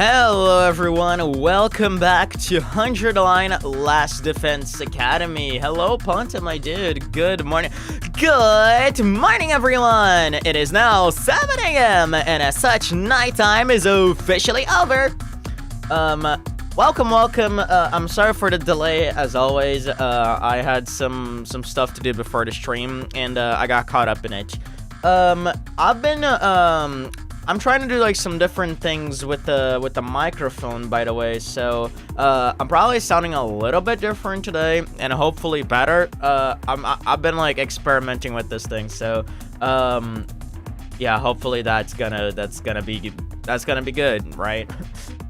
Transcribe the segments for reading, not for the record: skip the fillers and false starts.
Hello everyone, welcome back to 100 Line Last Defense Academy. Hello Ponta, my dude. Good morning. Good morning everyone. It is now 7 a.m. and as such, nighttime is officially over. Welcome. I'm sorry for the delay as always. I had some stuff to do before the stream and I got caught up in it. I'm trying to do like some different things with the microphone, by the way. So I'm probably sounding a little bit different today, and hopefully better. I've been like experimenting with this thing, so yeah, hopefully that's gonna be good, right?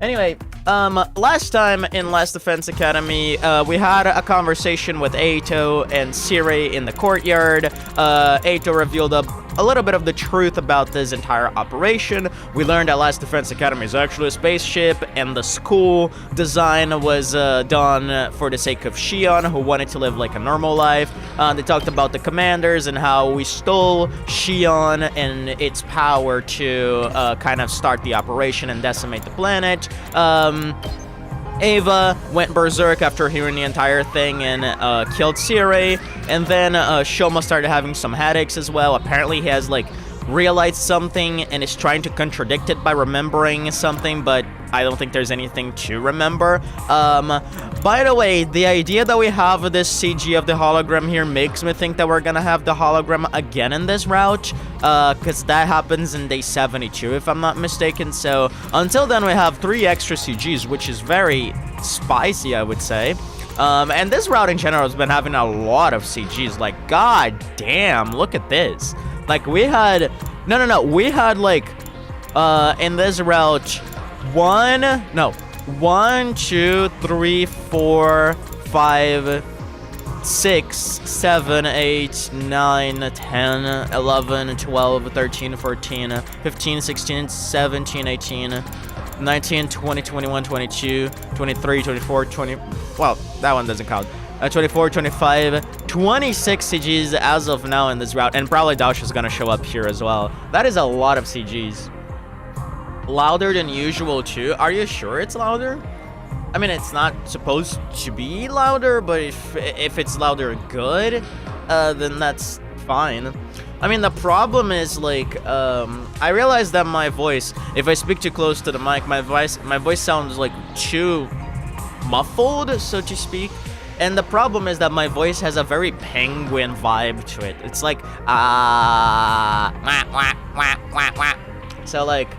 Anyway, last time in Last Defense Academy, we had a conversation with Aito and Siri in the courtyard. Aito revealed a little bit of the truth about this entire operation. We learned that Last Defense Academy is actually a spaceship, and the school design was done for the sake of Shion, who wanted to live like a normal life. They talked about the commanders and how we stole Shion and its power to kind of start the operation and decimate the planet. Ava went berserk after hearing the entire thing and killed Siri, and then Shoma started having some headaches as well. Apparently he has like realized something and is trying to contradict it by remembering something, but I don't think there's anything to remember. By the way, the idea that we have this CG of the hologram here makes me think that we're gonna have the hologram again in this route, because that happens in day 72 if I'm not mistaken. So until then we have 3 extra CGs, which is very spicy, I would say. And this route in general has been having a lot of CGs. Like, god damn, look at this. Like we had we had like in this route 1 2 3 4 5 6 7 8 9 10 11 12 13 14 15 16 17 18 19 20 21 22 23 24 20. Well, that one doesn't count. 24, 25, 26 CGs as of now in this route, and probably Dash is gonna show up here as well. That is a lot of CGs. Louder than usual too. Are you sure it's louder? I mean, it's not supposed to be louder, but if it's louder good, then that's fine. I mean, the problem is like I realize that my voice, if I speak too close to the mic, my voice sounds like too muffled, so to speak. And the problem is that my voice has a very penguin vibe to it. It's like, so like,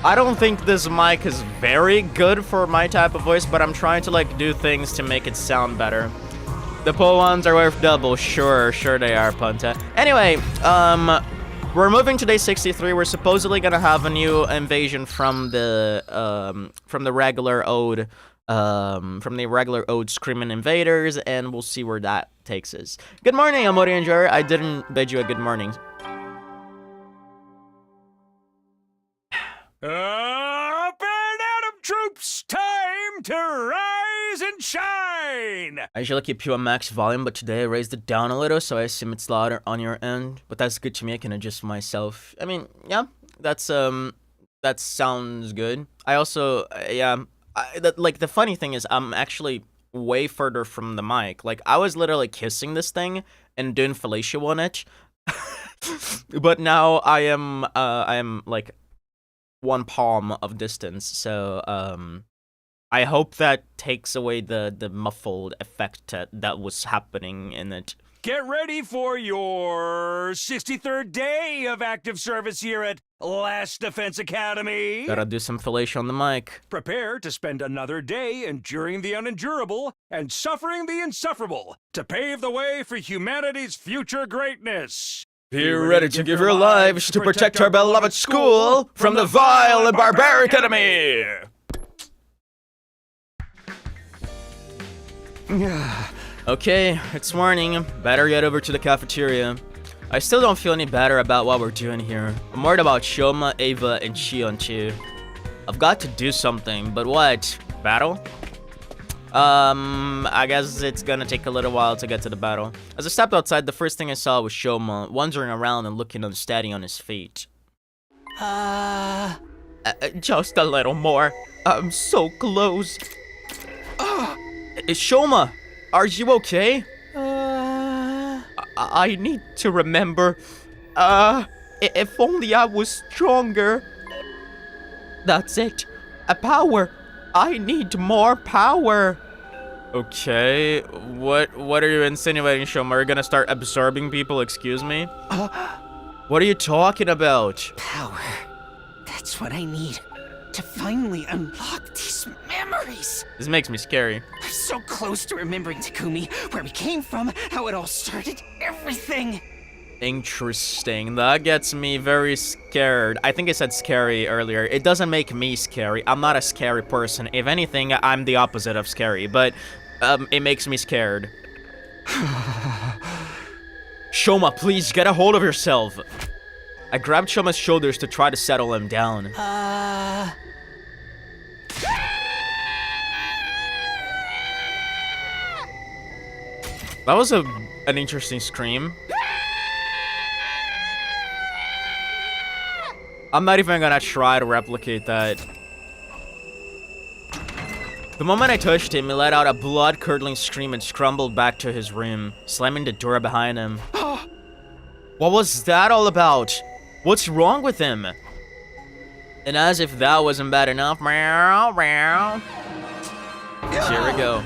I don't think this mic is very good for my type of voice, but I'm trying to like do things to make it sound better. The pole ones are worth double, sure they are, Punta. Anyway, we're moving to day 63. We're supposedly gonna have a new invasion from the regular ode. From the regular ode Screaming Invaders, and we'll see where that takes us. Good morning, Amori and Jar. I didn't bid you a good morning. Up and Adam troops, time to rise and shine! I usually keep you on max volume, but today I raised it down a little, so I assume it's louder on your end. But that's good to me. I can adjust myself. I mean, yeah, that sounds good. I also, yeah. Like, the funny thing is, I'm actually way further from the mic. Like, I was literally kissing this thing and doing fellatio on it. But now I am like 1 palm of distance. So, I hope that takes away the muffled effect that was happening in it. Get ready for your 63rd day of active service here at Last Defense Academy. Gotta do some fellatio on the mic. Prepare to spend another day enduring the unendurable and suffering the insufferable to pave the way for humanity's future greatness. Be ready to give your lives to protect our beloved school from the vile and barbaric enemy! Okay, it's morning. Better get over to the cafeteria. I still don't feel any better about what we're doing here. I'm worried about Shoma, Ava, and Shion too. I've got to do something, but what? Battle? I guess it's gonna take a little while to get to the battle. As I stepped outside, the first thing I saw was Shoma, wandering around and looking unsteady on his feet. Just a little more. I'm so close. Shoma, are you okay? I need to remember. If only I was stronger. That's it. A power. I need more power. Okay, what are you insinuating, Shoma? Are you gonna start absorbing people? Excuse me? What are you talking about? Power. That's what I need to finally unlock these memories. This makes me scary. I'm so close to remembering Takumi, where we came from, how it all started, everything. Interesting. That gets me very scared. I think I said scary earlier. It doesn't make me scary. I'm not a scary person. If anything, I'm the opposite of scary, but it makes me scared. Shoma, please get a hold of yourself. I grabbed Shoma's shoulders to try to settle him down. That was an interesting scream. I'm not even gonna try to replicate that. The moment I touched him, he let out a blood-curdling scream and scrambled back to his room, slamming the door behind him. What was that all about? What's wrong with him? And as if that wasn't bad enough, meow, meow. Here we go.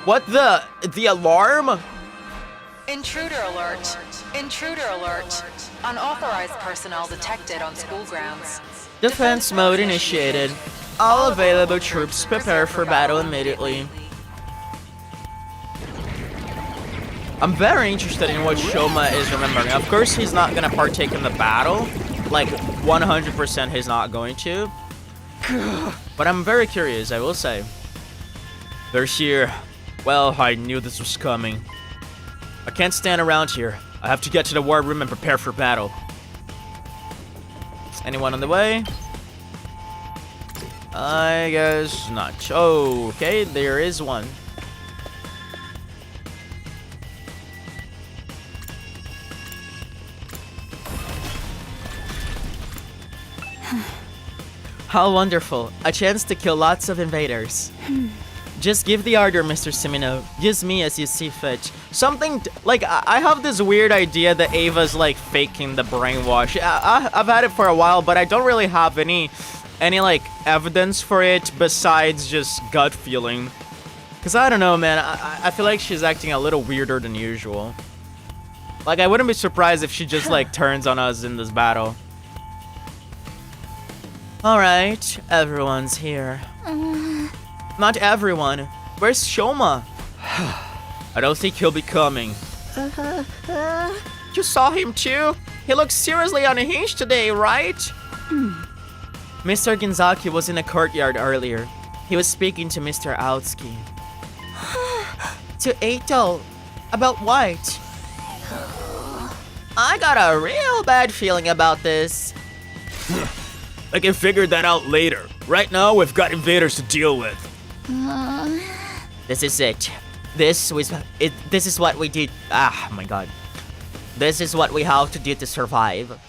What the alarm? Intruder alert. Intruder alert. Unauthorized personnel detected on school grounds. Defense mode initiated. All available troops prepare for battle immediately. I'm very interested in what Shoma is remembering. Of course, he's not gonna partake in the battle. Like, 100% he's not going to. But I'm very curious, I will say. They're here. Well, I knew this was coming. I can't stand around here. I have to get to the war room and prepare for battle. Is anyone on the way? I guess not. Oh, okay, there is one. How wonderful. A chance to kill lots of invaders. Just give the order, Mr. Simino. Use me as you see fit. Something, like, I have this weird idea that Ava's, like, faking the brainwash. I've had it for a while, but I don't really have any, like, evidence for it besides just gut feeling. Because I don't know, man. I feel like she's acting a little weirder than usual. Like, I wouldn't be surprised if she just, like, turns on us in this battle. Alright, everyone's here. Not everyone. Where's Shoma? I don't think he'll be coming. You saw him too? He looks seriously unhinged today, right? Mr. Ginzaki was in the courtyard earlier. He was speaking to Mr. Aoutsuki. To Eito. About what? I got a real bad feeling about this. I can figure that out later. Right now, we've got invaders to deal with. This is it. This is what we did. Ah, my god. This is what we have to do to survive.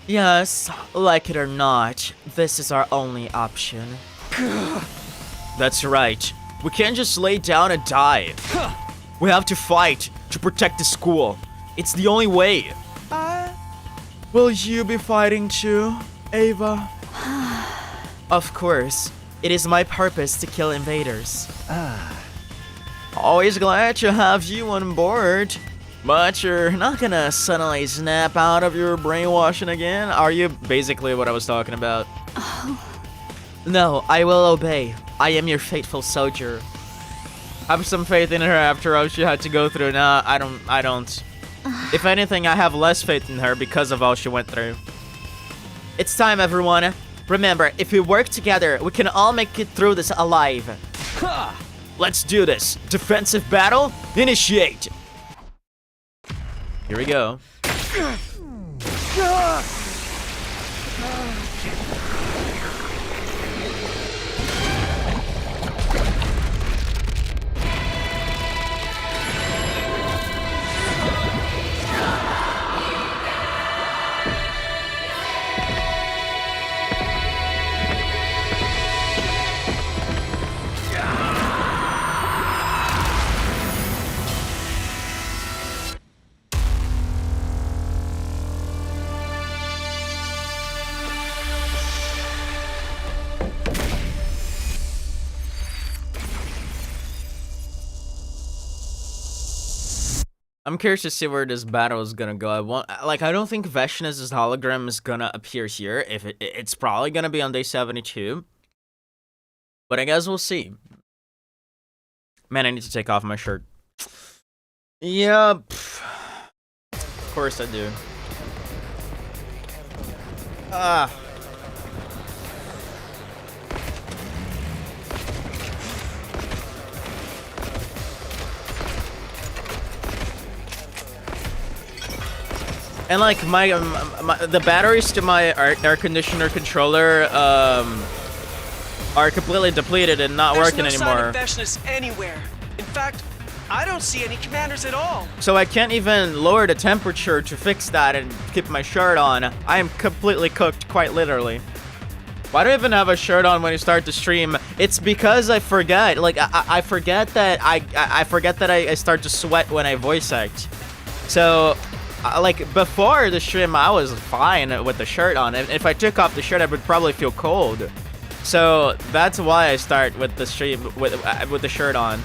Yes, like it or not, this is our only option. That's right. We can't just lay down and die. We have to fight to protect the school. It's the only way. Will you be fighting too, Ava? Of course. It is my purpose to kill invaders. Always glad to have you on board. But you're not gonna suddenly snap out of your brainwashing again, are you? Basically what I was talking about. No, I will obey. I am your faithful soldier. Have some faith in her after all she had to go through. Nah, I don't. If anything, I have less faith in her because of all she went through. It's time, everyone. Remember, if we work together, we can all make it through this alive. Let's do this. Defensive battle, initiate. Here we go. I'm curious to see where this battle is gonna go. I don't think Veshna's hologram is gonna appear here. If it's probably gonna be on day 72. But I guess we'll see. Man, I need to take off my shirt. Yep. Of course I do. Ah. And like the batteries to my air conditioner controller are completely depleted and not working There's no anymore. sign of Veshna's anywhere. In fact, I don't see any commanders at all. So I can't even lower the temperature to fix that and keep my shirt on. I am completely cooked, quite literally. Why do I even have a shirt on when you start the stream? It's because I forget. Like I forget that I forget that I start to sweat when I voice act. So like before the stream, I was fine with the shirt on. If I took off the shirt, I would probably feel cold. So that's why I start with the stream with the shirt on.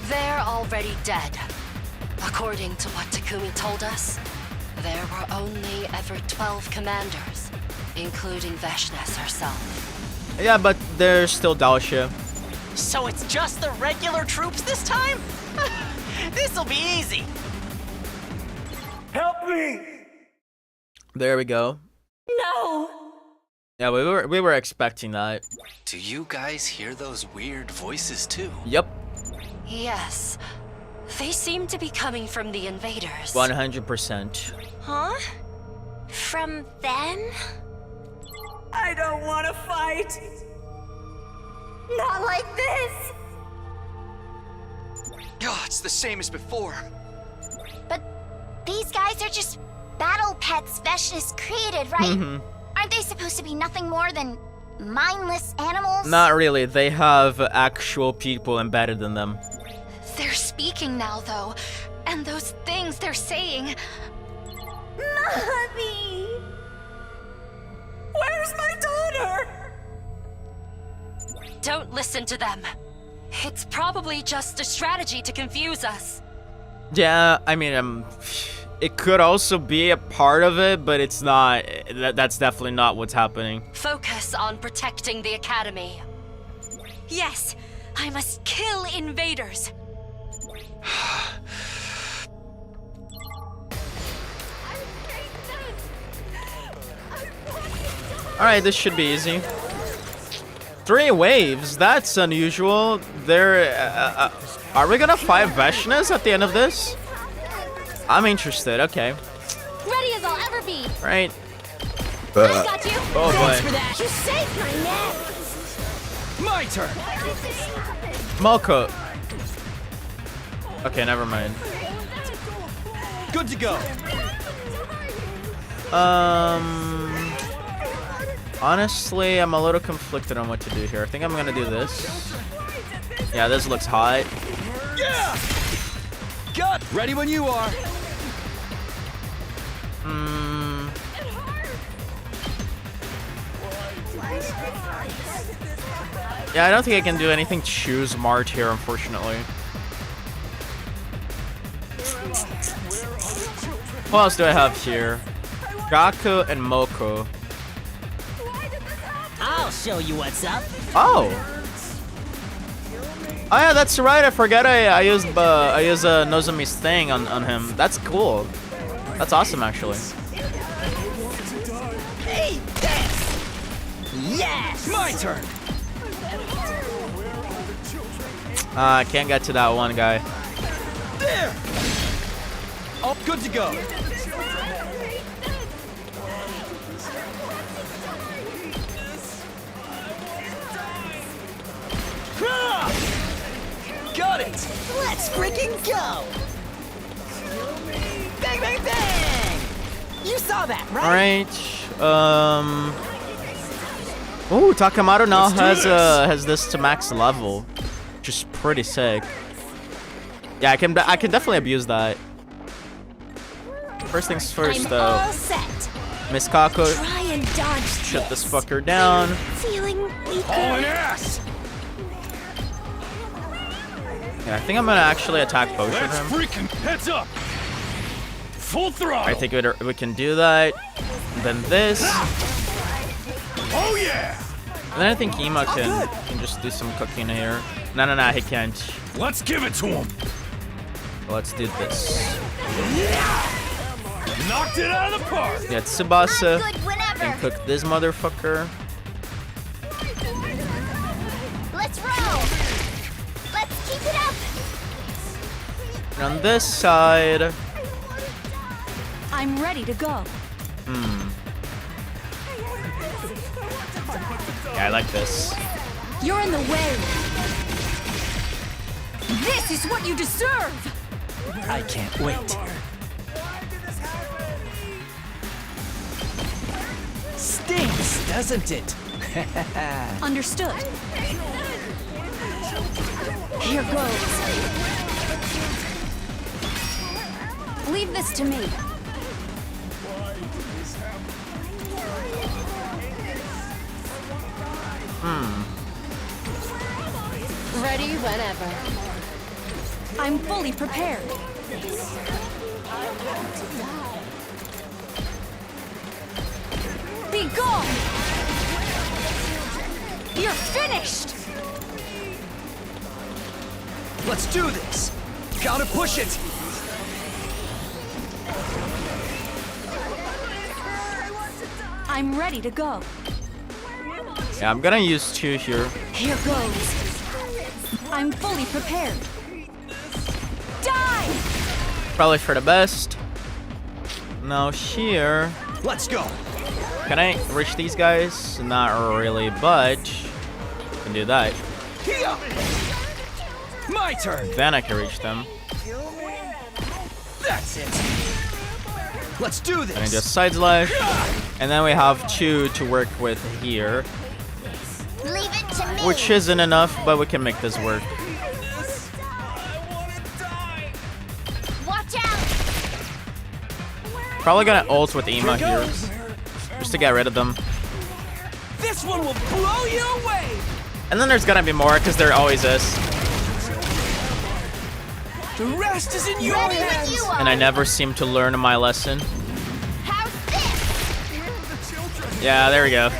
They're already dead. According to what Takumi told us, there were only ever 12 commanders, including Veshnes herself. Yeah, but there's still Dalsha. So it's just the regular troops this time? This'll be easy. Help me! There we go. No! Yeah, we were expecting that. Do you guys hear those weird voices too? Yep. Yes. They seem to be coming from the invaders. 100%. Huh? From them? I don't want to fight. Not like this. God, it's the same as before. But these guys are just battle pets Veshna's created, right? Aren't they supposed to be nothing more than mindless animals? Not really. They have actual people embedded in them. They're speaking now, though. And those things they're saying. Mommy! Where's my daughter? Don't listen to them. It's probably just a strategy to confuse us. Yeah, I mean, it could also be a part of it, but it's not. That's definitely not what's happening. Focus on protecting the academy. Yes, I must kill invaders. Alright, this should be easy. 3 waves, that's unusual. Are we gonna fight Veshnas at the end of this? I'm interested, okay. Ready as I'll ever be. Right. I got you. Oh Thanks for boy. that. You saved my neck. My turn! Moko. Okay, never mind. Good to go. Honestly, I'm a little conflicted on what to do here. I think I'm gonna do this. Yeah, this looks hot. Yeah! Got ready when you are. Yeah, I don't think I can do anything choose Mart here, unfortunately. What else do I have here? Gaku and Moko. I'll show you what's up. Oh. Oh yeah, that's right. I forgot I used Nozomi's thing on him. That's cool. That's awesome, actually. Hey, this! Yes! My turn. I can't get to that one guy. There. All good to go. Got it. Let's freaking go! Bang, bang, bang! You saw that, right? Alright. Ooh, Takamaru now has this to max level, which is pretty sick. Yeah, I can definitely abuse that. First things first, I'm though. all set. Miss Kako, Try and dodge shut this fucker down. Feeling weaker. All an ass! Yeah, I think I'm gonna actually attack potion Let's him. freaking heads up. Full throttle. I think we can do that. And then this. Oh yeah. And then I think Ema can just do some cooking here. No, he can't. Let's give it to him. Let's do this. Knocked it out of the park. Yeah, Tsubasa Good whenever. can cook this motherfucker. Let's roll. Let's keep it up. And on this side, I'm ready to go. yeah, I like this. You're in the way. This is what you deserve. I can't wait. Stinks, doesn't it? Understood. Here goes. Leave this to me. Ready whenever. I'm fully prepared. Be gone! You're finished! Let's do this. Gotta push it. I'm ready to go. Yeah, I'm gonna use 2 here. Here goes. I'm fully prepared. Die! Probably for the best. Now here. Let's go. Can I reach these guys? Not really, but I can do that. Here. My turn. Then I can reach them. That's it. Let's do this. And I just side slash. And then we have 2 to work with here. Leave it to me. Which isn't enough, but we can make this work. Watch out. Probably gonna ult with Ema here. Just to get rid of them. This one will blow you away. And then there's gonna be more, because there always is. The rest is in your Ready when hands. you are. And I never seem to learn my lesson. How's this? Yeah, there we go.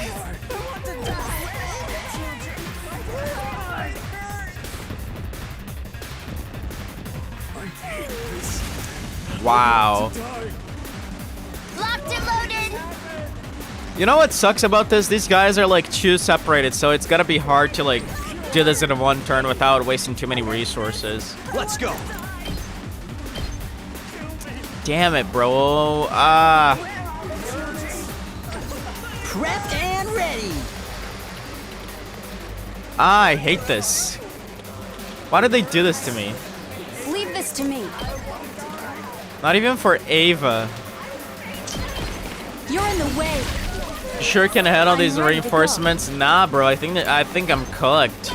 Wow. Locked and loaded. You know what sucks about this? These guys are like 2 separated, so it's gotta be hard to like do this in one turn without wasting too many resources. Let's go. Damn it, bro. Ah. Prepped and ready. I hate this. Why did they do this to me? Leave this to me. Not even for Ava. You're in the way. Sure can handle I'm these ready to go. reinforcements? Nah, bro. I think I'm cooked.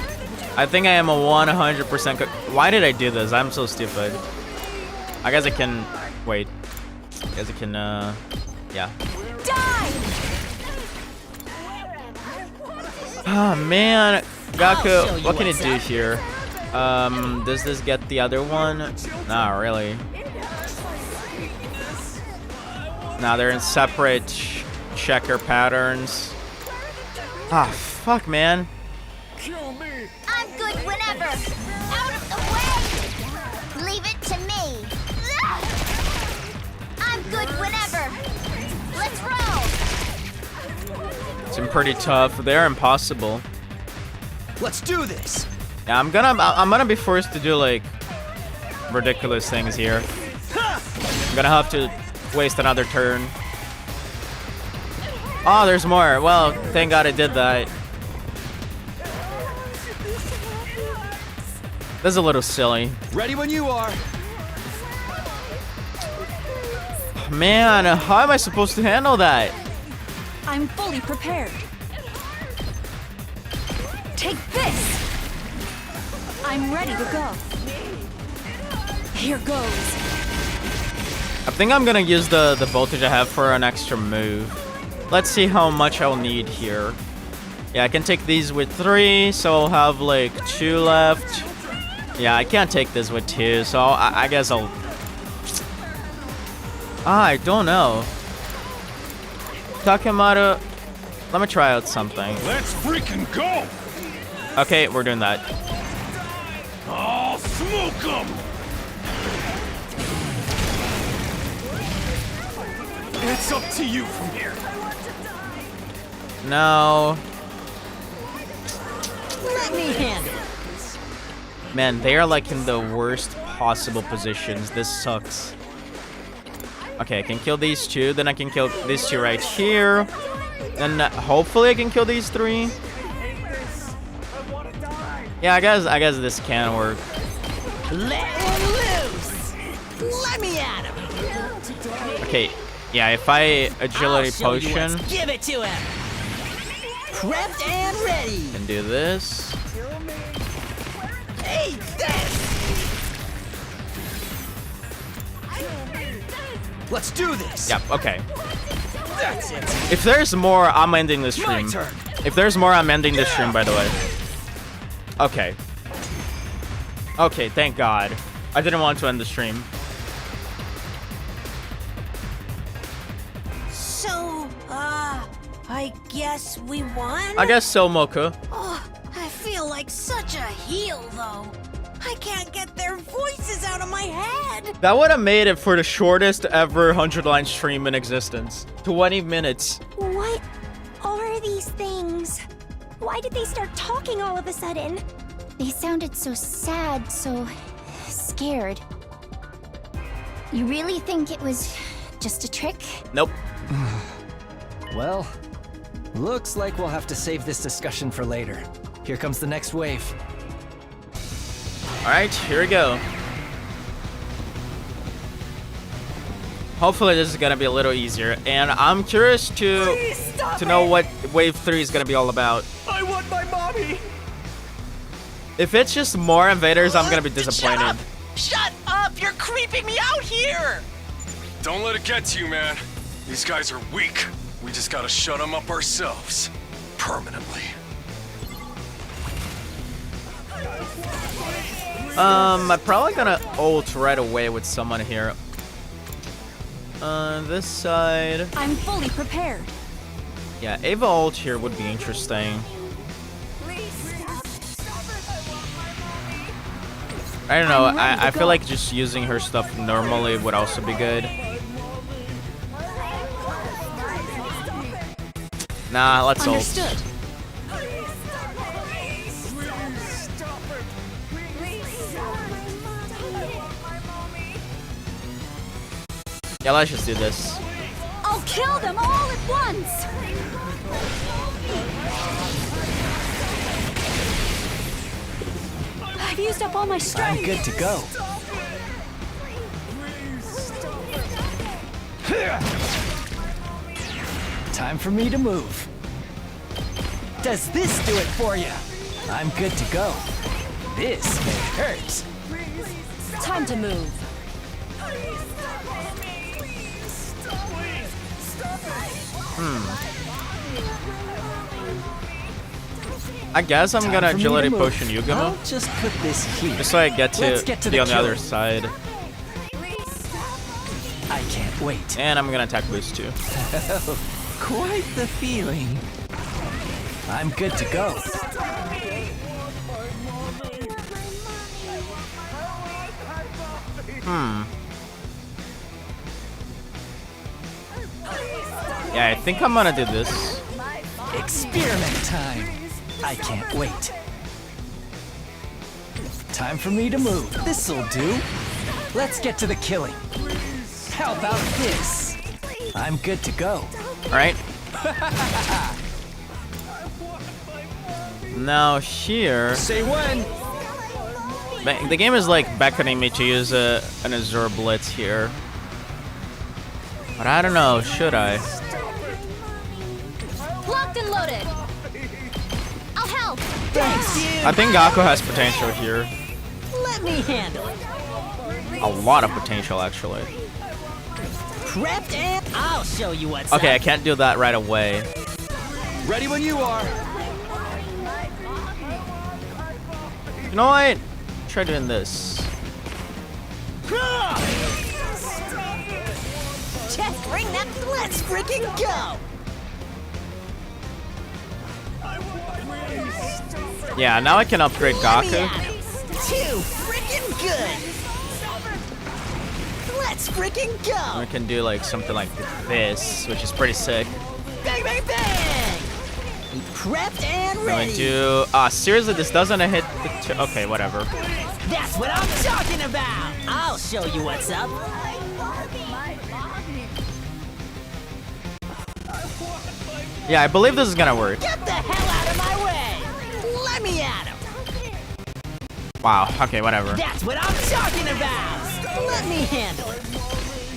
I think I am a 100% cooked. Why did I do this? I'm so stupid. I guess I can wait. I guess I can yeah. Die! Oh man, I'll show Gaku, you what can it what's do up. here? Does this get the other one? Not really. Now they're in separate checker patterns. Ah, fuck, man. I'm good whenever. Out of the way. Leave it to me. I'm good whenever. Let's roll. It's been pretty tough. They're impossible. Let's do this. Yeah, I'm gonna be forced to do like ridiculous things here. I'm gonna have to waste another turn. Oh, there's more. Well, thank God I did that. This is a little silly. Ready when you are. Man, how am I supposed to handle that? I'm fully prepared. Take this! I'm ready to go. Here goes. I think I'm gonna use the voltage I have for an extra move. Let's see how much I'll need here. Yeah, I can take these with 3, so I'll have like 2 left. Yeah, I can't take this with 2, so I guess I'll... I don't know. Takemaru... Let me try out something. Let's freaking go! Okay, we're doing that. I'll smoke them! It's up to you from here. No. Let me handle it. Man, they are like in the worst possible positions. This sucks. Okay, I can kill these 2. Then I can kill these 2 right here. Then hopefully I can kill these 3. Yeah, I guess this can work. Let him loose. Let me at him. Okay, yeah, if I agility I'll show you potion, what's- Give it to him. Prepped and ready. can do this. Eat this. Let's do this. Yep, okay. That's it. If there's more, I'm ending this My stream. turn. If there's more, I'm ending this stream, by the way. Okay. Okay, thank God. I didn't want to end the stream. So, I guess we won? I guess so, Mocha. Oh, I feel like such a heel, though. I can't get their voices out of my head. That would have made it for the shortest ever 100-line stream in existence. 20 minutes. What are these things? Why did they start talking all of a sudden? They sounded so sad, so scared. You really think it was just a trick? Nope. Well, looks like we'll have to save this discussion for later. Here comes the next wave. Alright, here we go. Hopefully this is gonna be a little easier, and I'm curious to know what Wave 3 is gonna be all about. I want my mommy. If it's just more invaders, I'm gonna be disappointed. Shut up! Shut up! You're creeping me out here! Don't let it get to you, man. These guys are weak. We just gotta shut them up ourselves. Permanently. I'm probably gonna ult right away with someone here. This side. I'm fully prepared. Yeah, Ava ult here would be interesting. I don't know, I feel like just using her stuff normally would also be good. Nah, let's ult. Understood. Yeah, let's just do this. I'll kill them all at once. I've used up all my strength. I'm good to go. Time for me to move. Does this do it for you? I'm good to go. This may hurt. Time to move. I guess I'm Time gonna for me agility to move. potion Yugamo. I'll just put this here. Just so I get Let's to, get to be the on the other killing. side. I can't wait. And I'm gonna attack boost too. Quite the feeling. I'm good to go. Yeah, I think I'm gonna do this. Experiment time. I can't wait. Time for me to move. This'll do. Let's get to the killing. How about this? I'm good to go. Alright. Now here... Say when. The game is like beckoning me to use an Azure Blitz here. But I don't know, should I? Locked and loaded. I'll help. Thanks. I think Gakko has potential here. Let me handle it. A lot of potential, actually. Prepped and I'll show you what's Okay, I up. can't do that right away. Ready when you are. You know what? try doing this. Just bring that. Let's freaking go! Yeah, now I can upgrade Gaku. Too freaking good! Let's freaking go! We can do like something like this, which is pretty sick. Bang, bang, bang! Prepped and ready! We do. Seriously, this doesn't hit the. Okay, whatever. That's what I'm talking about! I'll show you what's up! Yeah, I believe this is gonna work. Get the hell out of my way! Let me at him! Wow, okay, whatever. That's what I'm talking about! Let me handle it!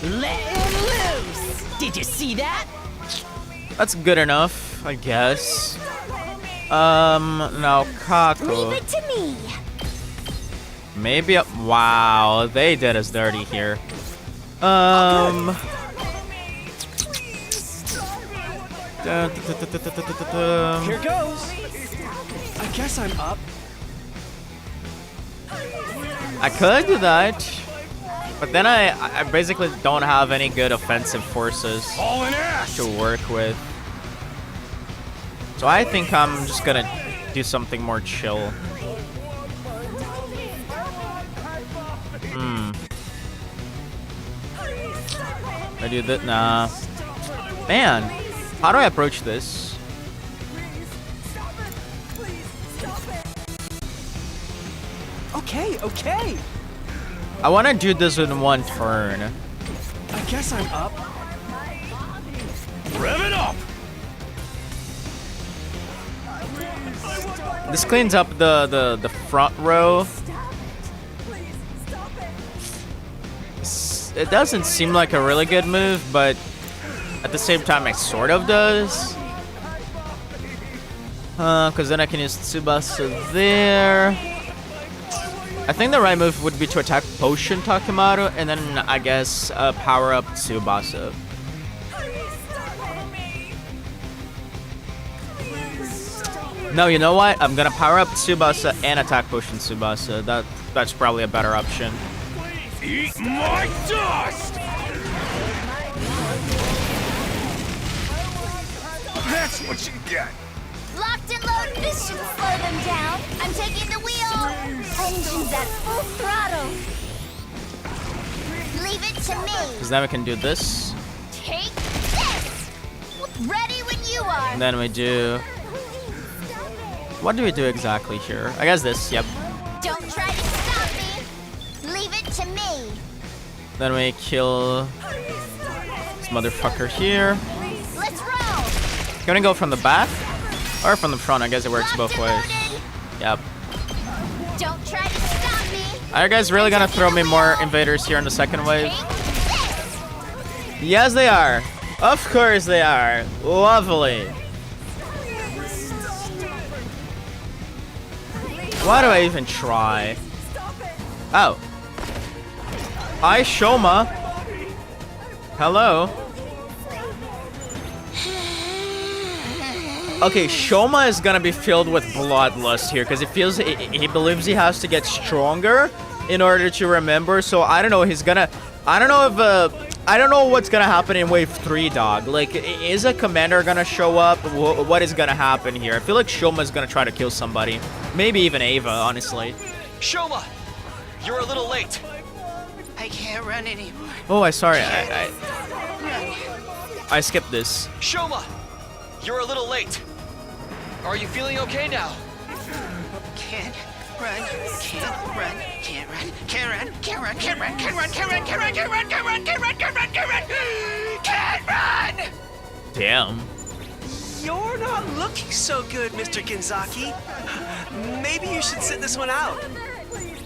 Let him loose! Did you see that? That's good enough, I guess. Now Kaku. Leave it to me. Maybe. Wow, they did us dirty here. Here goes. I guess I'm up. I could do that, but then I basically don't have any good offensive forces to work with. So I think I'm just gonna do something more chill. I do that. Nah. Man, how do I approach this? Okay, okay. I want to do this in one turn. I guess I'm up. Rev it up! This cleans up the front row. It doesn't seem like a really good move, but at the same time, it sort of does. Because then I can use Tsubasa there. I think the right move would be to attack Potion Takimaru, and then I guess power up Tsubasa. No, you know what? I'm gonna power up Tsubasa and attack Potion Tsubasa. That's probably a better option. Eat my dust! That's what you get! Locked and loaded. This should slow them down. I'm taking the wheel. Engines at full throttle. Leave it to me. Because then we can do this. Take this. Ready when you are. And then we do... What do we do exactly here? I guess this, yep. Don't try to stop me. Leave it to me. Then we kill this motherfucker here. Let's roll. Gonna go from the back or from the front. I guess it works both ways. Yep. Don't try to stop me. Are you guys really gonna throw me more invaders here in the second wave? Yes, they are. Of course they are. Lovely. Why do I even try? Oh. Hi, Shoma. Hello. Okay, Shoma is gonna be filled with bloodlust here because he believes he has to get stronger in order to remember. So I don't know. I don't know what's gonna happen in wave 3, dog. Like, is a commander gonna show up? What is gonna happen here? I feel like Shoma's gonna try to kill somebody. Maybe even Ava, honestly. Shoma, you're a little late. I can't run anymore. Oh, I skipped this. Shoma, you're a little late. Are you feeling okay now? Can't run, can't run, can't run, can't run, can't run, can't run, can't run, can't run, can't run, can't run, can't run, can't run, can't run, can't run, can't run! Damn. You're not looking so good, Mr. Ginzaki. Maybe you should sit this one out.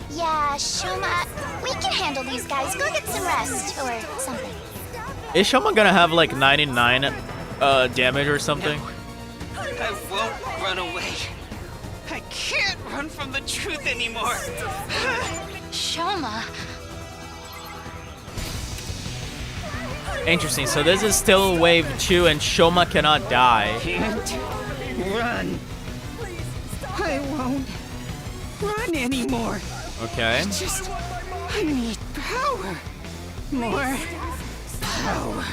Yeah, Shoma, we can handle these guys. Go get some rest or something. Is Shoma gonna have like 99 damage or something? No. I won't run away. I can't run from the truth anymore. Shoma. Interesting. So this is still wave 2 and Shoma cannot die. Can't run. I won't run anymore. Okay. I need power. More power.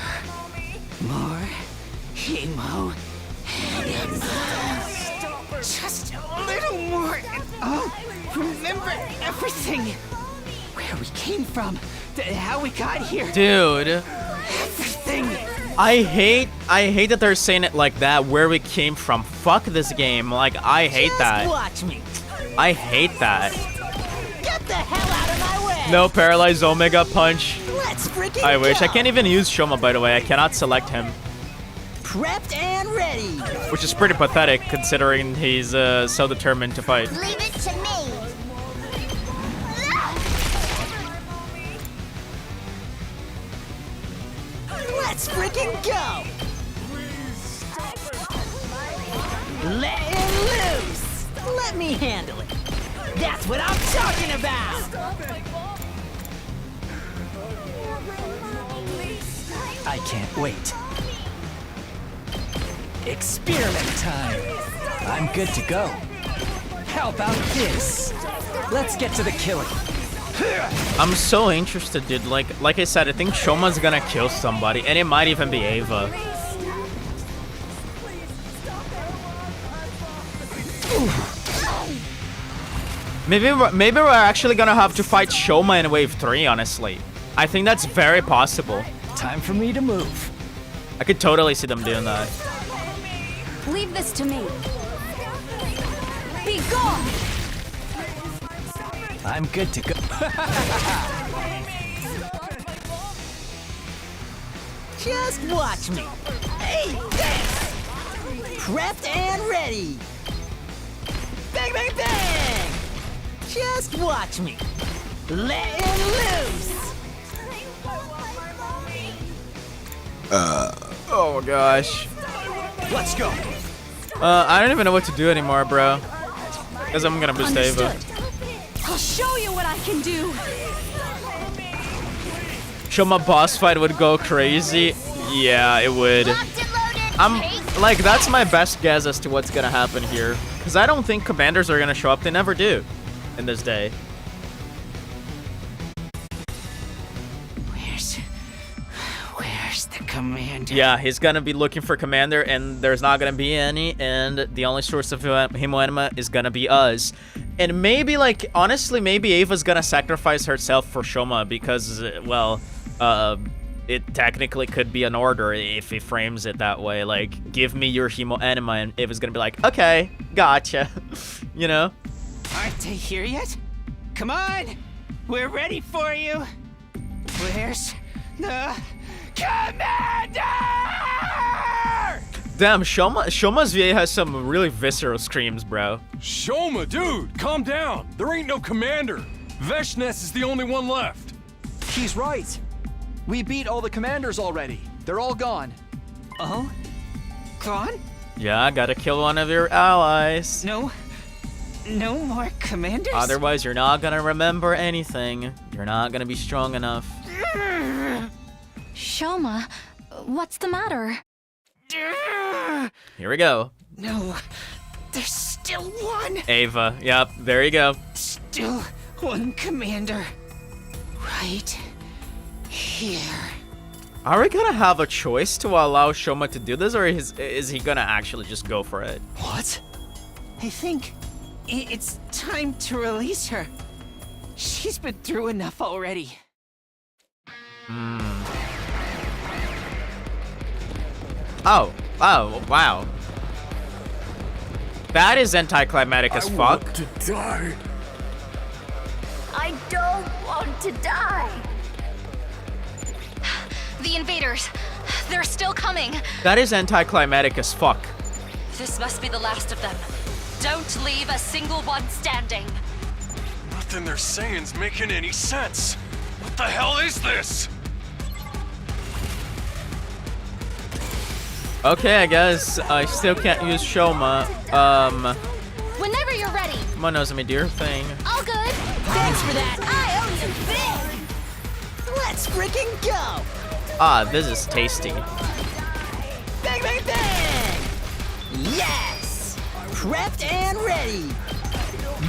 More hemo. Just a little more, and I'll remember everything. Where we came from, how we got here. Dude. Everything. I hate that they're saying it like that, where we came from. Fuck this game. Like, I hate that. Watch me. I hate that. Get the hell out of my way. No paralyzed Omega Punch. Let's freaking I wish. go. I can't even use Shoma, by the way. I cannot select him. Prepped and ready. Which is pretty pathetic, considering he's so determined to fight. Leave it to me. Let's freaking go. Let him loose. Let me handle it. That's what I'm talking about. I can't wait. Experiment time. I'm good to go. How about this? Let's get to the killing. I'm so interested, dude. Like I said, I think Shoma's gonna kill somebody, and it might even be Ava. Maybe we're actually gonna have to fight Shoma in Wave 3, honestly. I think that's very possible. Time for me to move. I could totally see them doing that. Leave this to me. Be gone! I'm good to go. Just watch me. Hey, this! Prepped and ready. Bang, bang, bang! Just watch me. Let him loose. Oh gosh. Let's go. I don't even know what to do anymore, bro. Because I'm gonna boost Ava. I'll show you what I can do. Shoma boss fight would go crazy. Yeah, it would. I'm like, that's my best guess as to what's gonna happen here. Because I don't think commanders are gonna show up. They never do in this day. Where's the commander? Yeah, he's gonna be looking for commander, and there's not gonna be any, and the only source of Hemo is gonna be us. And maybe, like, honestly, maybe Ava's gonna sacrifice herself for Shoma because, well, it technically could be an order if he frames it that way. Like, give me your Hemo Enema, and Ava's gonna be like, okay, gotcha. You know? Aren't they here yet? Come on! We're ready for you! Where's the commander? Damn, Shoma's VA has some really visceral screams, bro. Shoma, dude, calm down. There ain't no commander. Veshnes is the only one left. He's right. We beat all the commanders already. They're all gone. Oh? Gone? Yeah, I gotta kill one of your allies. No more commanders? Otherwise, you're not gonna remember anything. You're not gonna be strong enough. Shoma, what's the matter? Here we go. No, there's still one. Ava, yep, there you go. Still one commander. Right here. Are we gonna have a choice to allow Shoma to do this, or is he gonna actually just go for it? What? I think it's time to release her. She's been through enough already. Oh, wow. That is anticlimactic as fuck. I want to die. I don't want to die. The invaders, they're still coming. That is anticlimactic as fuck. This must be the last of them. Don't leave a single one standing. Nothing they're saying's making any sense. What the hell is this? Okay, I guess I still can't use Shoma. Whenever you're ready. Come on, Nozomi, do your thing. All good. Thanks for that. I owe you big. Let's freaking go. Ah, this is tasty. Bang, bang, bang. Yes. Prepped and ready.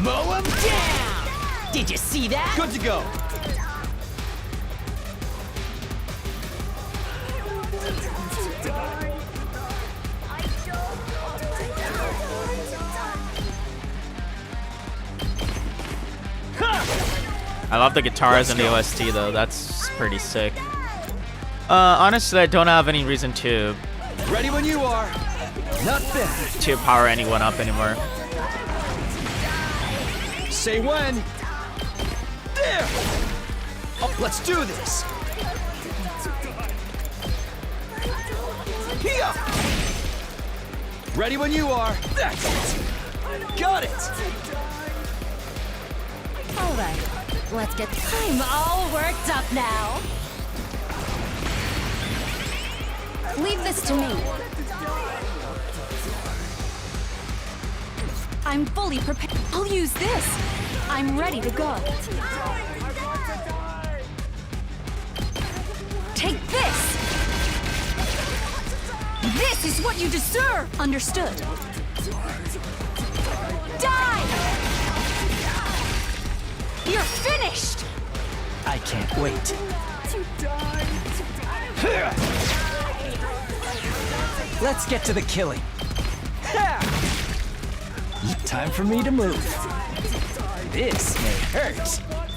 Mow him down. Did you see that? Good to go. I love the guitars and the OST though. That's pretty sick. Honestly, I don't have any reason to Ready when you are. Not bad. to power anyone up anymore. Say when. There. Oh, let's do this. Here. Ready when you are. That's it. Got it. All right, let's get. I'm all worked up now. Leave this to me. I'm fully prepared. I'll use this. I'm ready to go. Take this. This is what you deserve. Understood. Die! You're finished! I can't wait. Let's get to the killing. Time for me to move. This may hurt.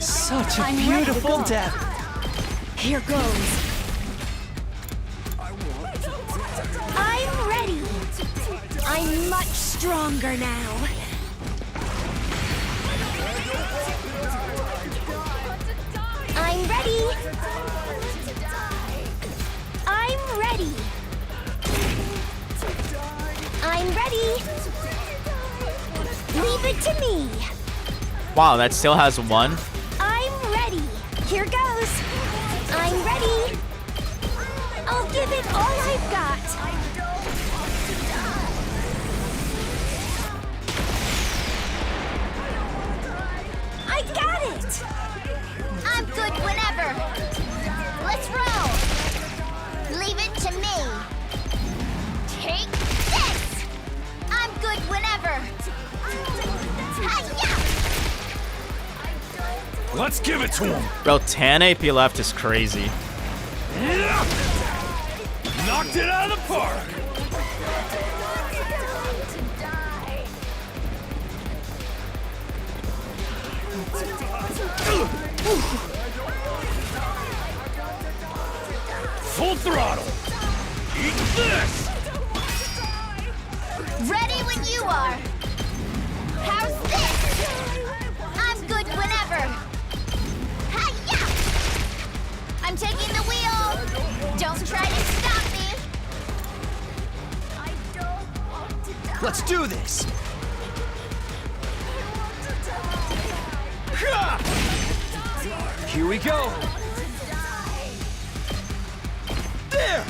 Such a I'm ready to beautiful go. death. Here goes. I'm ready. I'm much stronger now. I'm ready. I'm ready. I'm ready. Leave it to me. Wow, that still has one. I'm ready. Here goes. I'm ready. I'll give it all I've got. I got it. I'm good whenever. Let's roll. Leave it to me. Take this. I'm good whenever. Hi-ya! Let's give it to him. Bro, 10 AP left is crazy. Knocked it out of the park. Full throttle. Eat this. Ready when you are. How's this? I'm good whenever. Hi-ya! I'm taking the wheel. Don't try to stop me. Let's do this. Here we go. There.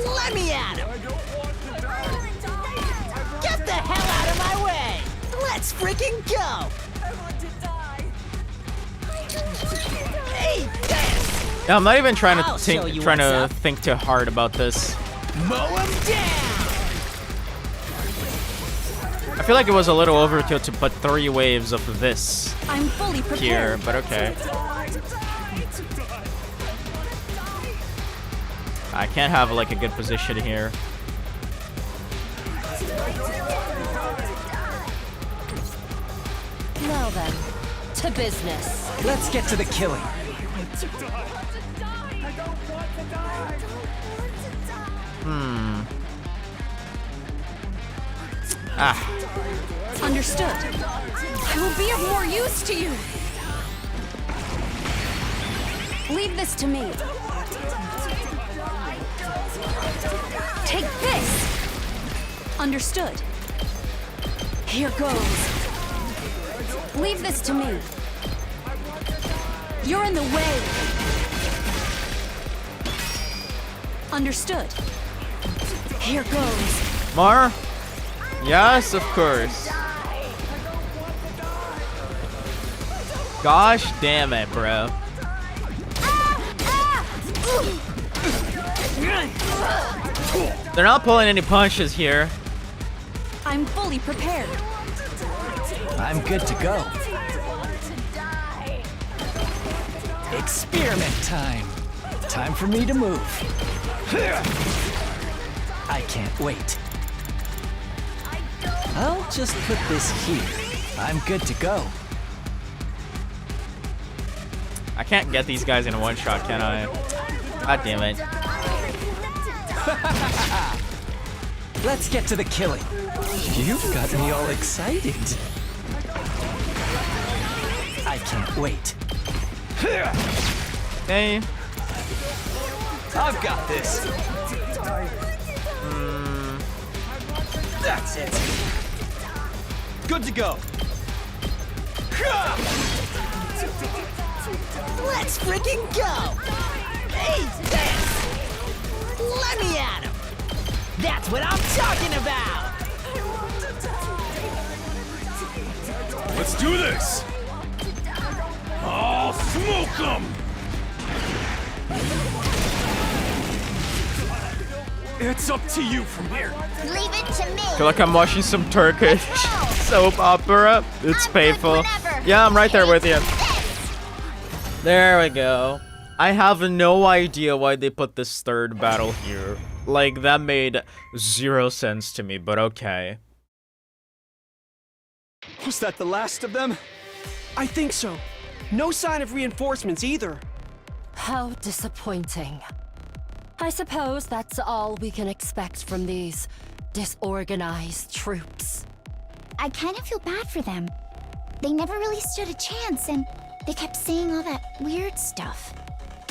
Let me at him! Get the hell out of my way! Let's freaking go! Hey, this! Yeah, I'm not even trying I'll to show you think what's up. think too hard about this. Mow him down! I feel like it was a little overkill to put 3 waves of this I'm fully prepared. here, but okay. I can't have like a good position here. Now then, to business. Let's get to the killing. Ah, Understood. I will be of more use to you. Leave this to me. Take this. Understood. Here goes. Leave this to me. You're in the way. Understood. Here goes. more? Yes, of course. Gosh damn it, bro. They're not pulling any punches here. I'm fully prepared. I'm good to go. Experiment time. Time for me to move. I can't wait. I'll just put this here. I'm good to go. I can't get these guys in one shot, can I? God damn it. Let's get to the killing. You've got me all excited. I can't wait. Hey. I've got this. That's it. Good to go. Let's freaking go! Hey, this! Let me at him! That's what I'm talking about! Let's do this! I'll smoke them! It's up to you from here. Leave it to me. I feel like I'm watching some Turkish soap opera. It's painful. Yeah, I'm right there with you. There we go. I have no idea why they put this third battle here. Like, that made 0 sense to me, but okay. Was that the last of them? I think so. No sign of reinforcements either. How disappointing. I suppose that's all we can expect from these disorganized troops. I kind of feel bad for them. They never really stood a chance, and they kept saying all that weird stuff.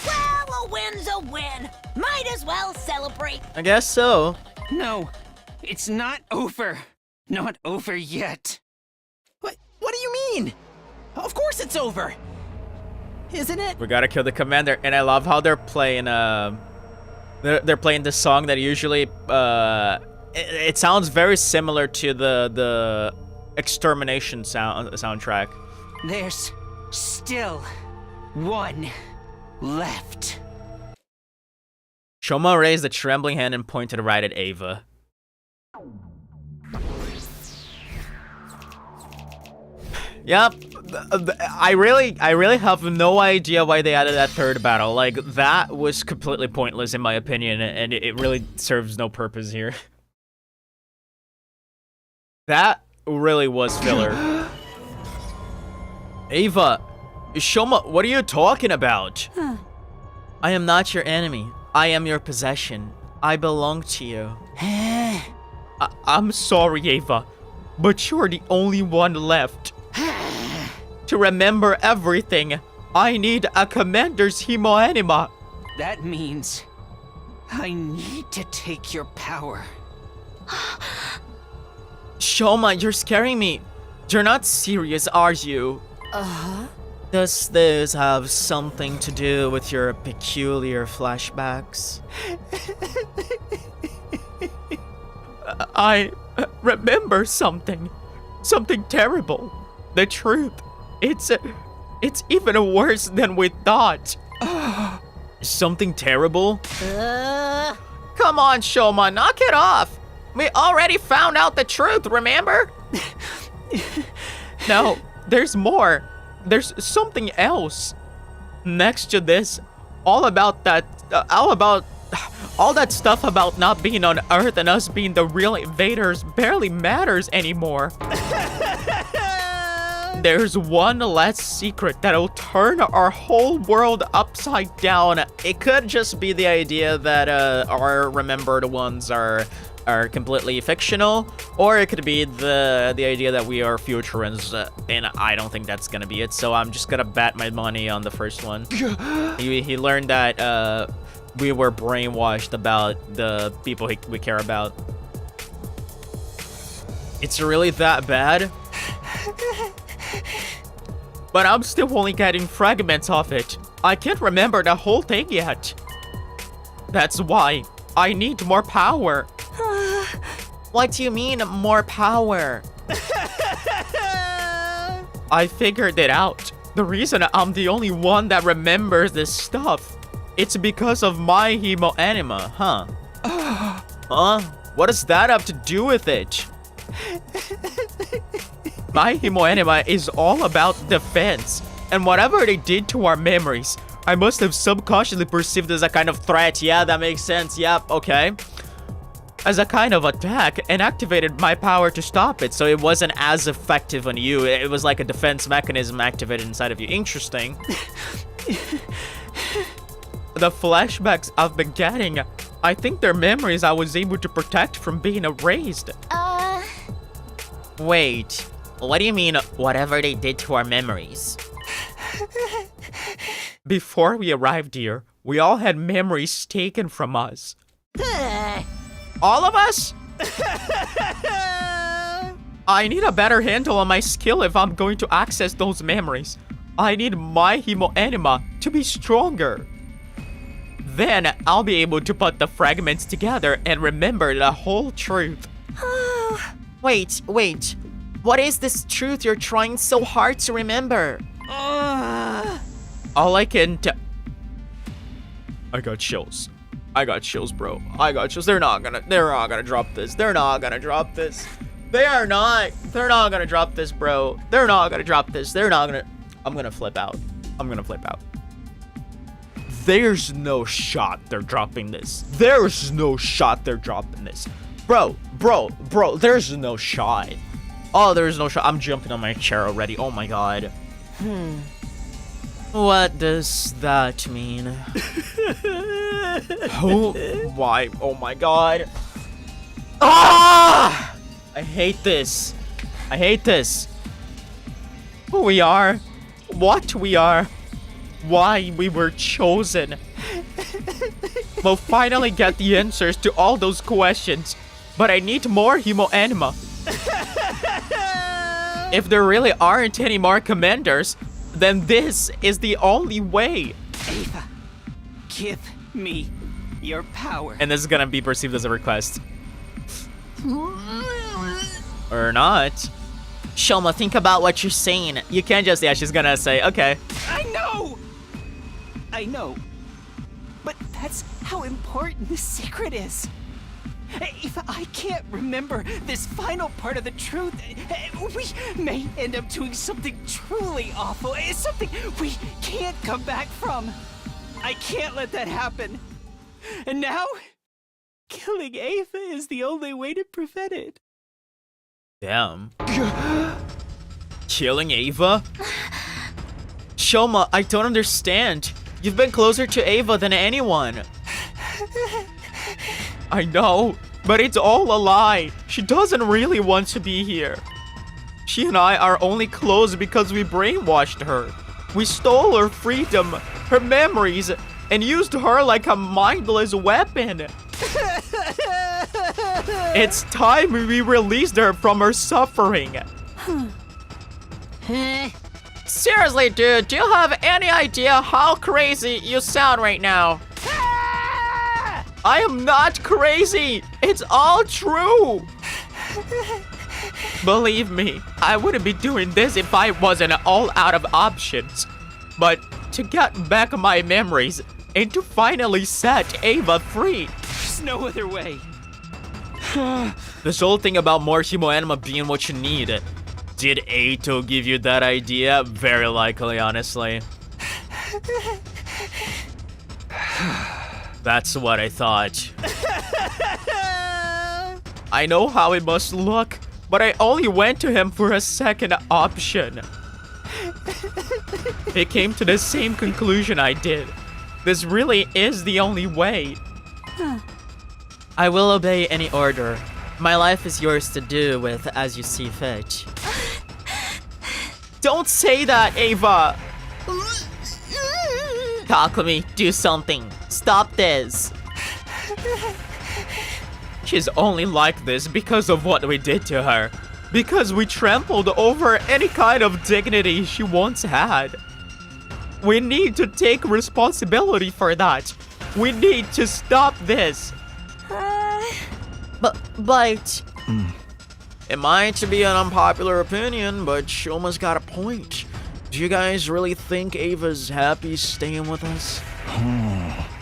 Well, a win's a win. Might as well celebrate. I guess so. No, it's not over. Not over yet. What do you mean? Of course it's over! Isn't it? We gotta kill the commander, and I love how they're playing, they're playing this song that usually, it sounds very similar to the Extermination soundtrack. There's still one left. Shoma raised a trembling hand and pointed right at Ava. Yep, I really have no idea why they added that third battle. Like, that was completely pointless in my opinion, and it really serves no purpose here. That really was filler. Ava, Shoma, what are you talking about? I am not your enemy. I am your possession. I belong to you. I'm sorry, Ava, but you're the only one left. To remember everything, I need a commander's hemoanima. That means I need to take your power. Shoma, you're scaring me. You're not serious, are you? Uh-huh. Does this have something to do with your peculiar flashbacks? I remember something. Something terrible. The truth. It's even worse than we thought. Something terrible? Come on, Shoma, knock it off. We already found out the truth, remember? No, there's more. There's something else. Next to this, all that stuff about not being on Earth and us being the real invaders barely matters anymore. There's one less secret that'll turn our whole world upside down. It could just be the idea that our remembered ones are completely fictional, or it could be the idea that we are futurans, and I don't think that's gonna be it. So I'm just gonna bet my money on the first one. He learned that we were brainwashed about the people we care about. It's really that bad? But I'm still only getting fragments of it. I can't remember the whole thing yet. That's why I need more power. What do you mean, more power? I figured it out. The reason I'm the only one that remembers this stuff, it's because of my hemoanima, huh? Huh? What does that have to do with it? My Himoenema is all about defense, and whatever they did to our memories, I must have subconsciously perceived as a kind of threat. Yeah, that makes sense. Yep, okay. As a kind of attack, and activated my power to stop it, so it wasn't as effective on you. It was like a defense mechanism activated inside of you. Interesting. The flashbacks I've been getting, I think they're memories I was able to protect from being erased. Wait, what do you mean, whatever they did to our memories? Before we arrived here, we all had memories taken from us. All of us? I need a better handle on my skill if I'm going to access those memories. I need my Himoenema to be stronger. Then I'll be able to put the fragments together and remember the whole truth. Wait. What is this truth you're trying so hard to remember? All I can I got chills. I got chills, bro. I got chills. They're not gonna drop this. They're not gonna drop this. They're not gonna drop this, bro. They're not gonna drop this. I'm gonna flip out. There's no shot they're dropping this. There's no shot they're dropping this. Bro, there's no shot. Oh, there's no shot. I'm jumping on my chair already. Oh my god. What does that mean? Why? Oh my god. Ah! I hate this. Who we are. What we are. Why we were chosen. We'll finally get the answers to all those questions. But I need more Himoenema. If there really aren't any more commanders, then this is the only way. Ava, give me your power. And this is gonna be perceived as a request. Or not. Shoma, think about what you're saying. You can't just, yeah, she's gonna say, okay. I know. But that's how important this secret is. If I can't remember this final part of the truth, we may end up doing something truly awful. It's something we can't come back from. I can't let that happen. And now, killing Ava is the only way to prevent it. Damn. Killing Ava? Shoma, I don't understand. You've been closer to Ava than anyone. I know, but it's all a lie. She doesn't really want to be here. She and I are only close because we brainwashed her. We stole her freedom, her memories, and used her like a mindless weapon. It's time we released her from her suffering. Seriously, dude, do you have any idea how crazy you sound right now? I am not crazy! It's all true! Believe me, I wouldn't be doing this if I wasn't all out of options. But to get back my memories and to finally set Ava free. There's no other way. This whole thing about more Himoenema being what you need. Did Aito give you that idea? Very likely, honestly. That's what I thought. I know how it must look, but I only went to him for a second option. He came to the same conclusion I did. This really is the only way. I will obey any order. My life is yours to do with as you see fit. Don't say that, Ava! Takumi, do something. Stop this. She's only like this because of what we did to her. Because we trampled over any kind of dignity she once had. We need to take responsibility for that. We need to stop this. But... It might be an unpopular opinion, but Shoma's got a point. Do you guys really think Ava's happy staying with us?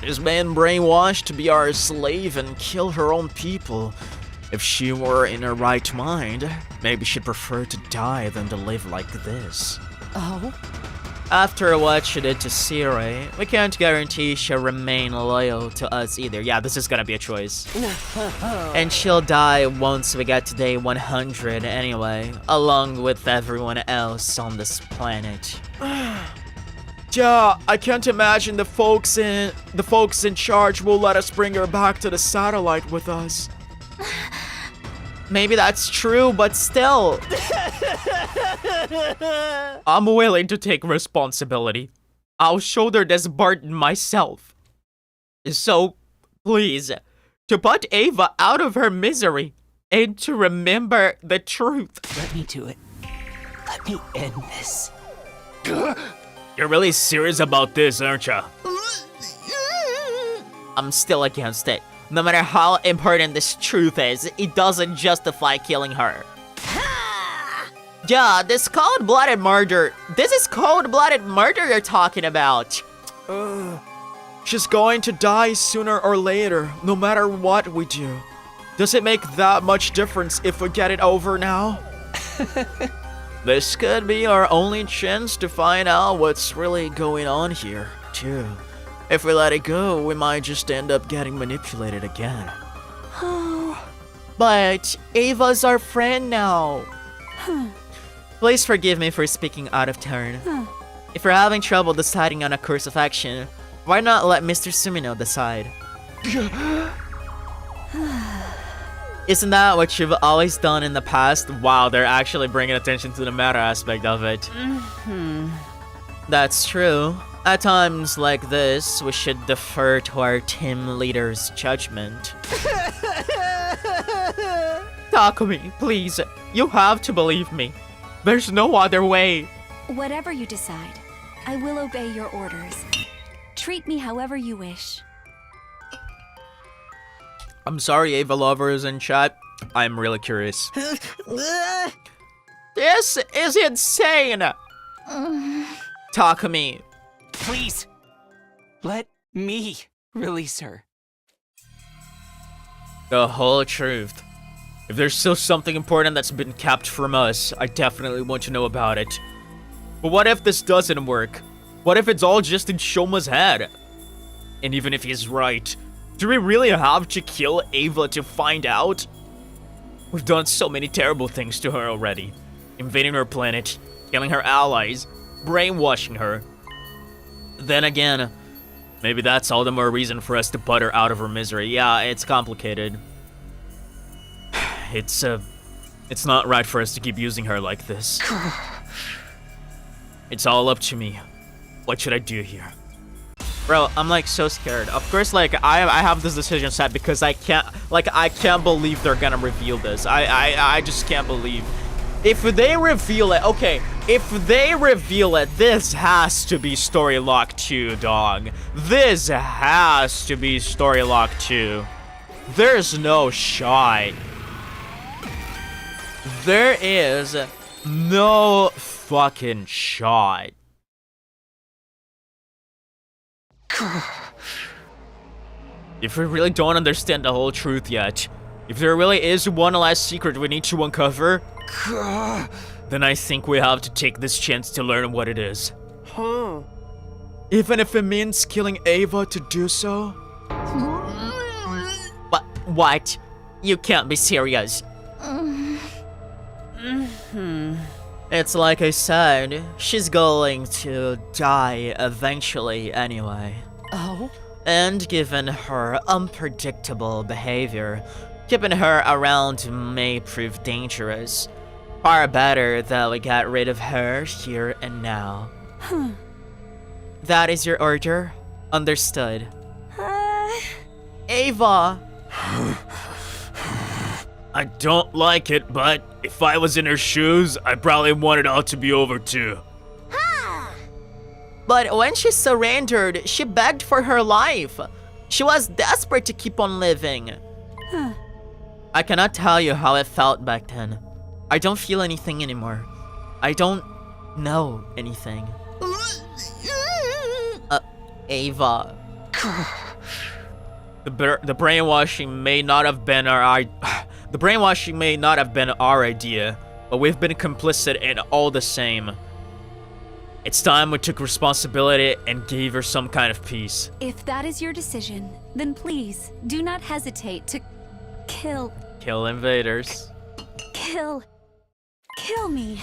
She's been brainwashed to be our slave and kill her own people. If she were in her right mind, maybe she'd prefer to die than to live like this. Oh? After what she did to Siri, we can't guarantee she'll remain loyal to us either. Yeah, this is gonna be a choice. And she'll die once we get to day 100 anyway, along with everyone else on this planet. Yeah, I can't imagine the folks in charge will let us bring her back to the satellite with us. Maybe that's true, but still. I'm willing to take responsibility. I'll shoulder this burden myself. So, please, to put Ava out of her misery and to remember the truth. Let me do it. Let me end this. You're really serious about this, aren't you? I'm still against it. No matter how important this truth is, it doesn't justify killing her. Yeah, this is cold-blooded murder you're talking about. She's going to die sooner or later, no matter what we do. Does it make that much difference if we get it over now? This could be our only chance to find out what's really going on here, too. If we let it go, we might just end up getting manipulated again. But Ava's our friend now. Please forgive me for speaking out of turn. If you're having trouble deciding on a course of action, why not let Mr. Sumino decide? Isn't that what you've always done in the past? Wow, they're actually bringing attention to the meta aspect of it. That's true. At times like this, we should defer to our team leader's judgment. Takumi, please, you have to believe me. There's no other way. Whatever you decide, I will obey your orders. Treat me however you wish. I'm sorry, Ava lovers in chat. I'm really curious. This is insane! Takumi. Please, let me release her. The whole truth. If there's still something important that's been kept from us, I definitely want to know about it. But what if this doesn't work? What if it's all just in Shoma's head? And even if he's right, do we really have to kill Ava to find out? We've done so many terrible things to her already. Invading her planet, killing her allies, brainwashing her. Then again, maybe that's all the more reason for us to put her out of her misery. Yeah, it's complicated. It's not right for us to keep using her like this. It's all up to me. What should I do here? Bro, I'm like so scared. Of course, like I have this decision set because I can't believe they're gonna reveal this. I just can't believe. If they reveal it, okay, if they reveal it, this has to be Story Lock 2, dog. This has to be Story Lock 2. There's no shot. There is no fucking shot. If we really don't understand the whole truth yet, if there really is one last secret we need to uncover, then I think we have to take this chance to learn what it is. Even if it means killing Ava to do so? What? You can't be serious. It's like I said, she's going to die eventually anyway. Oh? And given her unpredictable behavior, keeping her around may prove dangerous. Far better that we get rid of her here and now. That is your order? Understood. Ava! I don't like it, but if I was in her shoes, I'd probably want it all to be over too. But when she surrendered, she begged for her life. She was desperate to keep on living. I cannot tell you how it felt back then. I don't feel anything anymore. I don't know anything. Ava. The brainwashing may not have been The brainwashing may not have been our idea, but we've been complicit in all the same. It's time we took responsibility and gave her some kind of peace. If that is your decision, then please do not hesitate to kill Invaders. Kill me.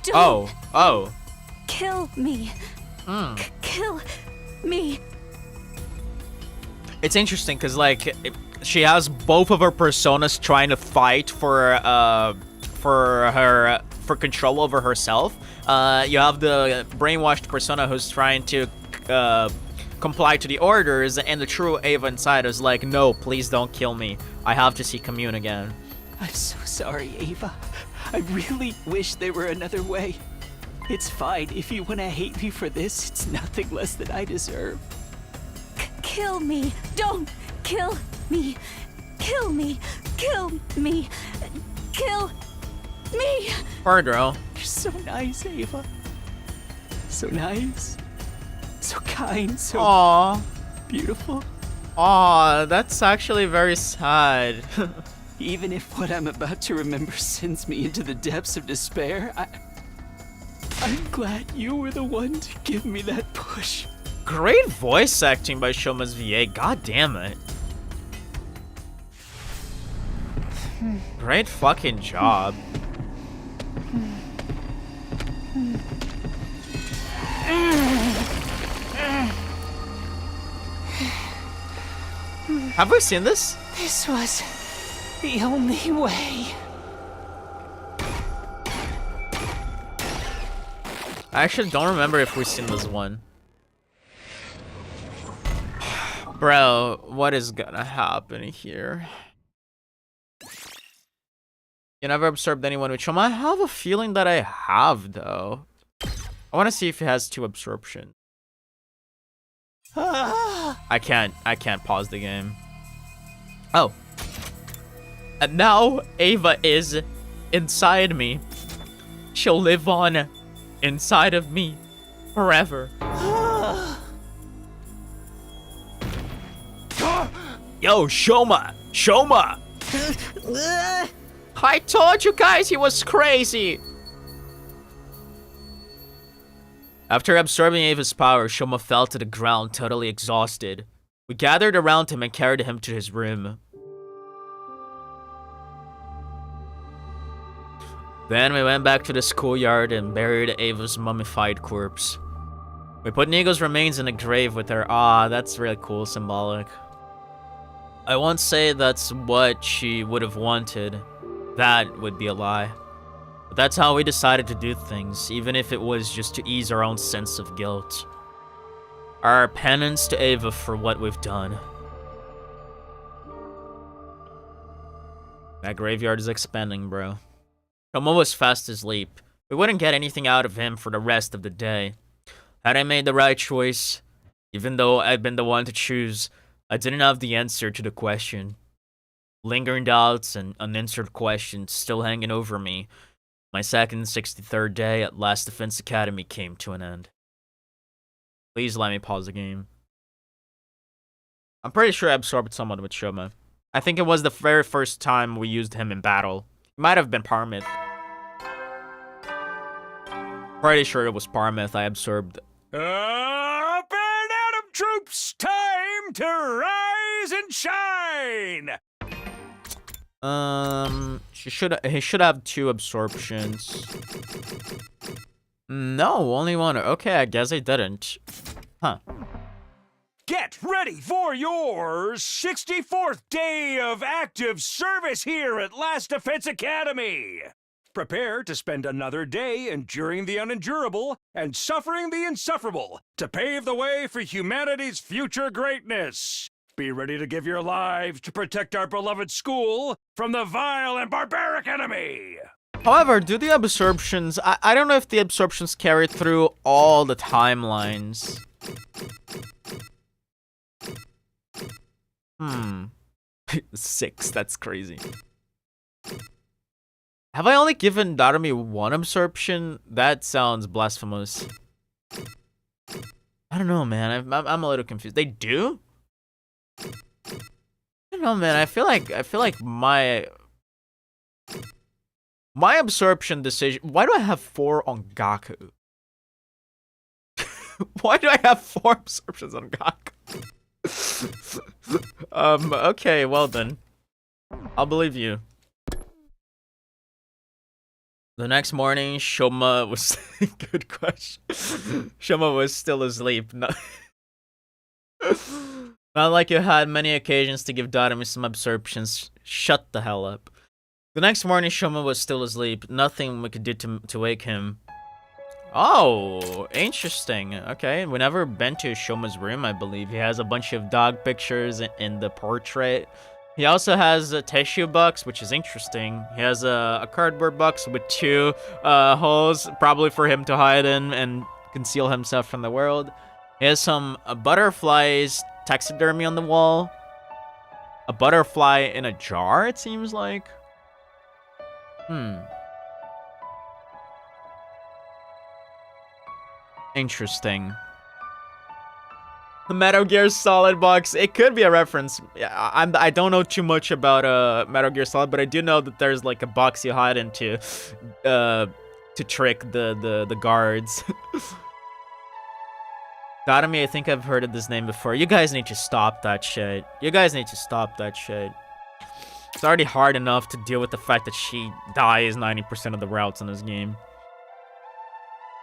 Don't Oh. kill me. Kill me. It's interesting because like she has both of her personas trying to fight for control over herself. You have the brainwashed persona who's trying to comply to the orders, and the true Ava inside is like, no, please don't kill me. I have to see Commune again. I'm so sorry, Ava. I really wish there were another way. It's fine. If you want to hate me for this, it's nothing less than I deserve. Kill me. Don't kill me. Kill me. Kill me. Kill me. Poor girl. You're so nice, Ava. So nice. So kind. So Aww. beautiful. Aw, that's actually very sad. Even if what I'm about to remember sends me into the depths of despair, I'm glad you were the one to give me that push. Great voice acting by Shoma's VA, god damn it. Great fucking job. Have we seen this? This was the only way. I actually don't remember if we've seen this one. Bro, what is gonna happen here? You never absorbed anyone with Shoma? I have a feeling that I have, though. I want to see if it has 2 absorptions. I can't pause the game. Oh. And now Ava is inside me. She'll live on inside of me forever. Yo, Shoma! Shoma! I told you guys he was crazy! After absorbing Ava's power, Shoma fell to the ground, totally exhausted. We gathered around him and carried him to his room. Then we went back to the schoolyard and buried Ava's mummified corpse. We put Nigo's remains in a grave with her. Ah, that's really cool, symbolic. I won't say that's what she would have wanted. That would be a lie. But that's how we decided to do things, even if it was just to ease our own sense of guilt. Our penance to Ava for what we've done. That graveyard is expanding, bro. Shoma was fast asleep. We wouldn't get anything out of him for the rest of the day. Had I made the right choice, even though I'd been the one to choose, I didn't have the answer to the question. Lingering doubts and unanswered questions still hanging over me, my second 63rd day at Last Defense Academy came to an end. Please let me pause the game. I'm pretty sure I absorbed someone with Shoma. I think it was the very first time we used him in battle. It might have been Parmith. Pretty sure it was Parmith I absorbed. Up and Atom troops, time to rise and shine! He should have 2 absorptions. No, only 1. Okay, I guess I didn't. Huh. Get ready for your 64th day of active service here at Last Defense Academy! Prepare to spend another day enduring the unendurable and suffering the insufferable to pave the way for humanity's future greatness. Be ready to give your lives to protect our beloved school from the vile and barbaric enemy! However, do the absorptions... I don't know if the absorptions carry through all the timelines. 6, that's crazy. Have I only given Darumi 1 absorption? That sounds blasphemous. I don't know, man. I'm a little confused. They do? I don't know, man. I feel like my My absorption decision. Why do I have 4 on Gaku? Why do I have 4 absorptions on Gaku? Okay, well then. I'll believe you. The next morning, Shoma was... Good question. Shoma was still asleep. Not like you had many occasions to give Darami some absorptions. Shut the hell up. The next morning, Shoma was still asleep. Nothing we could do to wake him. Oh, interesting. Okay, we never been to Shoma's room, I believe. He has a bunch of dog pictures in the portrait. He also has a tissue box, which is interesting. He has a cardboard box with 2 holes, probably for him to hide in and conceal himself from the world. He has some butterflies taxidermy on the wall. A butterfly in a jar, it seems like. Interesting. The Metal Gear Solid box. It could be a reference. I don't know too much about Metal Gear Solid, but I do know that there's like a box you hide into to trick the guards. Darami, I think I've heard of this name before. You guys need to stop that shit. You guys need to stop that shit. It's already hard enough to deal with the fact that she dies 90% of the routes in this game.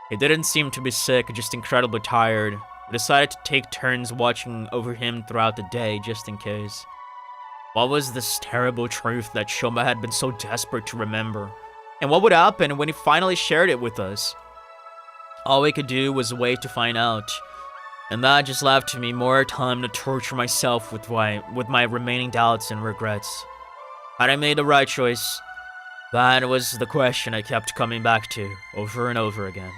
He didn't seem to be sick, just incredibly tired. We decided to take turns watching over him throughout the day, just in case. What was this terrible truth that Shoma had been so desperate to remember? And what would happen when he finally shared it with us? All we could do was wait to find out. And that just left me more time to torture myself with my remaining doubts and regrets. Had I made the right choice? That was the question I kept coming back to, over and over again.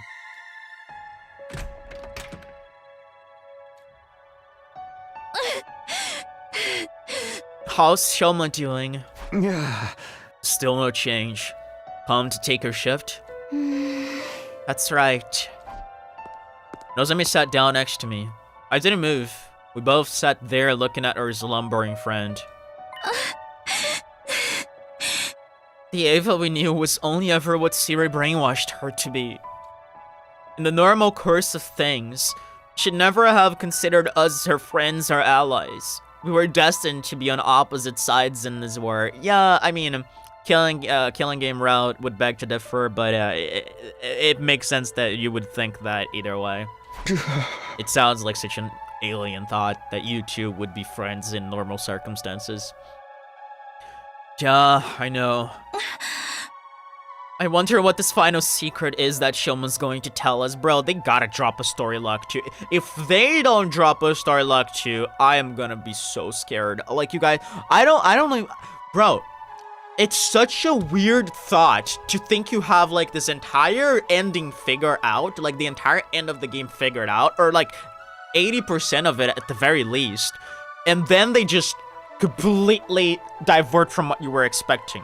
How's Shoma doing? Still no change. Pumped to take her shift? That's right. Nozomi sat down next to me. I didn't move. We both sat there looking at our slumbering friend. The Ava we knew was only ever what Siri brainwashed her to be. In the normal course of things, she'd never have considered us her friends or allies. We were destined to be on opposite sides in this war. Yeah, I mean, killing game route would beg to differ, but it makes sense that you would think that either way. It sounds like such an alien thought that you two would be friends in normal circumstances. Yeah, I know. I wonder what this final secret is that Shoma's going to tell us. Bro, they gotta drop a story lock too. If they don't drop a story lock too, I am gonna be so scared. Like, you guys, I don't know. Bro, it's such a weird thought to think you have like this entire ending figured out, like the entire end of the game figured out, or like 80% of it at the very least, and then they just completely divert from what you were expecting.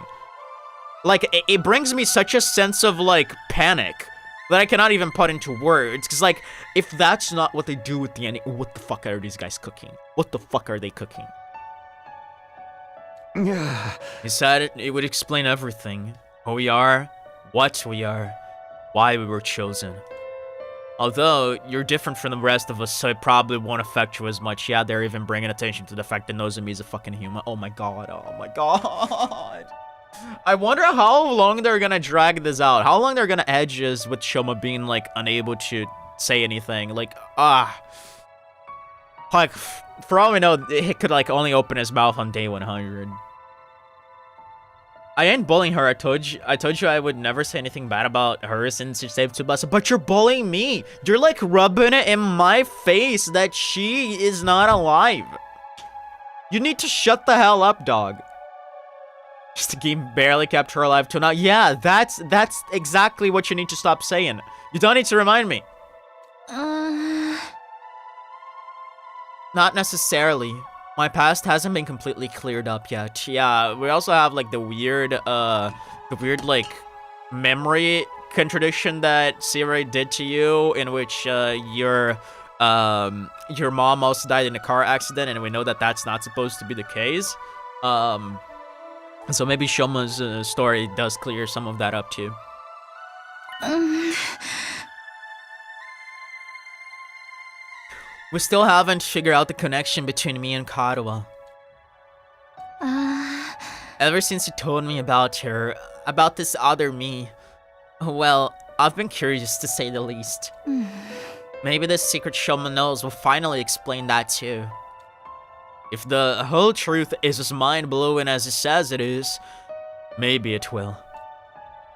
Like, it brings me such a sense of, like, panic that I cannot even put into words. Because, like, if that's not what they do with the ending, what the fuck are these guys cooking? What the fuck are they cooking? He said it would explain everything. Who we are, what we are, why we were chosen. Although, you're different from the rest of us, so it probably won't affect you as much. Yeah, they're even bringing attention to the fact that Nozomi is a fucking human. Oh my god, oh my god. I wonder how long they're gonna drag this out. How long they're gonna edge us with Shoma being, like, unable to say anything. Like, like, for all we know, he could, like, only open his mouth on day 100. I ain't bullying her. I told you I would never say anything bad about her since she saved Tsubasa. But you're bullying me. You're, like, rubbing it in my face that she is not alive. You need to shut the hell up, dog. Just the game barely kept her alive till now. Yeah, that's exactly what you need to stop saying. You don't need to remind me. Not necessarily. My past hasn't been completely cleared up yet. Yeah, we also have like the weird like memory contradiction that Siri did to you, in which your mom also died in a car accident, and we know that that's not supposed to be the case. So maybe Shoma's story does clear some of that up too. We still haven't figured out the connection between me and Karuha. Ever since you told me about her, about this other me, well, I've been curious to say the least. Maybe this secret Shoma knows will finally explain that too. If the whole truth is as mind-blowing as it says it is, maybe it will.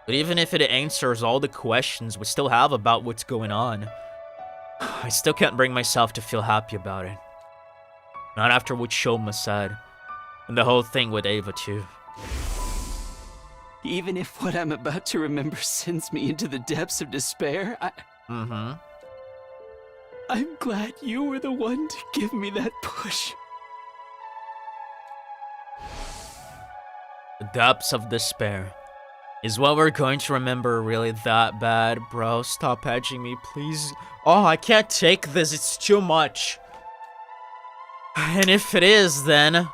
But even if it answers all the questions we still have about what's going on, I still can't bring myself to feel happy about it. Not after what Shoma said, and the whole thing with Ava too. Even if what I'm about to remember sends me into the depths of despair, I'm glad you were the one to give me that push. The depths of despair. Is what we're going to remember really that bad, bro? Stop edging me, please. Oh, I can't take this. It's too much. And if it is, then...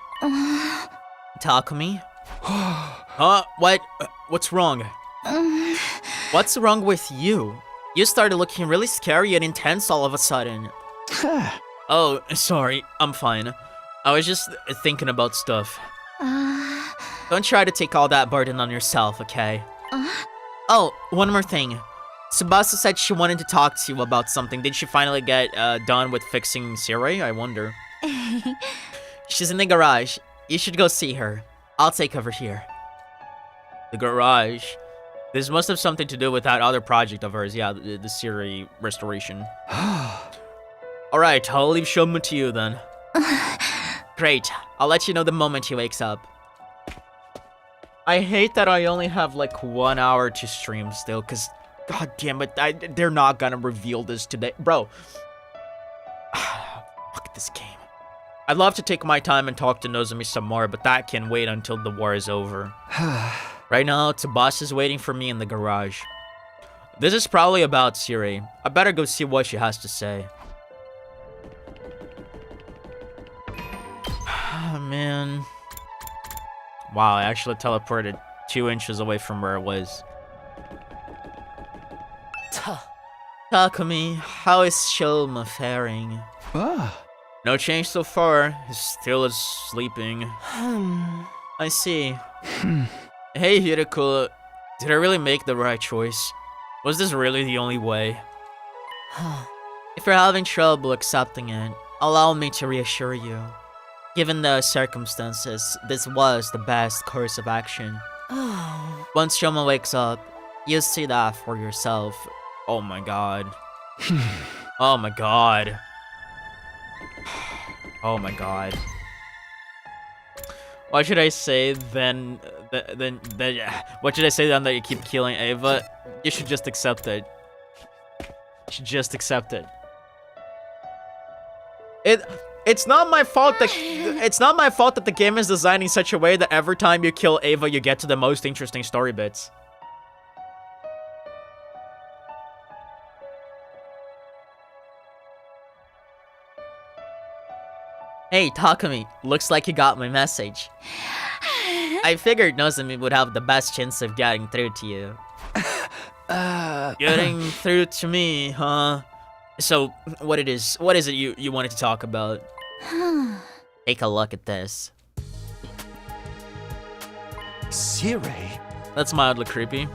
Takumi? Huh? What? What's wrong? What's wrong with you? You started looking really scary and intense all of a sudden. Oh, sorry. I'm fine. I was just thinking about stuff. Don't try to take all that burden on yourself, okay? Oh, one more thing. Tsubasa said she wanted to talk to you about something. Did she finally get done with fixing Sirei? I wonder. She's in the garage. You should go see her. I'll take over here. The garage? This must have something to do with that other project of hers. Yeah, the Sirei restoration. Alright, I'll leave Shoma to you then. Great. I'll let you know the moment he wakes up. I hate that I only have like 1 hour to stream still, because god damn it, they're not gonna reveal this today. Bro. Fuck this game. I'd love to take my time and talk to Nozomi some more, but that can wait until the war is over. Right now, Tsubasa's waiting for me in the garage. This is probably about Sirei. I better go see what she has to say. Oh, man. Wow, I actually teleported 2 inches away from where it was. Takumi, how is Shoma faring? No change so far. He's still sleeping. I see. Hey, Hiroko. Did I really make the right choice? Was this really the only way? If you're having trouble accepting it, allow me to reassure you. Given the circumstances, this was the best course of action. Once Shoma wakes up, you'll see that for yourself. Oh my god. Oh my god. Oh my god. What should I say then? What should I say then that you keep killing Ava? You should just accept it. You should just accept it. It's not my fault that the game is designed in such a way that every time you kill Ava, you get to the most interesting story bits. Hey, Takumi, looks like you got my message. I figured Nozomi would have the best chance of getting through to you. Getting through to me, huh? So, what is it you wanted to talk about? Take a look at this. Sirei? That's mildly creepy.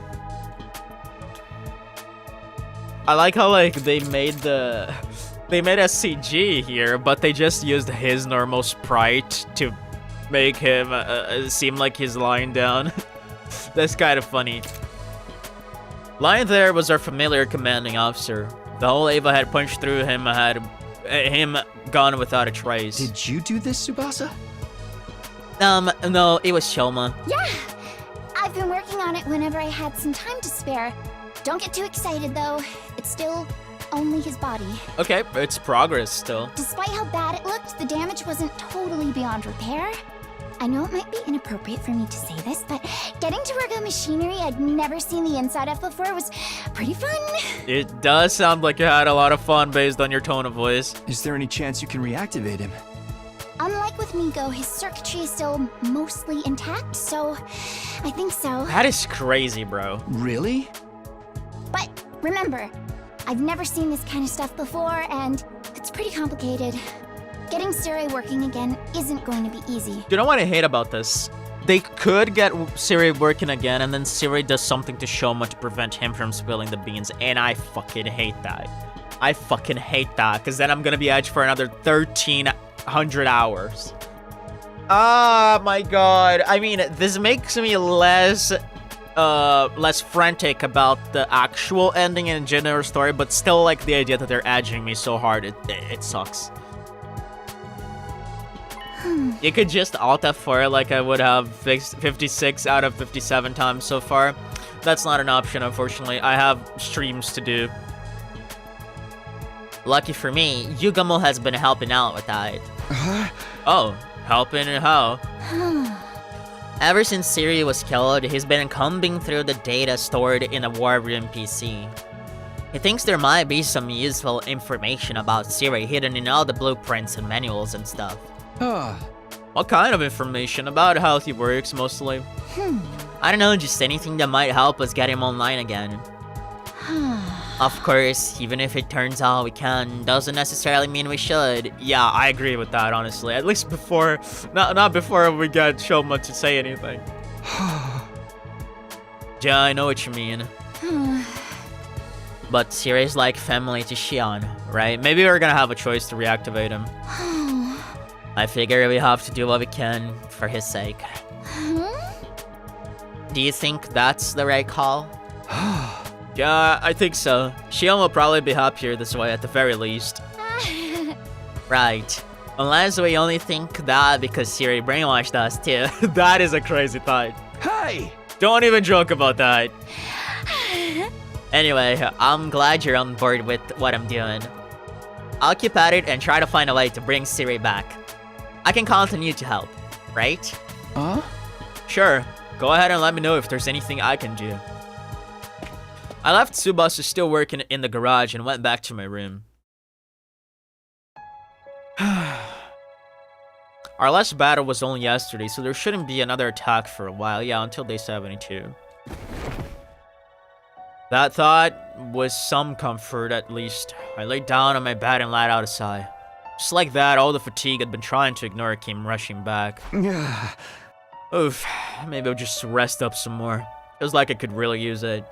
I like how, like, they made a CG here, but they just used his normal sprite to make him seem like he's lying down. That's kind of funny. Lying there was our familiar commanding officer. The whole Ava had punched through him had him gone without a trace. Did you do this, Tsubasa? No, it was Shoma. Yeah, I've been working on it whenever I had some time to spare. Don't get too excited, though. It's still only his body. Okay, it's progress still. Despite how bad it looked, the damage wasn't totally beyond repair. I know it might be inappropriate for me to say this, but getting to work on machinery I'd never seen the inside of before was pretty fun. It does sound like you had a lot of fun based on your tone of voice. Is there any chance you can reactivate him? unlike with Migo, his circuitry is still mostly intact, so I think so. That is crazy, bro. Really? But remember, I've never seen this kind of stuff before, and it's pretty complicated. Getting Siri working again isn't going to be easy. You know what I hate about this? They could get Siri working again, and then Siri does something to Shoma to prevent him from spilling the beans, and I fucking hate that. I fucking hate that, because then I'm gonna be edged for another 1,300 hours. Ah, my god. I mean, this makes me less frantic about the actual ending and general story, but still, like, the idea that they're edging me so hard, it sucks. You could just alt F4 like I would have 56 out of 57 times so far. That's not an option, unfortunately. I have streams to do. Lucky for me, Yugamo has been helping out with that. Oh, helping and how? Ever since Siri was killed, he's been combing through the data stored in a War Room PC. He thinks there might be some useful information about Siri hidden in all the blueprints and manuals and stuff. What kind of information? About how he works, mostly? I don't know, just anything that might help us get him online again. Of course, even if it turns out we can, doesn't necessarily mean we should. Yeah, I agree with that, honestly. At least before, not before we get Shoma to say anything. Yeah, I know what you mean. But Siri's like family to Shion, right? Maybe we're gonna have a choice to reactivate him. I figure we have to do what we can for his sake. Do you think that's the right call? Yeah, I think so. Shion will probably be happier this way at the very least. Right. Unless we only think that because Siri brainwashed us too. That is a crazy thought. Hey! Don't even joke about that. Anyway, I'm glad you're on board with what I'm doing. I'll keep at it and try to find a way to bring Siri back. I can count on you to help, right? Sure. Go ahead and let me know if there's anything I can do. I left Tsubasa still working in the garage and went back to my room. Our last battle was only yesterday, so there shouldn't be another attack for a while. Yeah, until day 72. That thought was some comfort, at least. I laid down on my bed and let out a sigh. Just like that, all the fatigue I'd been trying to ignore came rushing back. Oof, maybe I'll just rest up some more. Feels like I could really use it.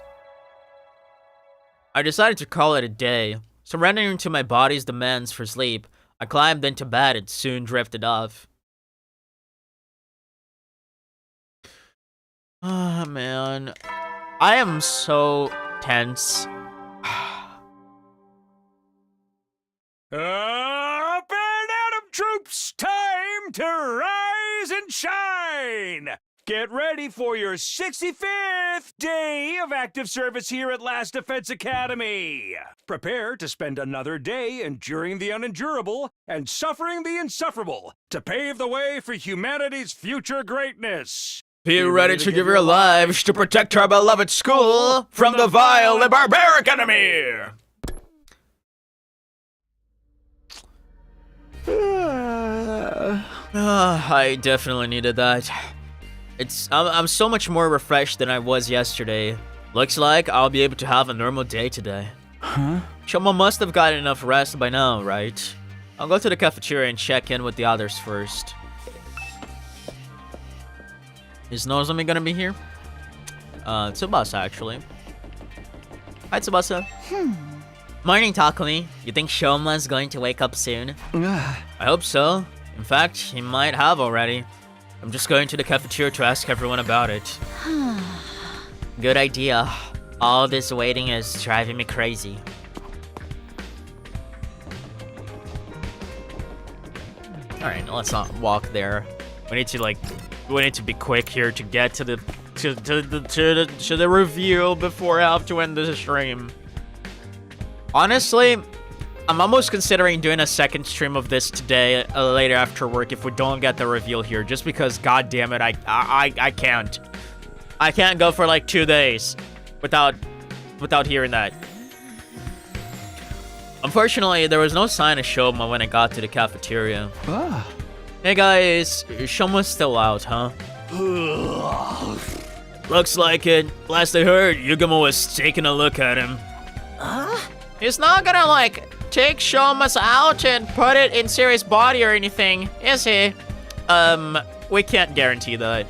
I decided to call it a day. Surrendering to my body's demands for sleep, I climbed into bed and soon drifted off. Ah, man. I am so tense. Up and Atom troops, time to rise and shine! Get ready for your 65th day of active service here at Last Defense Academy. Prepare to spend another day enduring the unendurable and suffering the insufferable to pave the way for humanity's future greatness. Be ready to give your lives to protect our beloved school from the vile and barbaric enemy! I definitely needed that. I'm so much more refreshed than I was yesterday. Looks like I'll be able to have a normal day today. Shoma must have gotten enough rest by now, right? I'll go to the cafeteria and check in with the others first. Is Nozomi gonna be here? Tsubasa, actually. Hi, Tsubasa. Morning, Takumi. You think Shoma's going to wake up soon? I hope so. In fact, he might have already. I'm just going to the cafeteria to ask everyone about it. Good idea. All this waiting is driving me crazy. Alright, let's not walk there. We need to be quick here to get to the reveal before I have to end the stream. Honestly, I'm almost considering doing a second stream of this today, later after work, if we don't get the reveal here, just because, god damn it, I can't. I can't go for like 2 days without hearing that. Unfortunately, there was no sign of Shoma when I got to the cafeteria. Hey guys, Shoma's still out, huh? Looks like it. Last I heard, Yugamo was taking a look at him. Huh? He's not gonna, like, take Shoma's out and put it in Siri's body or anything, is he? We can't guarantee that.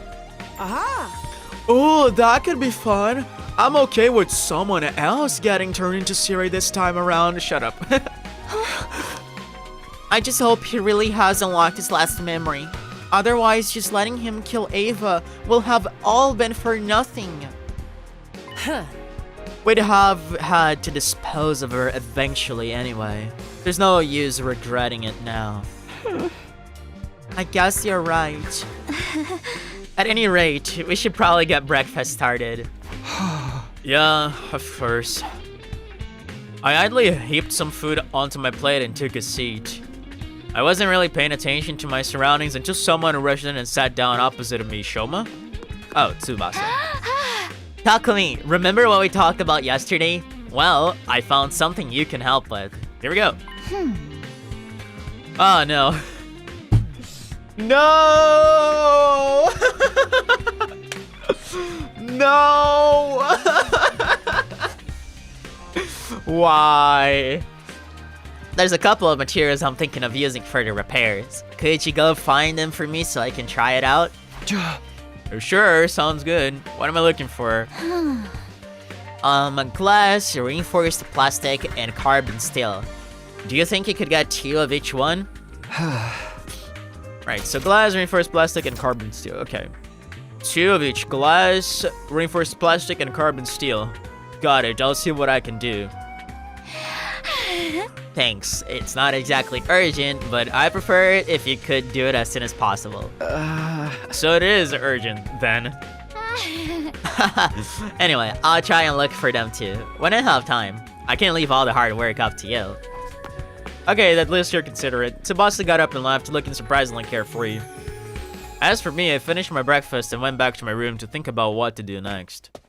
Oh, that could be fun. I'm okay with someone else getting turned into Siri this time around. Shut up. I just hope he really has unlocked his last memory. Otherwise, just letting him kill Ava will have all been for nothing. We'd have had to dispose of her eventually anyway. There's no use regretting it now. I guess you're right. At any rate, we should probably get breakfast started. Yeah, of course. I idly heaped some food onto my plate and took a seat. I wasn't really paying attention to my surroundings until someone rushed in and sat down opposite of me. Shoma? Oh, Tsubasa. Takumi, remember what we talked about yesterday? Well, I found something you can help with. Here we go. Oh, no. No! No! Why? There's a couple of materials I'm thinking of using for the repairs. Could you go find them for me so I can try it out? Sure, sounds good. What am I looking for? Glass, reinforced plastic, and carbon steel. Do you think you could get 2 of each one? Right, so glass, reinforced plastic, and carbon steel. Okay. 2 of each. Glass, reinforced plastic, and carbon steel. Got it. I'll see what I can do. Thanks. It's not exactly urgent, but I prefer it if you could do it as soon as possible. So it is urgent, then. Anyway, I'll try and look for them too, when I have time. I can't leave all the hard work up to you. Okay, at least you're considerate. Tsubasa got up and left, looking surprisingly carefree. As for me, I finished my breakfast and went back to my room to think about what to do next.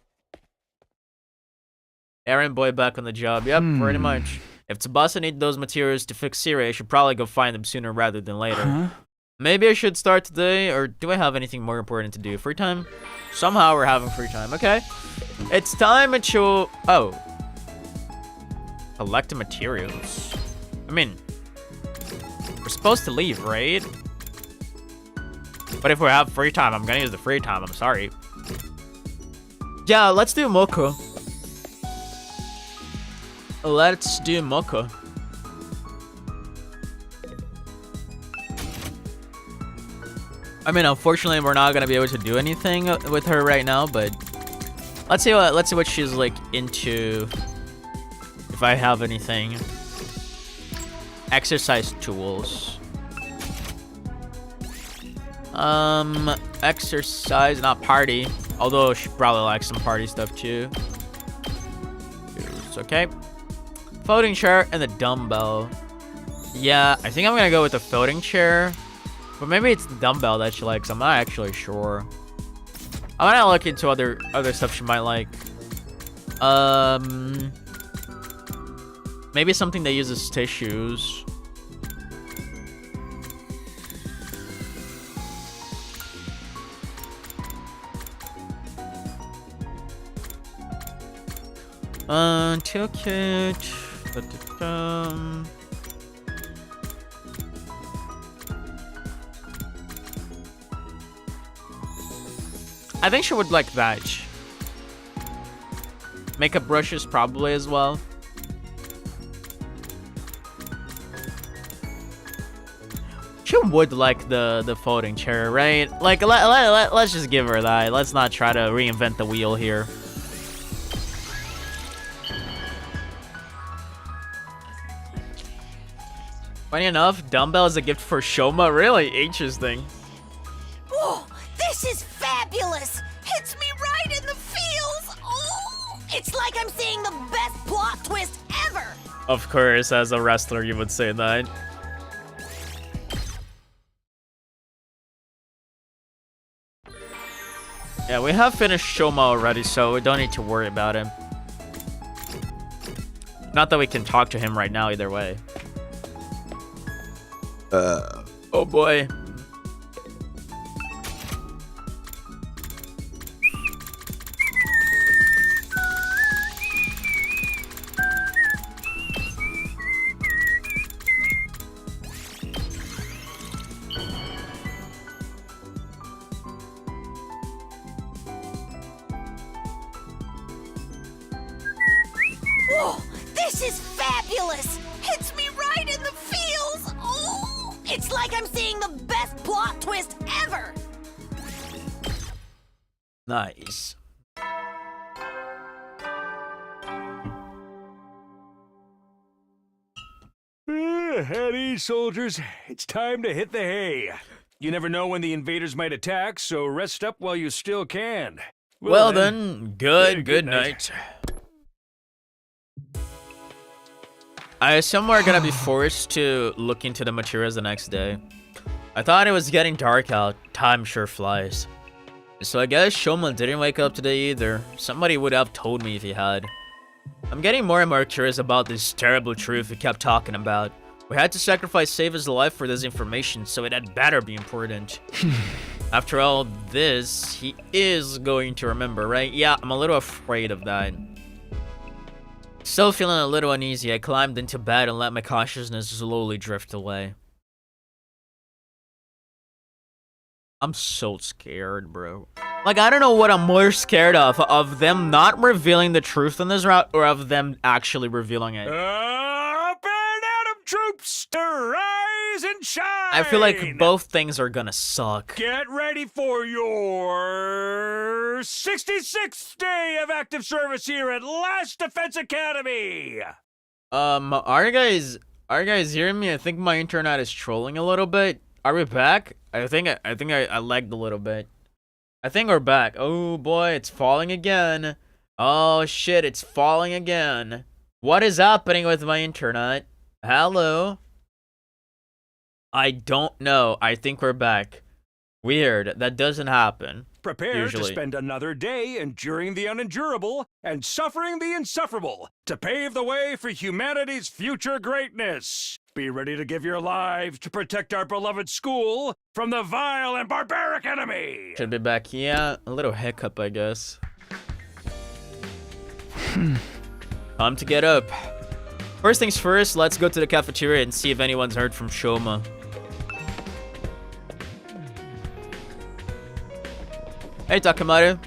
Errand boy back on the job. Yep, pretty much. If Tsubasa needs those materials to fix Siri, I should probably go find them sooner rather than later. Maybe I should start today, or do I have anything more important to do? Free time? Somehow we're having free time, okay. It's time to... Oh. Collect the materials. I mean, we're supposed to leave, right? But if we have free time, I'm gonna use the free time, I'm sorry. Yeah, let's do Moko. Let's do Moko. I mean, unfortunately, we're not gonna be able to do anything with her right now, but let's see what she's like into. If I have anything. Exercise tools. Exercise, not party. Although she probably likes some party stuff too. It's okay. Floating chair and the dumbbell. Yeah, I think I'm gonna go with the floating chair. But maybe it's the dumbbell that she likes. I'm not actually sure. I'm gonna look into other stuff she might like. Maybe something that uses tissues. Toolkit. I think she would like that. Makeup brushes probably as well. She would like the folding chair, right? Like, let's just give her that. Let's not try to reinvent the wheel here. Funny enough, dumbbell is a gift for Shoma. Really interesting. Whoa, this is fabulous! Hits me right in the feels! Oh, it's like I'm seeing the best plot twist ever! Of course, as a wrestler, you would say that. Yeah, we have finished Shoma already, so we don't need to worry about him. Not that we can talk to him right now either way. Oh boy. Whoa, this is fabulous! Hits me right in the feels! Oh, it's like I'm seeing the best plot twist ever! Nice. At ease, soldiers. It's time to hit the hay. You never know when the invaders might attack, so rest up while you still can. Well then, good night. I assume we're gonna be forced to look into the materials the next day. I thought it was getting dark out. Time sure flies. So I guess Shoma didn't wake up today either. Somebody would have told me if he had. I'm getting more and more curious about this terrible truth he kept talking about. We had to sacrifice Seva's life for this information, so it had better be important. After all this, he is going to remember, right? Yeah, I'm a little afraid of that. Still feeling a little uneasy, I climbed into bed and let my consciousness slowly drift away. I'm so scared, bro. Like, I don't know what I'm more scared of them not revealing the truth in this route, or of them actually revealing it. Up and Adam troops to rise and shine! I feel like both things are gonna suck. Get ready for your 66th day of active service here at Last Defense Academy! Are you guys hearing me? I think my internet is trolling a little bit. Are we back? I think I lagged a little bit. I think we're back. Oh boy, it's falling again. Oh shit, it's falling again. What is happening with my internet? Hello? I don't know. I think we're back. Weird. That doesn't happen. Prepare usually. to spend another day enduring the unendurable and suffering the insufferable to pave the way for humanity's future greatness. Be ready to give your lives to protect our beloved school from the vile and barbaric enemy. Should be back. Yeah, a little hiccup, I guess. Time to get up. First things first, let's go to the cafeteria and see if anyone's heard from Shoma. Hey, Takamaru.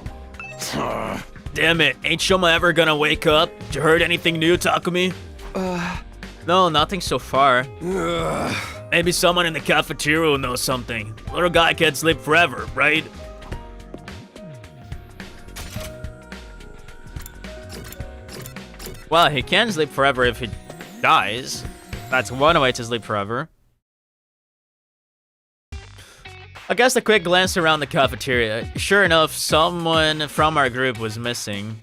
Damn it, ain't Shoma ever gonna wake up? You heard anything new, Takumi? No, nothing so far. Maybe someone in the cafeteria will know something. Little guy can't sleep forever, right? Well, he can sleep forever if he dies. That's one way to sleep forever. I guess a quick glance around the cafeteria. Sure enough, someone from our group was missing.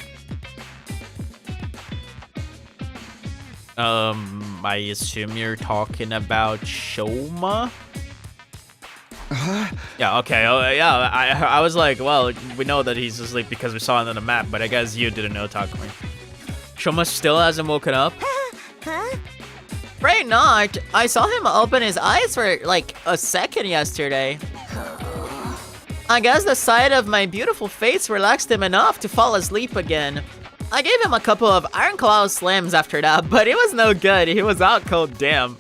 I assume you're talking about Shoma? Yeah, okay. Oh, yeah, I was like, well, we know that he's asleep because we saw it on the map, but I guess you didn't know, Takumi. Shoma still hasn't woken up? Huh? Right not. I saw him open his eyes for like a second yesterday. I guess the sight of my beautiful face relaxed him enough to fall asleep again. I gave him a couple of Iron Claw Slams after that, but it was no good. He was out cold, damn.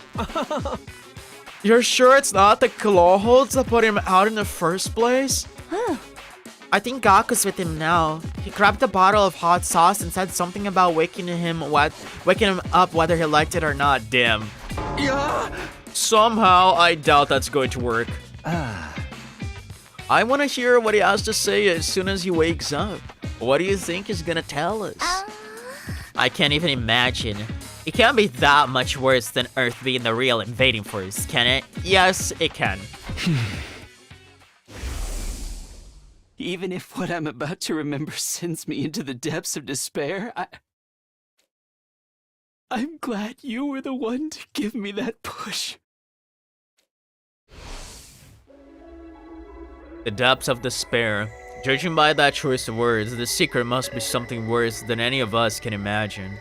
You're sure it's not the claw holds that put him out in the first place? Huh. I think Gaku's with him now. He grabbed a bottle of hot sauce and said something about waking him up whether he liked it or not. Damn. Yeah. Somehow, I doubt that's going to work. I want to hear what he has to say as soon as he wakes up. What do you think he's gonna tell us? I can't even imagine. It can't be that much worse than Earth being the real invading force, can it? Yes, it can. Even if what I'm about to remember sends me into the depths of despair, I'm glad you were the one to give me that push. The depths of despair. Judging by that choice of words, the secret must be something worse than any of us can imagine.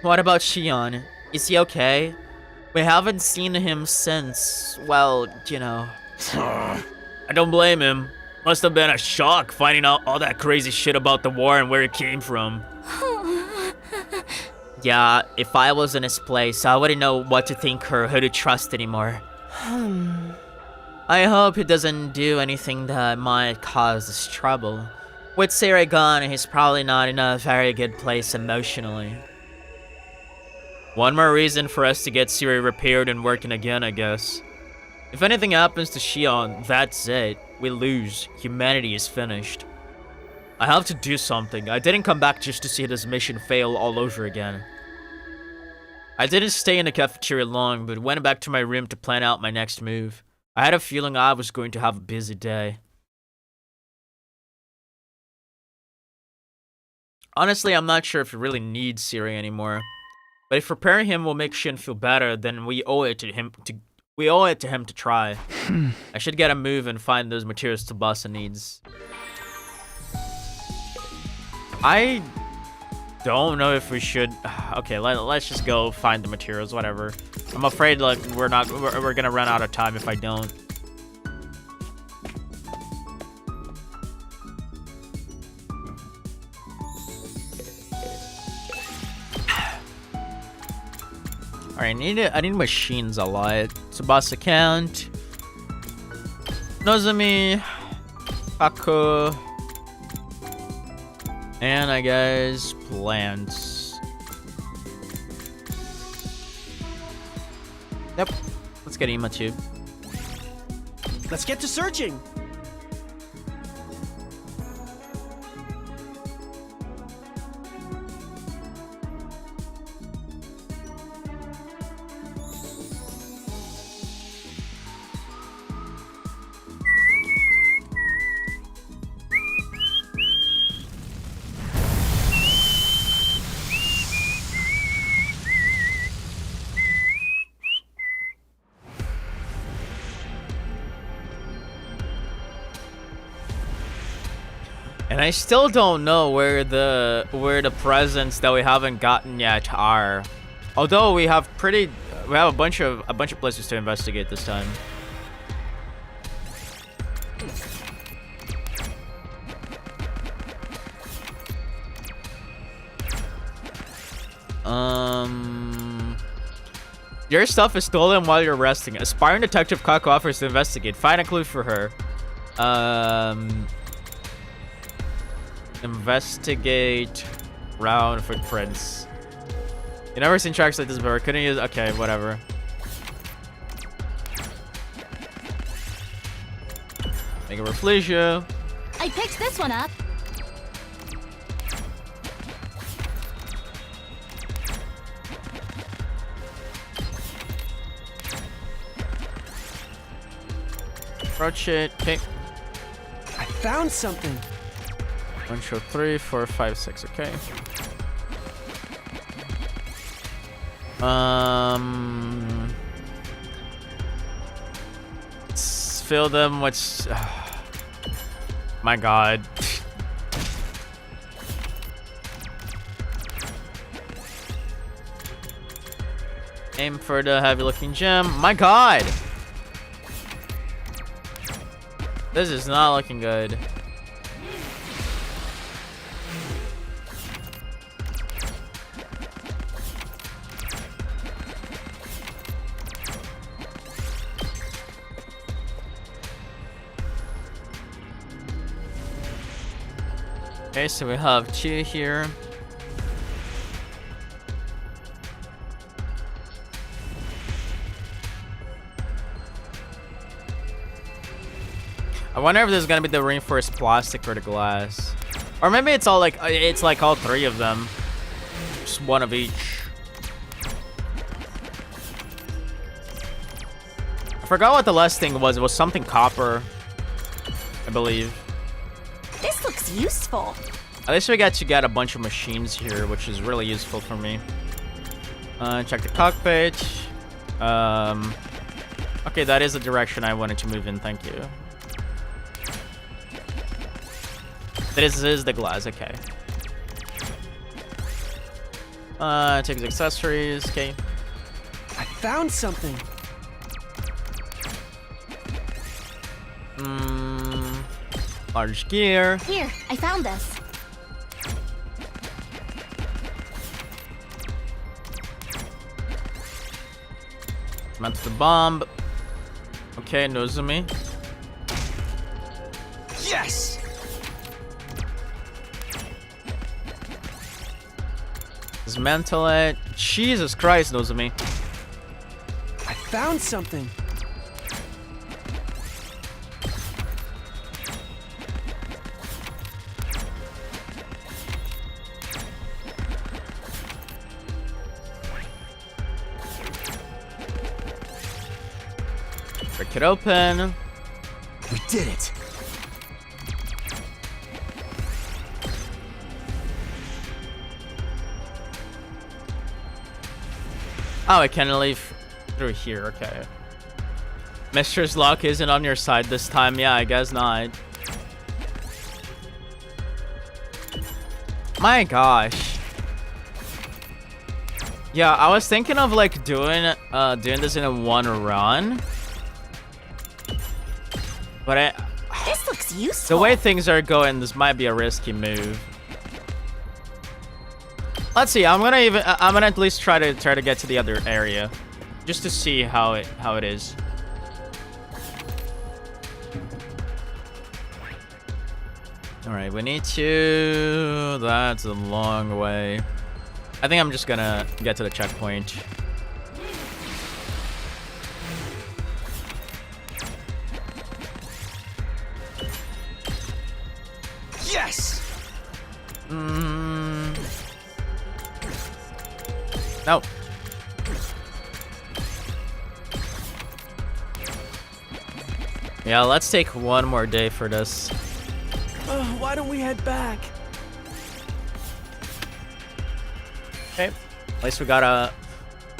What about Shion? Is he okay? We haven't seen him since, well, you know. I don't blame him. Must have been a shock finding out all that crazy shit about the war and where it came from. Yeah, if I was in his place, I wouldn't know what to think or who to trust anymore. I hope he doesn't do anything that might cause us trouble. With Siri gone, he's probably not in a very good place emotionally. One more reason for us to get Siri repaired and working again, I guess. If anything happens to Shion, that's it. We lose. Humanity is finished. I have to do something. I didn't come back just to see this mission fail all over again. I didn't stay in the cafeteria long, but went back to my room to plan out my next move. I had a feeling I was going to have a busy day. Honestly, I'm not sure if he really needs Siri anymore. But if repairing him will make Shin feel better, then we owe it to him to try. I should get a move and find those materials Tsubasa needs. I don't know if we should. Okay, let's just go find the materials, whatever. I'm afraid like we're gonna run out of time if I don't. Alright, I need machines a lot. Tsubasa can't. Nozomi, Aku, and I guess plants. Yep. Let's get Ima too. Let's get to searching. And I still don't know where the presents that we haven't gotten yet are. Although we have a bunch of places to investigate this time. Your stuff is stolen while you're resting. Aspiring detective Kaku offers to investigate. Find a clue for her. Investigate round footprints. You never seen tracks like this before. Couldn't use. Okay, whatever. Make a reflection. I picked this one up. Approach it. Okay. I found something. 1, 2, 3, 4, 5, 6. Okay. Let's fill them with. My God. Aim for the heavy-looking gem. My God. This is not looking good. Okay, so we have 2 here. I wonder if this is gonna be the reinforced plastic or the glass. Or maybe it's all like all 3 of them. Just one of each. I forgot what the last thing was. It was something copper, I believe. This looks useful. At least we got to get a bunch of machines here, which is really useful for me. Check the cockpit. Okay, that is the direction I wanted to move in. Thank you. This is the glass. Okay. Take the accessories. Okay. I found something. Large gear. Here, I found this. Mount the bomb. Okay, Nozomi. Yes. Dismantle it. Jesus Christ, knows me. I found something. Break it open. We did it. Oh, I can leave through here. Okay. Mistress Luck isn't on your side this time. Yeah, I guess not. My gosh. Yeah, I was thinking of like doing this in a one run. But This looks useful. the way things are going, this might be a risky move. Let's see. I'm gonna at least try to get to the other area, just to see how it is. All right, we need to. That's a long way. I think I'm just gonna get to the checkpoint. Yes. No. Yeah, let's take one more day for this. Why don't we head back? Okay. At least we got a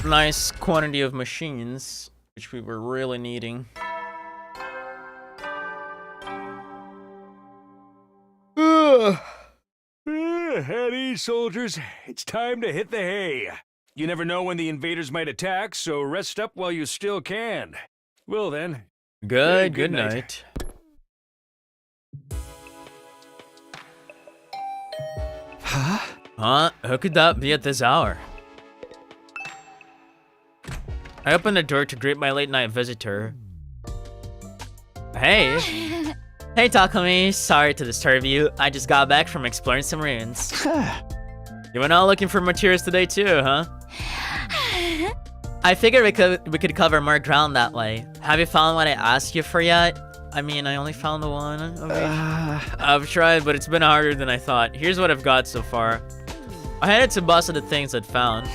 nice quantity of machines, which we were really needing. At ease, soldiers. It's time to hit the hay. You never know when the invaders might attack, so rest up while you still can. Well then. Good night. Huh? Who could that be at this hour? I opened the door to greet my late night visitor. Hey. Hey, Takumi. Sorry to disturb you. I just got back from exploring some ruins. You went out looking for materials today too, huh? I figured we could cover more ground that way. Have you found what I asked you for yet? I mean, I only found the one of each. I've tried, but it's been harder than I thought. Here's what I've got so far. I headed to bust of the things I'd found.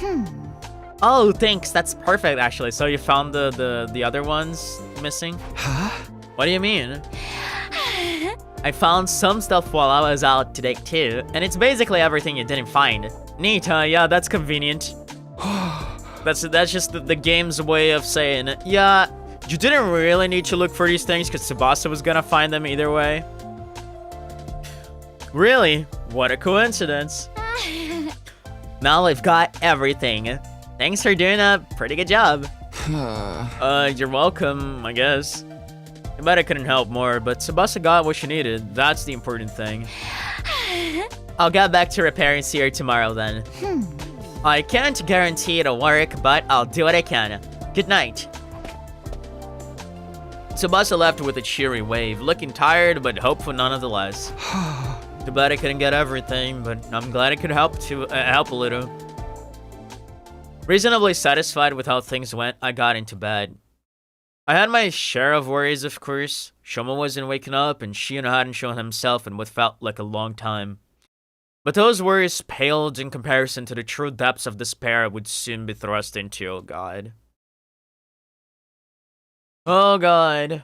Oh, thanks. That's perfect, actually. So you found the other ones missing? Huh? What do you mean? I found some stuff while I was out today too, and it's basically everything you didn't find. Neat, huh? Yeah, that's convenient. That's just the game's way of saying, yeah, you didn't really need to look for these things because Tsubasa was gonna find them either way. Really? What a coincidence. Now I've got everything. Thanks for doing a pretty good job. You're welcome, I guess. I bet I couldn't help more, but Tsubasa got what she needed. That's the important thing. I'll get back to repairing Seer tomorrow then. I can't guarantee it'll work, but I'll do what I can. Good night. Tsubasa left with a cheery wave, looking tired but hopeful nonetheless. Too bad I couldn't get everything, but I'm glad I could help a little. Reasonably satisfied with how things went, I got into bed. I had my share of worries, of course. Shoma wasn't waking up, and Shion hadn't shown himself in what felt like a long time. But those worries paled in comparison to the true depths of despair I would soon be thrust into, oh god. Oh god.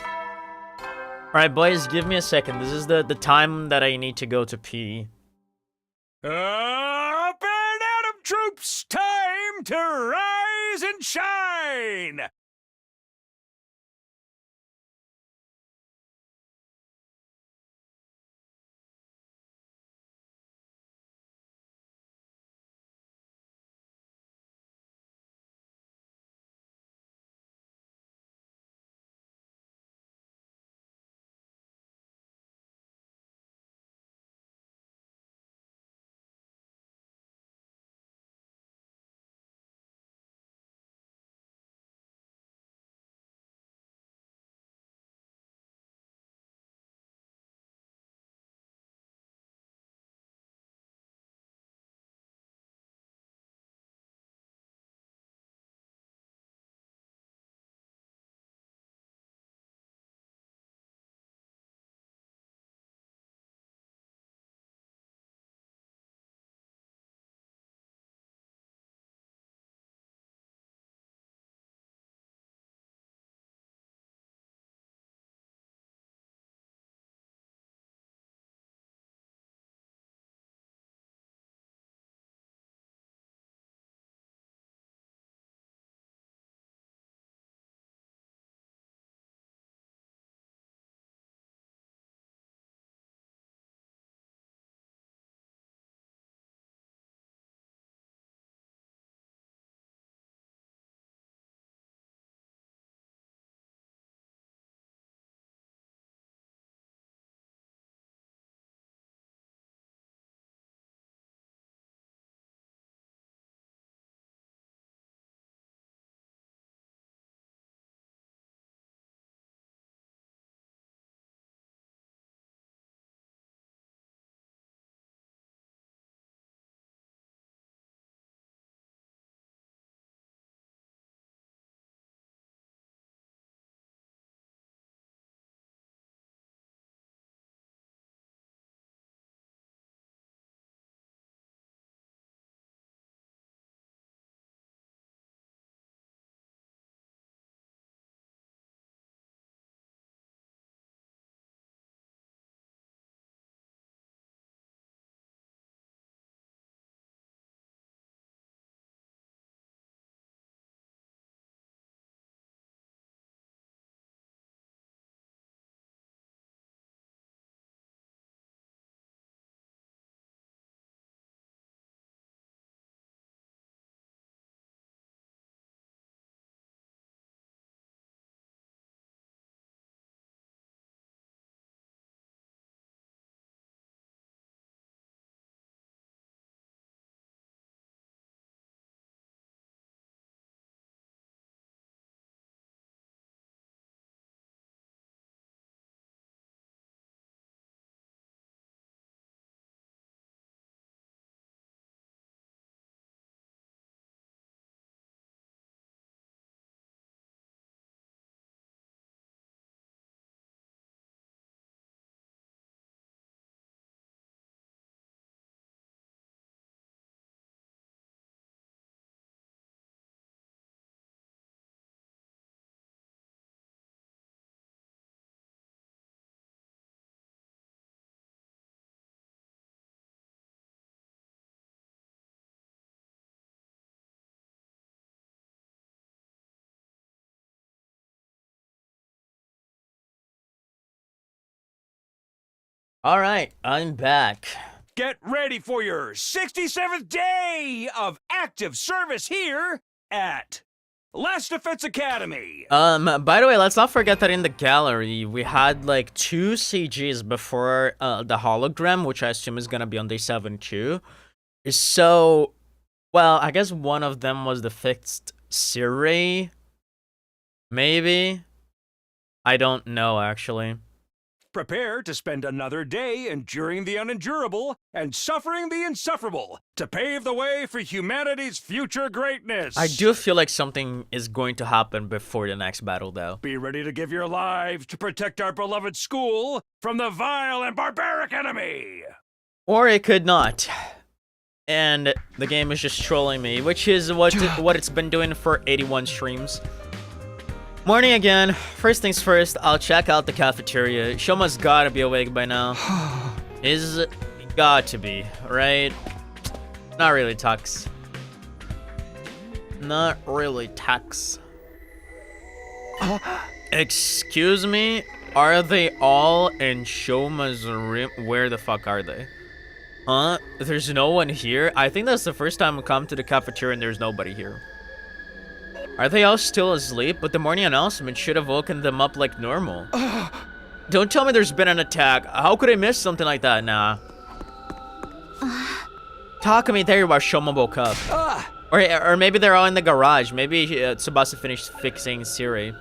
Alright boys, give me a second. This is the time that I need to go to pee. Up and Atom troops, time to rise and shine! Alright, I'm back. Get ready for your 67th day of active service here at Last Defense Academy. By the way, let's not forget that in the gallery, we had like 2 CGs before the hologram, which I assume is gonna be on day 7 too. So, well, I guess one of them was the fixed Siri. Maybe? I don't know, actually. Prepare to spend another day enduring the unendurable and suffering the insufferable to pave the way for humanity's future greatness. I do feel like something is going to happen before the next battle, though. Be ready to give your lives to protect our beloved school from the vile and barbaric enemy. Or it could not. And the game is just trolling me, which is what it's been doing for 81 streams. Morning again. First things first, I'll check out the cafeteria. Shoma's gotta be awake by now. Is got to be, right? Not really, Tux. Not really, Tux. Excuse me? Are they all in Shoma's room? Where the fuck are they? Huh? There's no one here? I think that's the first time we come to the cafeteria and there's nobody here. Are they all still asleep? But the morning announcement should have woken them up like normal. Don't tell me there's been an attack. How could I miss something like that? Nah. Takumi, there you are. Shoma woke up. Or maybe they're all in the garage. Maybe Tsubasa finished fixing Siri.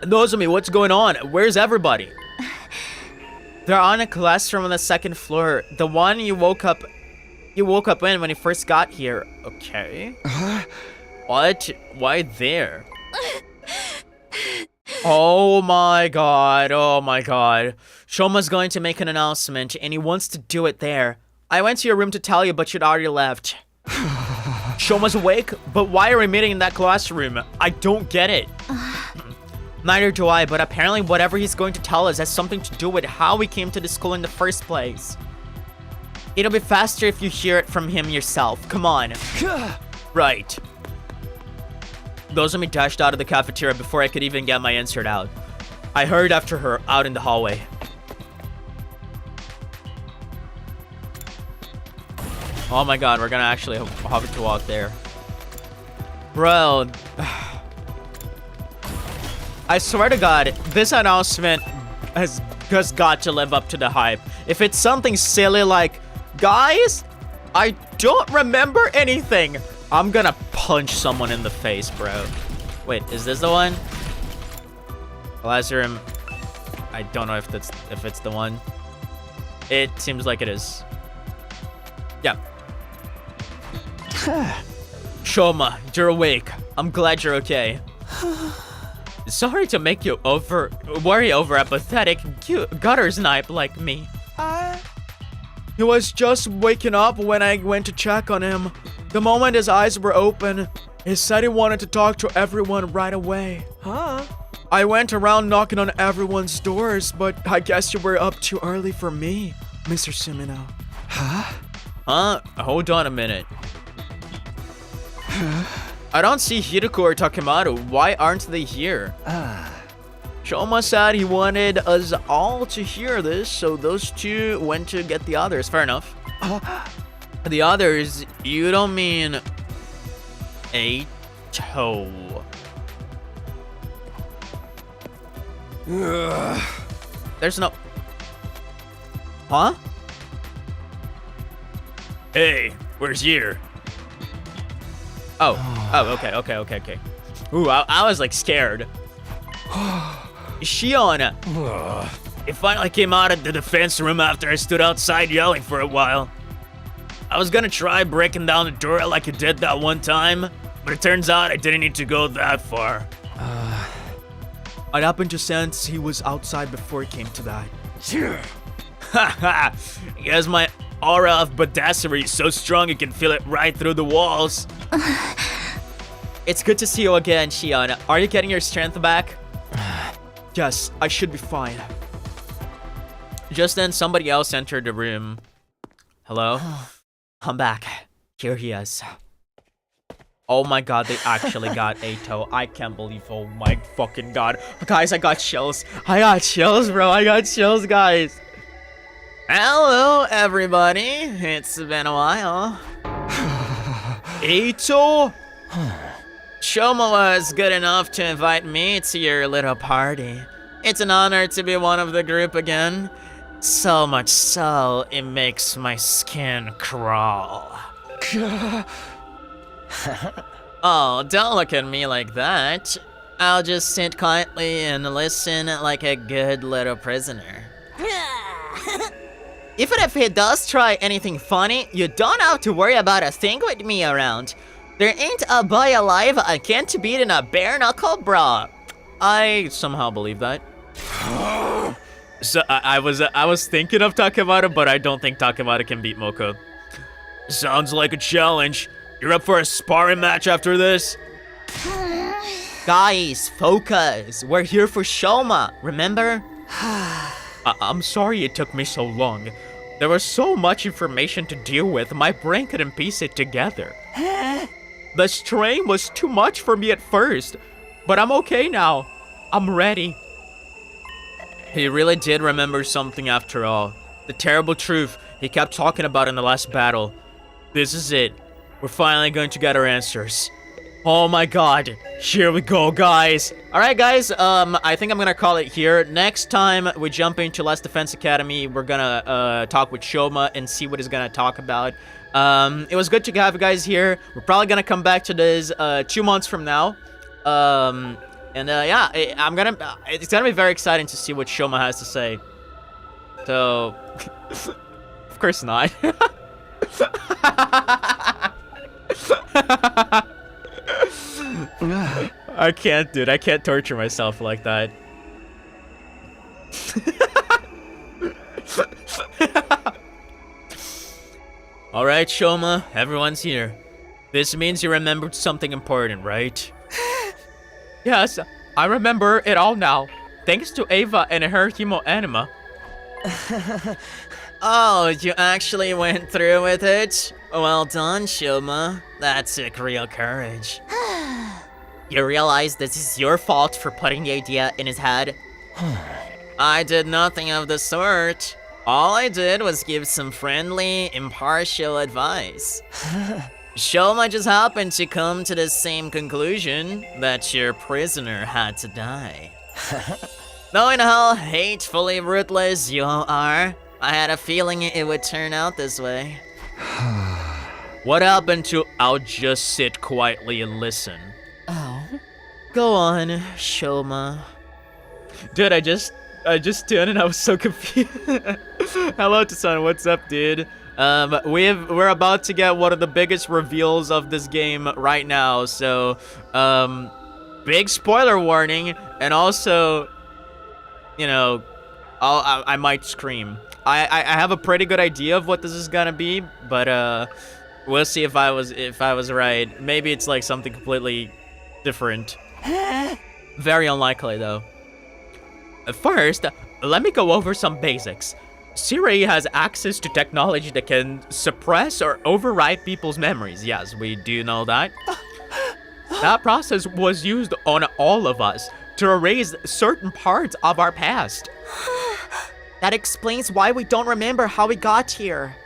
Nozomi, what's going on? Where's everybody? They're on a classroom on the 2nd floor. The one you woke up in when you first got here. Okay. What? Why there? Oh my god, oh my god. Shoma's going to make an announcement, and he wants to do it there. I went to your room to tell you, but you'd already left. Shoma's awake? But why are we meeting in that classroom? I don't get it. Neither do I, but apparently whatever he's going to tell us has something to do with how we came to the school in the first place. It'll be faster if you hear it from him yourself. Come on. Right. Nozomi dashed out of the cafeteria before I could even get my insert out. I hurried after her out in the hallway. Oh my god, we're gonna actually have to walk there. Bro. I swear to god, this announcement has just got to live up to the hype. If it's something silly like, guys, I don't remember anything, I'm gonna punch someone in the face, bro. Wait, is this the one? Classroom. I don't know if it's the one. It seems like it is. Yeah. Shoma, you're awake. I'm glad you're okay. Sorry to make you worry over a pathetic gutter snipe like me. He was just waking up when I went to check on him. The moment his eyes were open, he said he wanted to talk to everyone right away. Huh? I went around knocking on everyone's doors, but I guess you were up too early for me, Mr. Sumino. Huh? Huh? Hold on a minute. I don't see Hiroko or Takemaru. Why aren't they here? Shoma said he wanted us all to hear this, so those two went to get the others. Fair enough. The others, you don't mean Eito. There's no... Huh? Hey, where's Year? Oh, okay. Ooh, I was like scared. Shion! It finally came out of the defense room after I stood outside yelling for a while. I was gonna try breaking down the door like I did that one time, but it turns out I didn't need to go that far. I happened to sense he was outside before he came to that. Haha! Guess my aura of badassery is so strong you can feel it right through the walls. It's good to see you again, Shion. Are you getting your strength back? Yes, I should be fine. Just then, somebody else entered the room. Hello? I'm back. Here he is. Oh my god, they actually got Eito. I can't believe, oh my fucking god. Guys, I got chills. I got chills, bro. I got chills, guys. Hello, everybody. It's been a while. Ito? Shoma was good enough to invite me to your little party. It's an honor to be one of the group again. So much so, it makes my skin crawl. Oh, don't look at me like that. I'll just sit quietly and listen like a good little prisoner. Even if he does try anything funny, you don't have to worry about a thing with me around. There ain't a boy alive I can't beat in a bare knuckle brawl. I somehow believe that. So I was thinking of Takemata, but I don't think Takemata can beat Moko. Sounds like a challenge. You're up for a sparring match after this? Guys, focus. We're here for Shoma, remember? I'm sorry it took me so long. There was so much information to deal with, my brain couldn't piece it together. The strain was too much for me at first, but I'm okay now. I'm ready. He really did remember something after all. The terrible truth he kept talking about in the last battle. This is it. We're finally going to get our answers. Oh my god. Here we go, guys. Alright, guys. I think I'm gonna call it here. Next time we jump into Last Defense Academy, we're gonna talk with Shoma and see what he's gonna talk about. It was good to have you guys here. We're probably gonna come back to this 2 months from now. Yeah, it's gonna be very exciting to see what Shoma has to say. So, of course not. I can't, dude. I can't torture myself like that. Alright, Shoma, everyone's here. This means you remembered something important, right? Yes, I remember it all now. Thanks to Ava and her hemoanima. Oh, you actually went through with it? Well done, Shoma. That took real courage. You realize this is your fault for putting the idea in his head? I did nothing of the sort. All I did was give some friendly, impartial advice. Shoma just happened to come to the same conclusion, that your prisoner had to die. Knowing how hatefully ruthless you all are, I had a feeling it would turn out this way. What happened to I'll just sit quietly and listen? Oh? Go on, Shoma. Dude, I just tuned and I was so confused. Hello, Tasan, what's up, dude? We're about to get one of the biggest reveals of this game right now, so, big spoiler warning, and also, you know, I might scream. I have a pretty good idea of what this is gonna be, but, we'll see if I was right. Maybe it's like something completely different. Very unlikely, though. First, let me go over some basics. Sirei has access to technology that can suppress or override people's memories. Yes, we do know that. That process was used on all of us to erase certain parts of our past. That explains why we don't remember how we got here.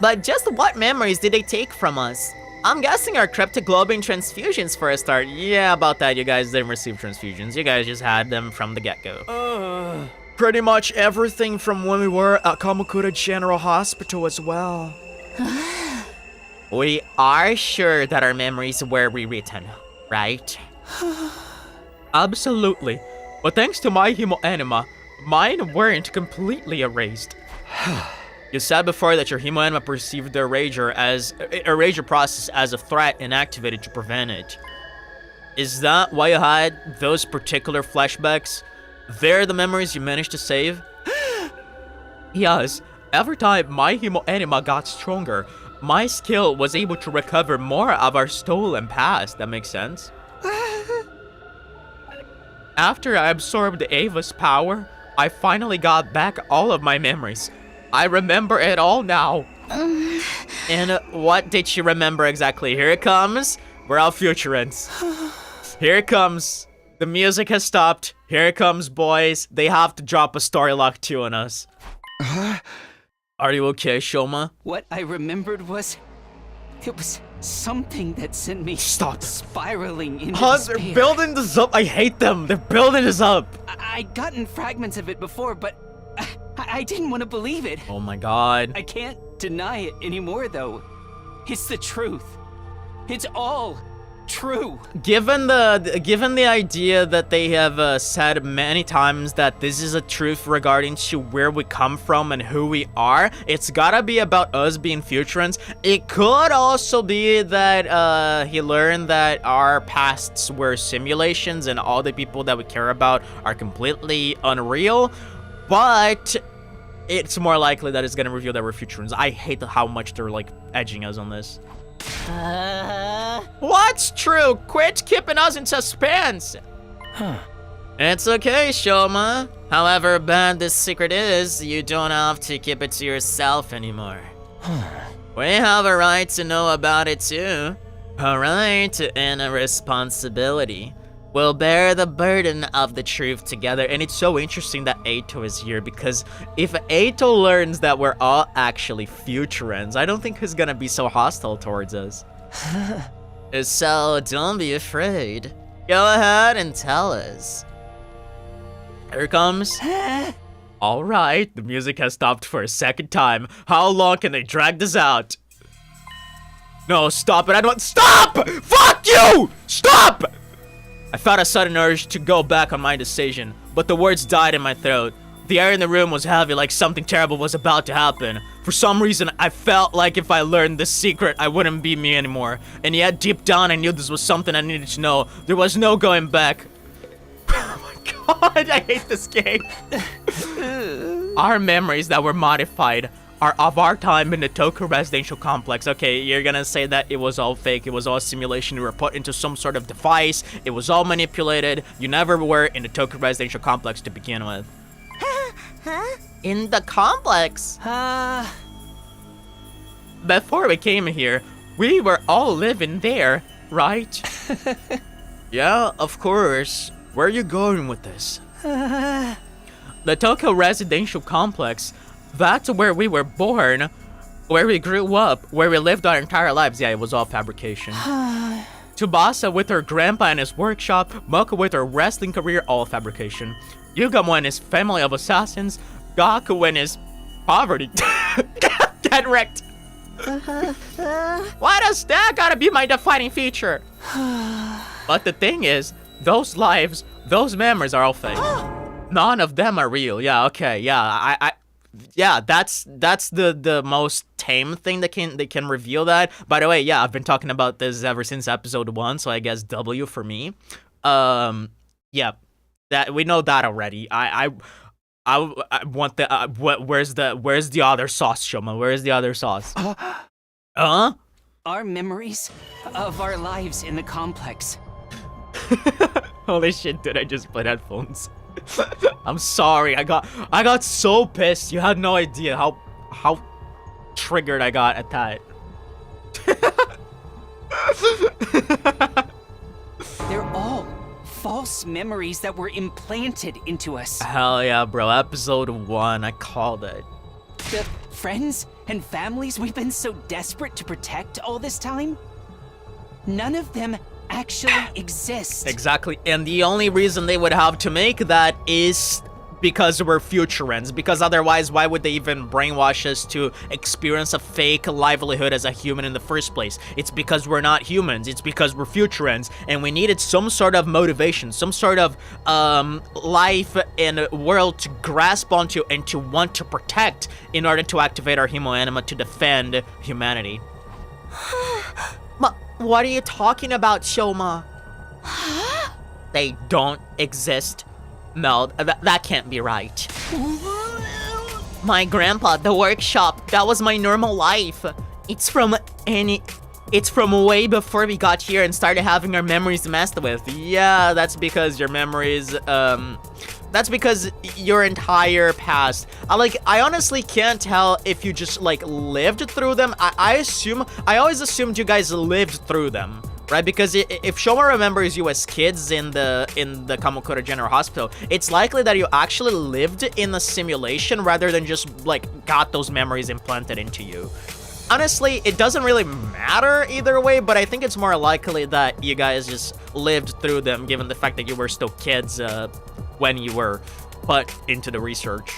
But just what memories did they take from us? I'm guessing our cryptoglobin transfusions for a start. Yeah, about that, you guys didn't receive transfusions. You guys just had them from the get-go. Pretty much everything from when we were at Kamakura General Hospital as well. We are sure that our memories were rewritten, right? Absolutely. But thanks to my hemoanima, mine weren't completely erased. You said before that your hemoanima perceived the eraser process as a threat and activated to prevent it. Is that why you had those particular flashbacks? They're the memories you managed to save? Yes, every time my hemoanima got stronger, my skill was able to recover more of our stolen past. That makes sense? After I absorbed Ava's power, I finally got back all of my memories. I remember it all now. And what did she remember exactly? Here it comes. We're all futurants. Here it comes. The music has stopped. Here it comes, boys. They have to drop a story lock 2 on us. Are you okay, Shoma? What I remembered was... it was something that sent me... Stop. Spiraling into They're despair. building this up. I hate them. They're building this up. I'd gotten fragments of it before, but I didn't want to believe it. Oh my god. I can't deny it anymore, though. It's the truth. It's all true. Given the idea that they have said many times that this is a truth regarding to where we come from and who we are, it's gotta be about us being Futurans. It could also be that he learned that our pasts were simulations and all the people that we care about are completely unreal, but it's more likely that it's gonna reveal that we're Futurans. I hate how much they're like edging us on this. What's true? Quit keeping us in suspense. It's okay, Shoma. However bad this secret is, you don't have to keep it to yourself anymore. We have a right to know about it too. A right and a responsibility. We'll bear the burden of the truth together. And it's so interesting that Ato is here, because if Ato learns that we're all actually Futurans, I don't think he's gonna be so hostile towards us. So don't be afraid. Go ahead and tell us. Here comes. All right, the music has stopped for a second time. How long can they drag this out? No, stop it. I don't. Stop! Fuck you! Stop! I felt a sudden urge to go back on my decision, but the words died in my throat. The air in the room was heavy, like something terrible was about to happen. For some reason, I felt like if I learned this secret, I wouldn't be me anymore. And yet, deep down, I knew this was something I needed to know. There was no going back. Oh my god, I hate this game. Our memories that were modified are of our time in the Tokyo residential complex. Okay, you're gonna say that it was all fake, it was all simulation, we were put into some sort of device, it was all manipulated. You never were in the Tokyo residential complex to begin with. Huh? In the complex? Before we came here, we were all living there, right? Yeah, of course. Where are you going with this? The Tokyo residential complex, that's where we were born, where we grew up, where we lived our entire lives. Yeah, it was all fabrication. Tsubasa with her grandpa and his workshop, Moka with her wrestling career, all fabrication. Yugamo and his family of assassins, Gaku and his poverty. Get wrecked. Why does that gotta be my defining feature? But the thing is, those lives, those memories are all fake. None of them are real. Yeah, okay, yeah, yeah, that's the most tame thing that they can reveal that. By the way, yeah, I've been talking about this ever since episode 1, so I guess W for me. Yeah, that we know that already. I want the where's the other sauce, Shoma? Where's the other sauce? Our memories of our lives in the complex. Holy shit, did I just put headphones? I'm sorry, I got so pissed. You had no idea how triggered I got at that. They're all false memories that were implanted into us. Hell yeah, bro. Episode 1, I called it. The friends and families we've been so desperate to protect all this time, none of them actually exist. Exactly, and the only reason they would have to make that is because we're Futurans, because otherwise why would they even brainwash us to experience a fake livelihood as a human in the first place? It's because we're not humans, it's because we're Futurans, and we needed some sort of motivation, some sort of life and world to grasp onto and to want to protect in order to activate our Hemo-Anima to defend humanity. What are you talking about, Shoma? They don't exist. No, that can't be right. My grandpa, the workshop, that was my normal life. It's from way before we got here and started having our memories messed with. Yeah, that's because your memories, that's because your entire past. I honestly can't tell if you just, lived through them. I always assumed you guys lived through them. right? Because if Shoma remembers you as kids in the Kamakura General Hospital, it's likely that you actually lived in a simulation rather than just like got those memories implanted into you. Honestly, it doesn't really matter either way, but I think it's more likely that you guys just lived through them, given the fact that you were still kids when you were put into the research.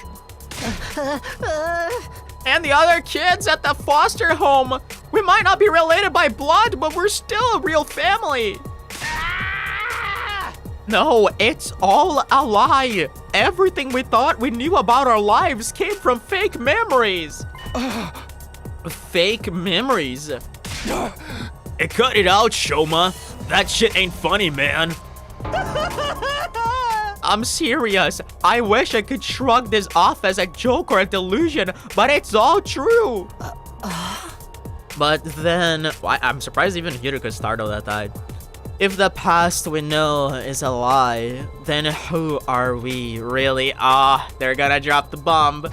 And the other kids at the foster home, we might not be related by blood, but we're still a real family. No, it's all a lie. Everything we thought we knew about our lives came from fake memories. Fake memories? Cut it out, Shoma. That shit ain't funny, man. I'm serious. I wish I could shrug this off as a joke or a delusion, but it's all true. But then, I'm surprised even Hiruka startled at that. If the past we know is a lie, then who are we really? They're gonna drop the bomb.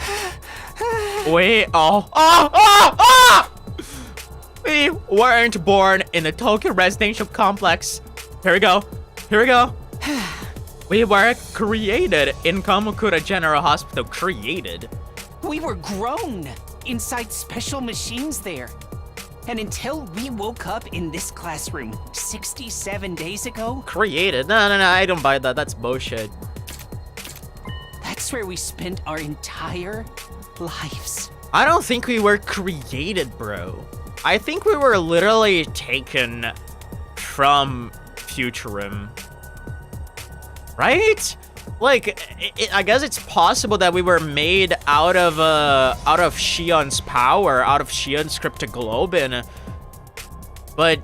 We weren't born in the Tokyo residential complex. Here we go. We were created in Kamakura General Hospital. Created? We were grown inside special machines there. And until we woke up in this classroom 67 days ago... Created? No, I don't buy that. That's bullshit. That's where we spent our entire lives. I don't think we were created, bro. I think we were literally taken from Futurum. Right? Like, I guess it's possible that we were made out of Shion's power, out of Shion's cryptoglobin. But,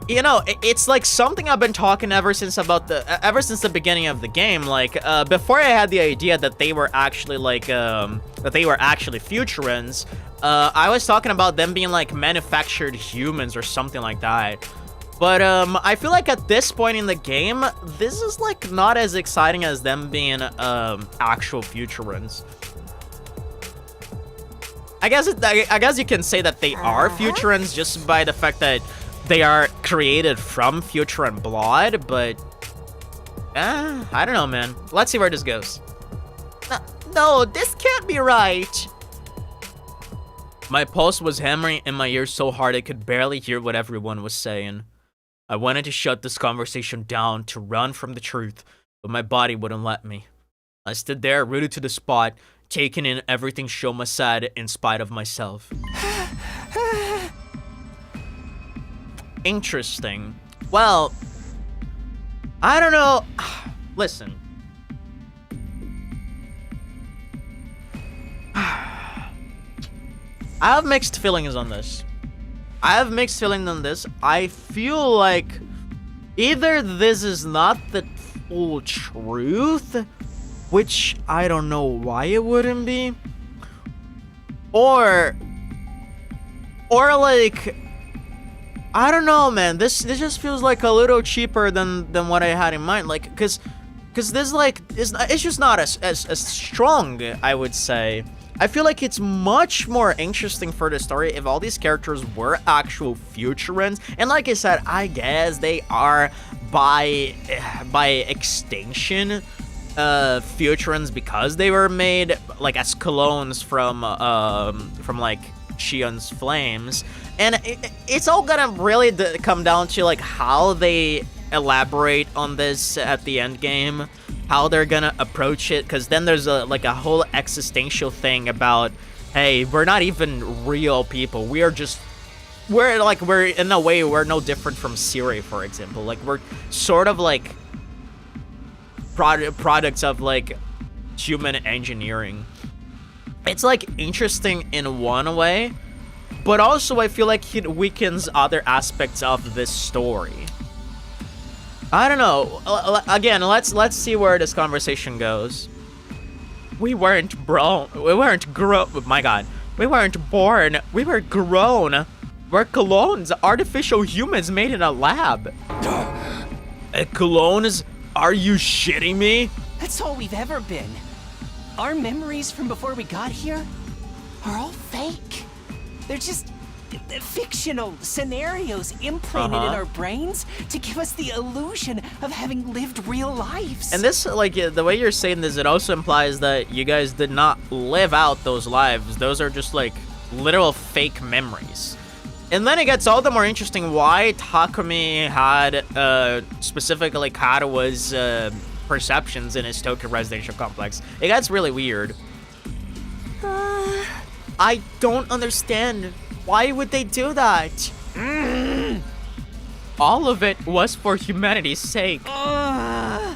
you know, it's like something I've been talking ever since the beginning of the game. Like, before I had the idea that they were actually like, Futurans, I was talking about them being like manufactured humans or something like that. But I feel like at this point in the game, this is like not as exciting as them being actual Futurans. I guess you can say that they are Futurans just by the fact that they are created from Futuran blood, but I don't know, man. Let's see where this goes. No, this can't be right. My pulse was hammering in my ears so hard I could barely hear what everyone was saying. I wanted to shut this conversation down, to run from the truth, but my body wouldn't let me. I stood there, rooted to the spot, taking in everything Shoma said in spite of myself. Interesting. Well, I don't know. Listen. I have mixed feelings on this. I feel like either this is not the full truth, which I don't know why it wouldn't be, or like, I don't know, man. This just feels like a little cheaper than what I had in mind. Like, cause this like it's just not as strong, I would say. I feel like it's much more interesting for the story if all these characters were actual Futurans. And like I said, I guess they are by extinction Futurans because they were made like as clones from like Shion's flames. And it's all gonna really come down to like how they elaborate on this at the end game, how they're gonna approach it, because then there's a whole existential thing about, hey, we're not even real people, we're in a way we're no different from Siri, for example. Like, we're sort of like products of like human engineering. It's like interesting in one way, but also I feel like it weakens other aspects of this story. I don't know. Again, let's see where this conversation goes. We weren't born. We weren't born. We were grown. We're clones, artificial humans made in a lab. Clones? Are you shitting me? That's all we've ever been. Our memories from before we got here are all fake. They're just fictional scenarios implanted in our brains to give us the illusion of having lived real lives. And this, like, the way you're saying this, it also implies that you guys did not live out those lives. Those are just, like, literal fake memories. And then it gets all the more interesting why Takumi had, specifically Katawa's, perceptions in his Tokyo residential complex. It gets really weird. I don't understand. Why would they do that? All of it was for humanity's sake.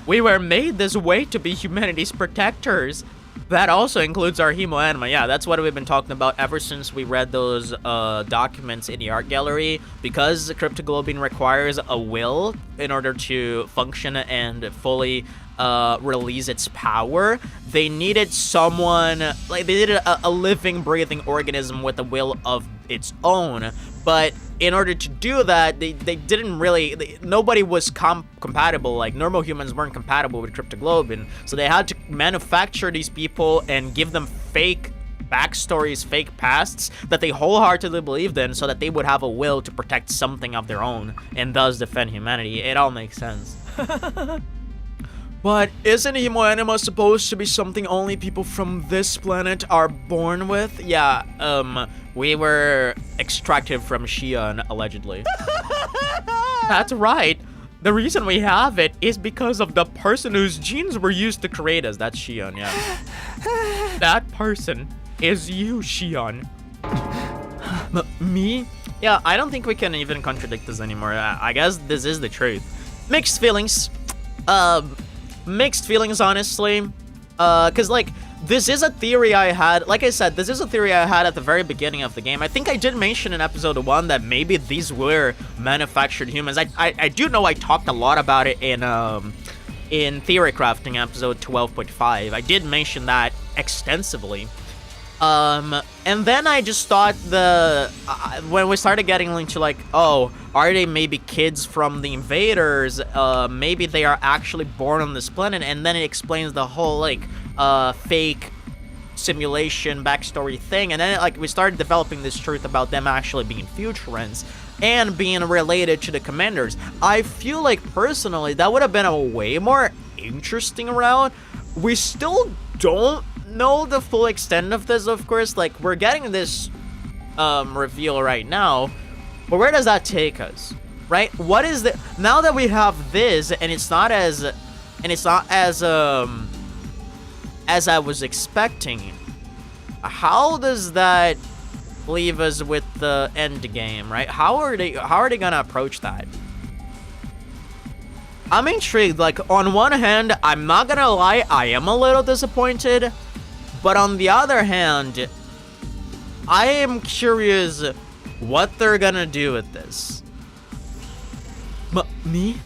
We were made this way to be humanity's protectors. That also includes our hemoanima. Yeah, that's what we've been talking about ever since we read those documents in the art gallery. Because cryptoglobin requires a will in order to function and fully release its power, they needed someone, like, they needed a living, breathing organism with a will of its own. But in order to do that, they didn't really, nobody was compatible. Like, normal humans weren't compatible with cryptoglobin, so they had to manufacture these people and give them fake backstories, fake pasts that they wholeheartedly believed in, so that they would have a will to protect something of their own and thus defend humanity. It all makes sense. But isn't hemoanima supposed to be something only people from this planet are born with? Yeah, we were extracted from Shion, allegedly. That's right. The reason we have it is because of the person whose genes were used to create us. That's Shion, yeah. That person is you, Shion. Me? Yeah, I don't think we can even contradict this anymore. I guess this is the truth. Mixed feelings. Mixed feelings, honestly. Because, like, this is a theory I had. Like I said, this is a theory I had at the very beginning of the game. I think I did mention in episode 1 that maybe these were manufactured humans. I do know I talked a lot about it in Theory Crafting episode 12.5. I did mention that extensively. And then I just thought when we started getting into, like, oh, are they maybe kids from the invaders? Maybe they are actually born on this planet, and then it explains the whole, like, fake simulation backstory thing, and then, like, we started developing this truth about them actually being Futurans and being related to the commanders. I feel like, personally, that would have been a way more interesting route. We still don't know the full extent of this, of course. Like, we're getting this reveal right now, but where does that take us, right? What is the, now that we have this, and it's not as I was expecting, how does that leave us with the end game, right? How are they gonna approach that? I'm intrigued. Like, on one hand, I'm not gonna lie, I am a little disappointed. But on the other hand, I am curious what they're gonna do with this. Me?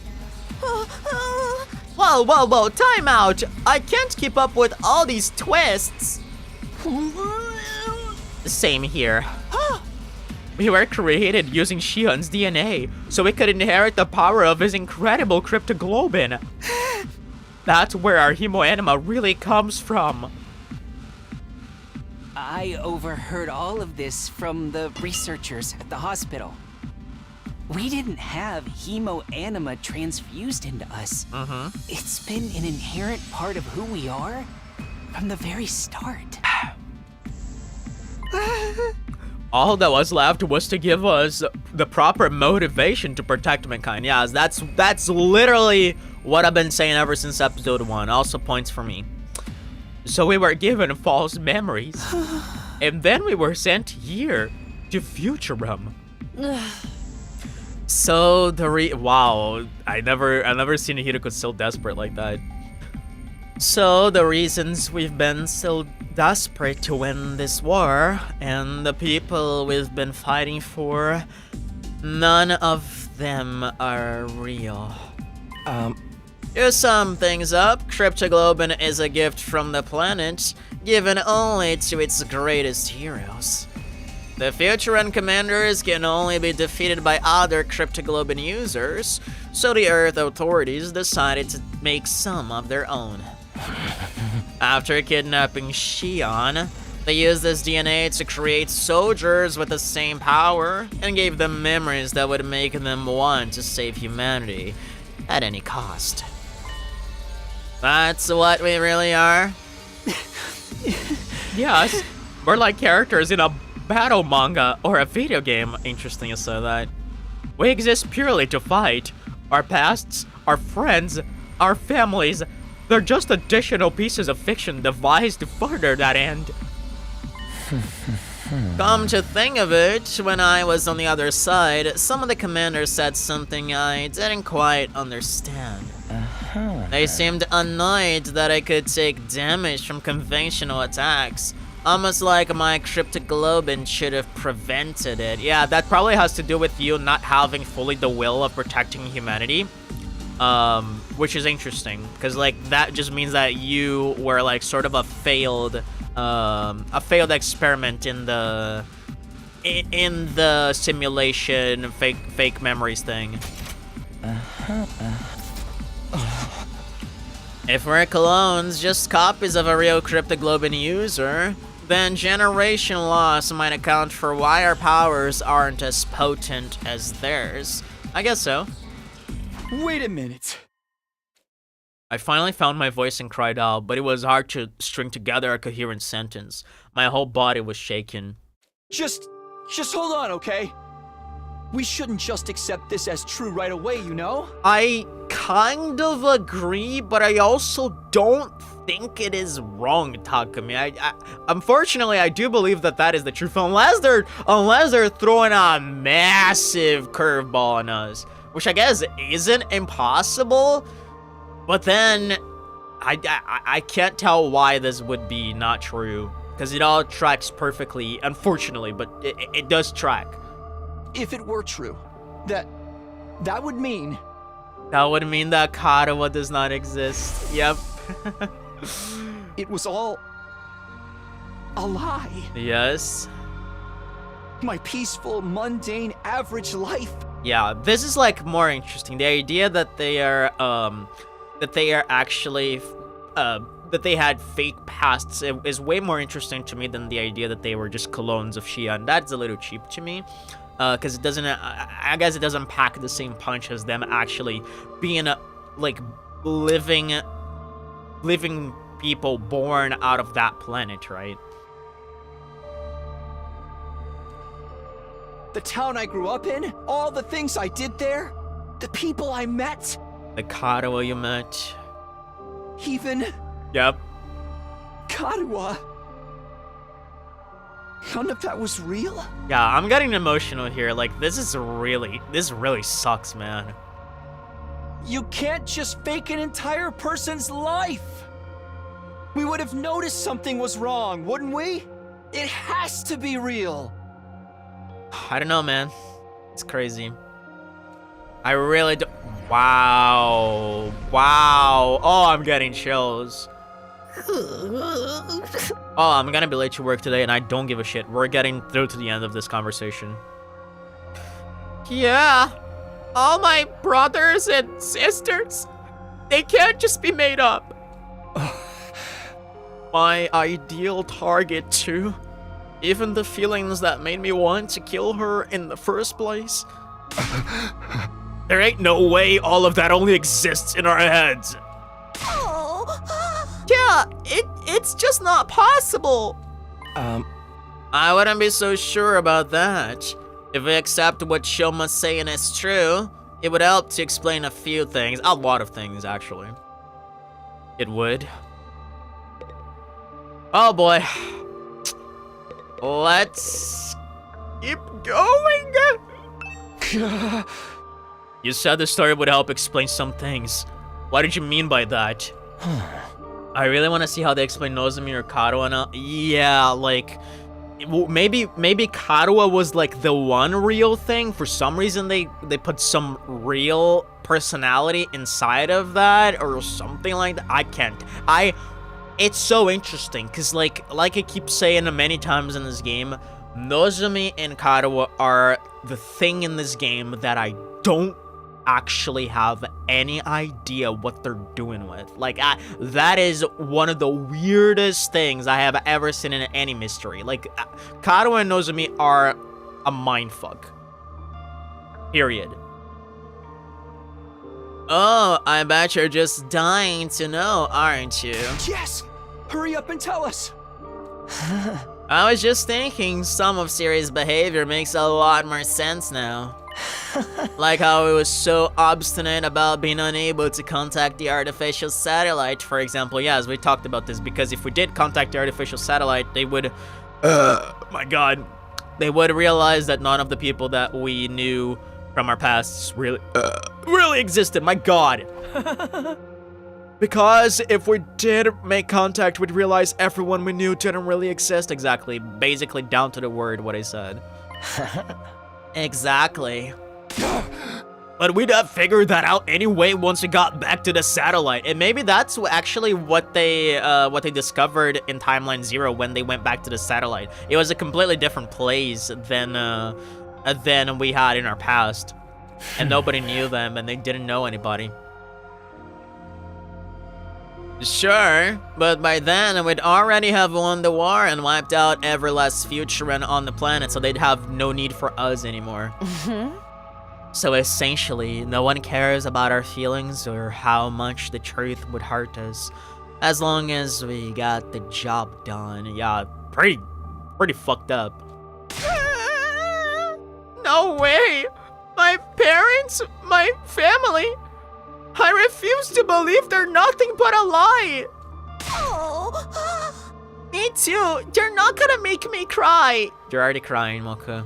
Whoa, time out! I can't keep up with all these twists! Same here. We were created using Shion's DNA, so we could inherit the power of his incredible cryptoglobin. That's where our hemoanima really comes from. I overheard all of this from the researchers at the hospital. We didn't have hemoanima transfused into us. It's been an inherent part of who we are from the very start. All that was left was to give us the proper motivation to protect mankind. Yeah, that's literally what I've been saying ever since episode 1. Also points for me. So we were given false memories, and then we were sent here to Futurum. So wow, I never seen a Hiroko so desperate like that. So the reasons we've been so desperate to win this war, and the people we've been fighting for, none of them are real. To sum things up, cryptoglobin is a gift from the planet, given only to its greatest heroes. The Futuran commanders can only be defeated by other cryptoglobin users, so the Earth authorities decided to make some of their own. After kidnapping Shion, They used this DNA to create soldiers with the same power and gave them memories that would make them want to save humanity at any cost. That's what we really are? Yes, we're like characters in a battle manga or a video game. Interesting you say that. We exist purely to fight. Our pasts, our friends, our families, they're just additional pieces of fiction devised to further that end. Come to think of it, when I was on the other side, some of the commanders said something I didn't quite understand. They seemed annoyed that I could take damage from conventional attacks, almost like my cryptoglobin should have prevented it. Yeah, that probably has to do with you not having fully the will of protecting humanity. Which is interesting, because like that just means that you were like sort of a failed experiment in the simulation fake memories thing. If we're clones, just copies of a real cryptoglobin user, then generation loss might account for why our powers aren't as potent as theirs. I guess so. Wait a minute. I finally found my voice and cried out, but it was hard to string together a coherent sentence. My whole body was shaking. Just hold on, okay? We shouldn't just accept this as true right away, you know? I kind of agree, but I also don't think it is wrong, Takumi. Unfortunately, I do believe that is the truth, unless they're throwing a massive curveball on us, which I guess isn't impossible. But then, I can't tell why this would be not true, because it all tracks perfectly, unfortunately, but it does track. If it were true, that would mean... That would mean that Karawa does not exist. Yep. It was all... a lie. Yes. My peaceful, mundane, average life. Yeah, this is like more interesting. The idea that they are actually that they had fake pasts is way more interesting to me than the idea that they were just clones of Xi'an. That's a little cheap to me, because it doesn't. I guess it doesn't pack the same punch as them actually being like living people born out of that planet, right? The town I grew up in, all the things I did there, the people I met. The Karawa you met. Even... Yep. Karawa. None of that was real? Yeah, I'm getting emotional here. Like, this really sucks, man. You can't just fake an entire person's life. We would have noticed something was wrong, wouldn't we? It has to be real. I don't know, man. It's crazy. I really don't... Wow. Wow. Oh, I'm getting chills. Oh, I'm gonna be late to work today, and I don't give a shit. We're getting through to the end of this conversation. Yeah. All my brothers and sisters, they can't just be made up. My ideal target, too. Even the feelings that made me want to kill her in the first place. There ain't no way all of that only exists in our heads. Oh. Yeah, it's just not possible. I wouldn't be so sure about that. If we accept what Shoma's saying is true, it would help to explain a few things. A lot of things, actually. It would. Oh boy. Let's keep going. You said the story would help explain some things. What did you mean by that? I really want to see how they explain Nozomi or Karawa now. Yeah, like, maybe Karawa was like the one real thing. For some reason, they put some real personality inside of that or something like that. I can't. It's so interesting because like I keep saying many times in this game, Nozomi and Karawa are the thing in this game that I don't actually have any idea what they're doing with. Like, that is one of the weirdest things I have ever seen in any mystery. Like, Kado and Nozomi are a mindfuck. Period. Oh, I bet you're just dying to know, aren't you? Yes! Hurry up and tell us! I was just thinking some of Siri's behavior makes a lot more sense now. Like how he was so obstinate about being unable to contact the artificial satellite, for example. Yes, we talked about this, because if we did contact the artificial satellite, they would... my god. They would realize that none of the people that we knew from our pasts really existed. My god. Because if we did make contact, we'd realize everyone we knew didn't really exist. Exactly. Basically, down to the word what I said. Exactly. But we'd have figured that out anyway once we got back to the satellite. And maybe that's actually what they discovered in Timeline 0 when they went back to the satellite. It was a completely different place than we had in our past. And nobody knew them, and they didn't know anybody. Sure, but by then we'd already have won the war and wiped out every last Futuran on the planet, so they'd have no need for us anymore. So essentially, no one cares about our feelings or how much the truth would hurt us, as long as we got the job done. Yeah, pretty fucked up. No way! My parents, my family... I refuse to believe they're nothing but a lie! Oh. Me too! You're not gonna make me cry! You're already crying, Mocha.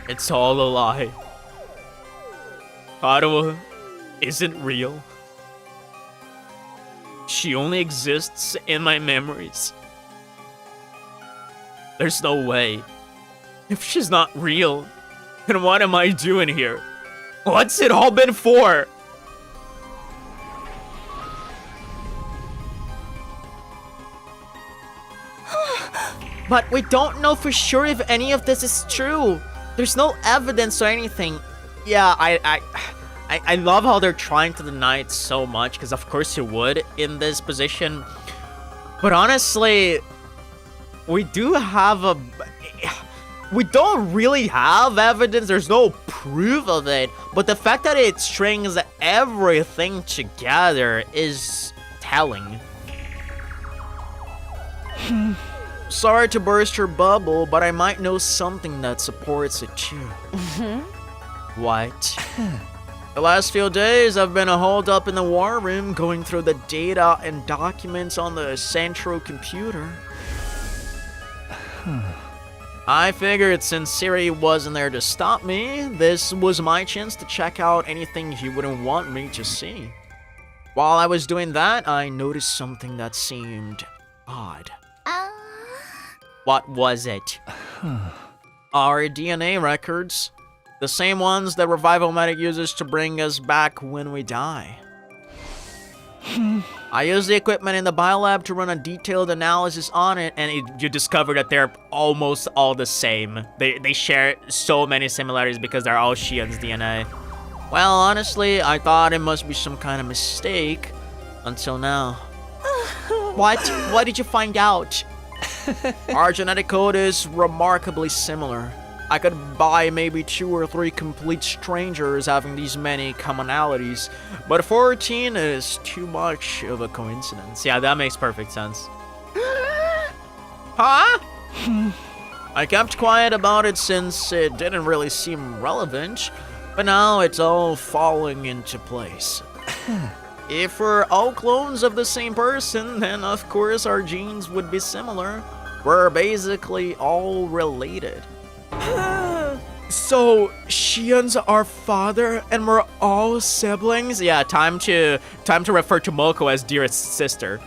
It's all a lie. Ottawa isn't real. She only exists in my memories. There's no way. If she's not real, then what am I doing here? What's it all been for? But we don't know for sure if any of this is true. There's no evidence or anything. Yeah, I love how they're trying to deny it so much, because of course you would in this position. But honestly, we don't really have evidence. There's no proof of it. But the fact that it strings everything together is telling. Sorry to burst your bubble, but I might know something that supports it too. What? The last few days I've been holed up in the war room going through the data and documents on the central computer. I figured since Siri wasn't there to stop me, this was my chance to check out anything he wouldn't want me to see. While I was doing that, I noticed something that seemed odd. What was it? Our DNA records. The same ones that Revival Medic uses to bring us back when we die. I used the equipment in the biolab to run a detailed analysis on it, and you discover that they're almost all the same. They share so many similarities because they're all Xian's DNA. Well, honestly, I thought it must be some kind of mistake until now. What? What did you find out? Our genetic code is remarkably similar. I could buy maybe 2 or 3 complete strangers having these many commonalities, but 14 is too much of a coincidence. Yeah, that makes perfect sense. Huh? I kept quiet about it since it didn't really seem relevant, but now it's all falling into place. If we're all clones of the same person, then of course our genes would be similar. We're basically all related. So, Xian's our father, and we're all siblings? Yeah, time to refer to Moko as dearest sister.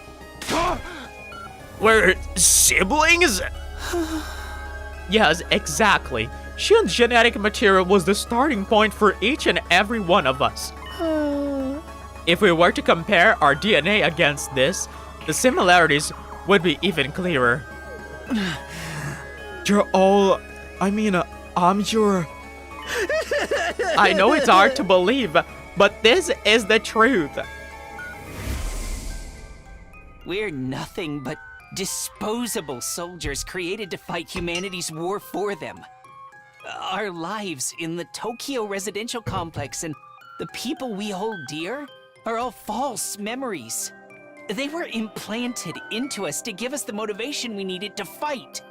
We're siblings? Yes, exactly. Xian's genetic material was the starting point for each and every one of us. If we were to compare our DNA against this, the similarities would be even clearer. You're all I mean, I'm your... I know it's hard to believe, but this is the truth. We're nothing but disposable soldiers created to fight humanity's war for them. Our lives in the Tokyo residential complex and the people we hold dear are all false memories. They were implanted into us to give us the motivation we needed to fight.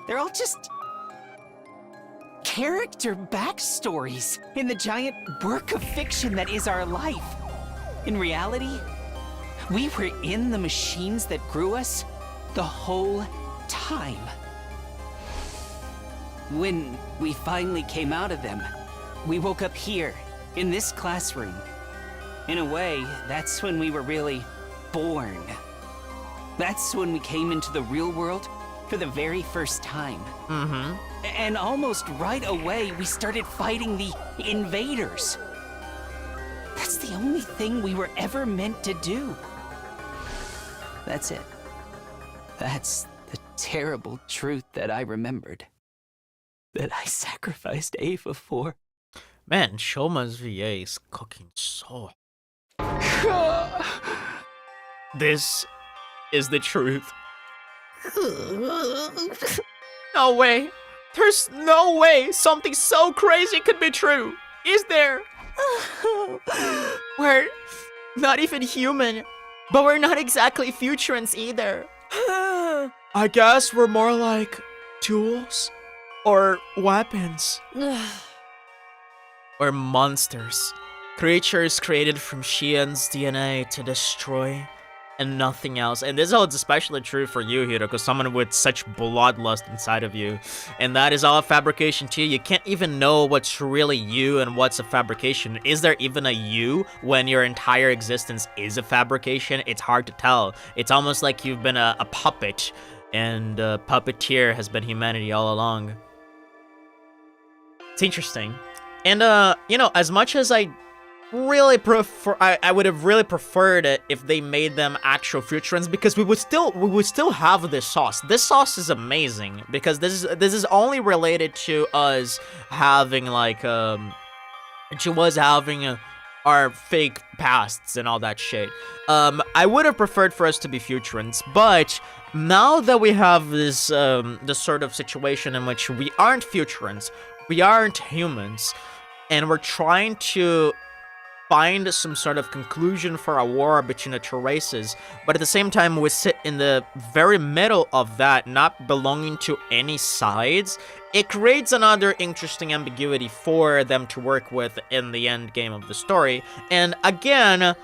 They're all just character backstories in the giant work of fiction that is our life. In reality, we were in the machines that grew us the whole time. When we finally came out of them, we woke up here, in this classroom. In a way, that's when we were really born. That's when we came into the real world for the very first time. Mm-hmm. And almost right away, we started fighting the invaders. That's the only thing we were ever meant to do. That's it. That's the terrible truth that I remembered. That I sacrificed Ava for. Man, Shoma's VA is cooking so... This is the truth. No way. There's no way something so crazy could be true. Is there? We're not even human, but we're not exactly futurants either. I guess we're more like tools or weapons. Or monsters. Creatures created from Shian's DNA to destroy and nothing else. And this holds especially true for you, Hiroko, someone with such bloodlust inside of you. And that is all a fabrication too. You can't even know what's really you and what's a fabrication. Is there even a you when your entire existence is a fabrication? It's hard to tell. It's almost like you've been a puppet, and puppeteer has been humanity all along. It's interesting. And, you know, as much as I really prefer, I would have really preferred it if they made them actual futurans, because we would still have this sauce. This sauce is amazing because this is only related to us having like our fake pasts and all that shit. I would have preferred for us to be futurans, but now that we have this this sort of situation in which we aren't futurans, we aren't humans, and we're trying to find some sort of conclusion for a war between the two races, but at the same time we sit in the very middle of that, not belonging to any sides. It creates another interesting ambiguity for them to work with in the end game of the story. And again,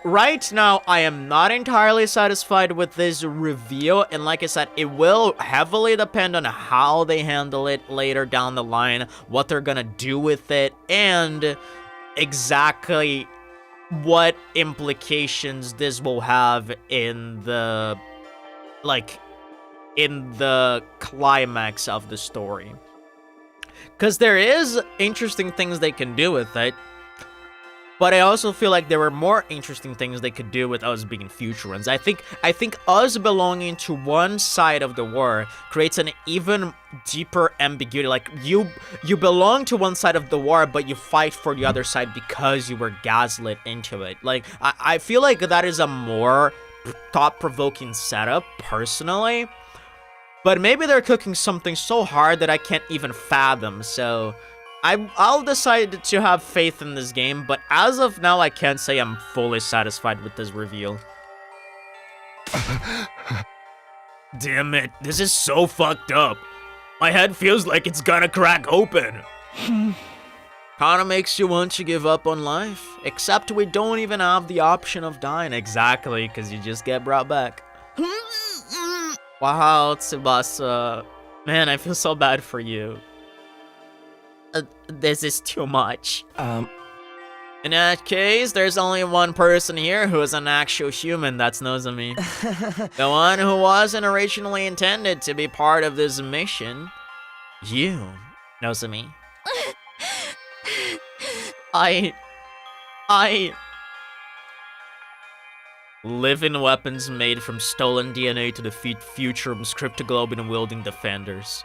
right now I am not entirely satisfied with this reveal, and like I said, it will heavily depend on how they handle it later down the line, what they're gonna do with it, and exactly what implications this will have in the climax of the story. Because there is interesting things they can do with it, but I also feel like there were more interesting things they could do with us being futurans. I think us belonging to one side of the war creates an even deeper ambiguity. Like, you belong to one side of the war, but you fight for the other side because you were gaslit into it. Like, I feel like that is a more thought-provoking setup, personally. But maybe they're cooking something so hard that I can't even fathom, so I'll decide to have faith in this game, but as of now, I can't say I'm fully satisfied with this reveal. Damn it, this is so fucked up. My head feels like it's gonna crack open. Kinda makes you want to give up on life, except we don't even have the option of dying. Exactly, because you just get brought back. Wow, Tsubasa. Man, I feel so bad for you. This is too much. In that case, there's only one person here who is an actual human. That's Nozomi. The one who wasn't originally intended to be part of this mission. You, Nozomi. I live in weapons made from stolen DNA to defeat future Cryptoglobin-wielding defenders.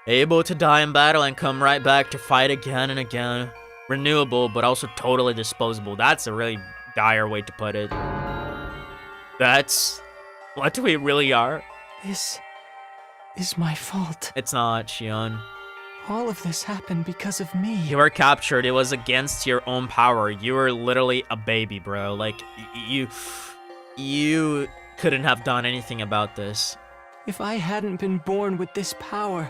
Able to die in battle and come right back to fight again and again. Renewable, but also totally disposable. That's a really dire way to put it. That's what we really are. This is my fault. It's not, Shion. All of this happened because of me. You were captured. It was against your own power. You were literally a baby, bro. Like, you couldn't have done anything about this. If I hadn't been born with this power,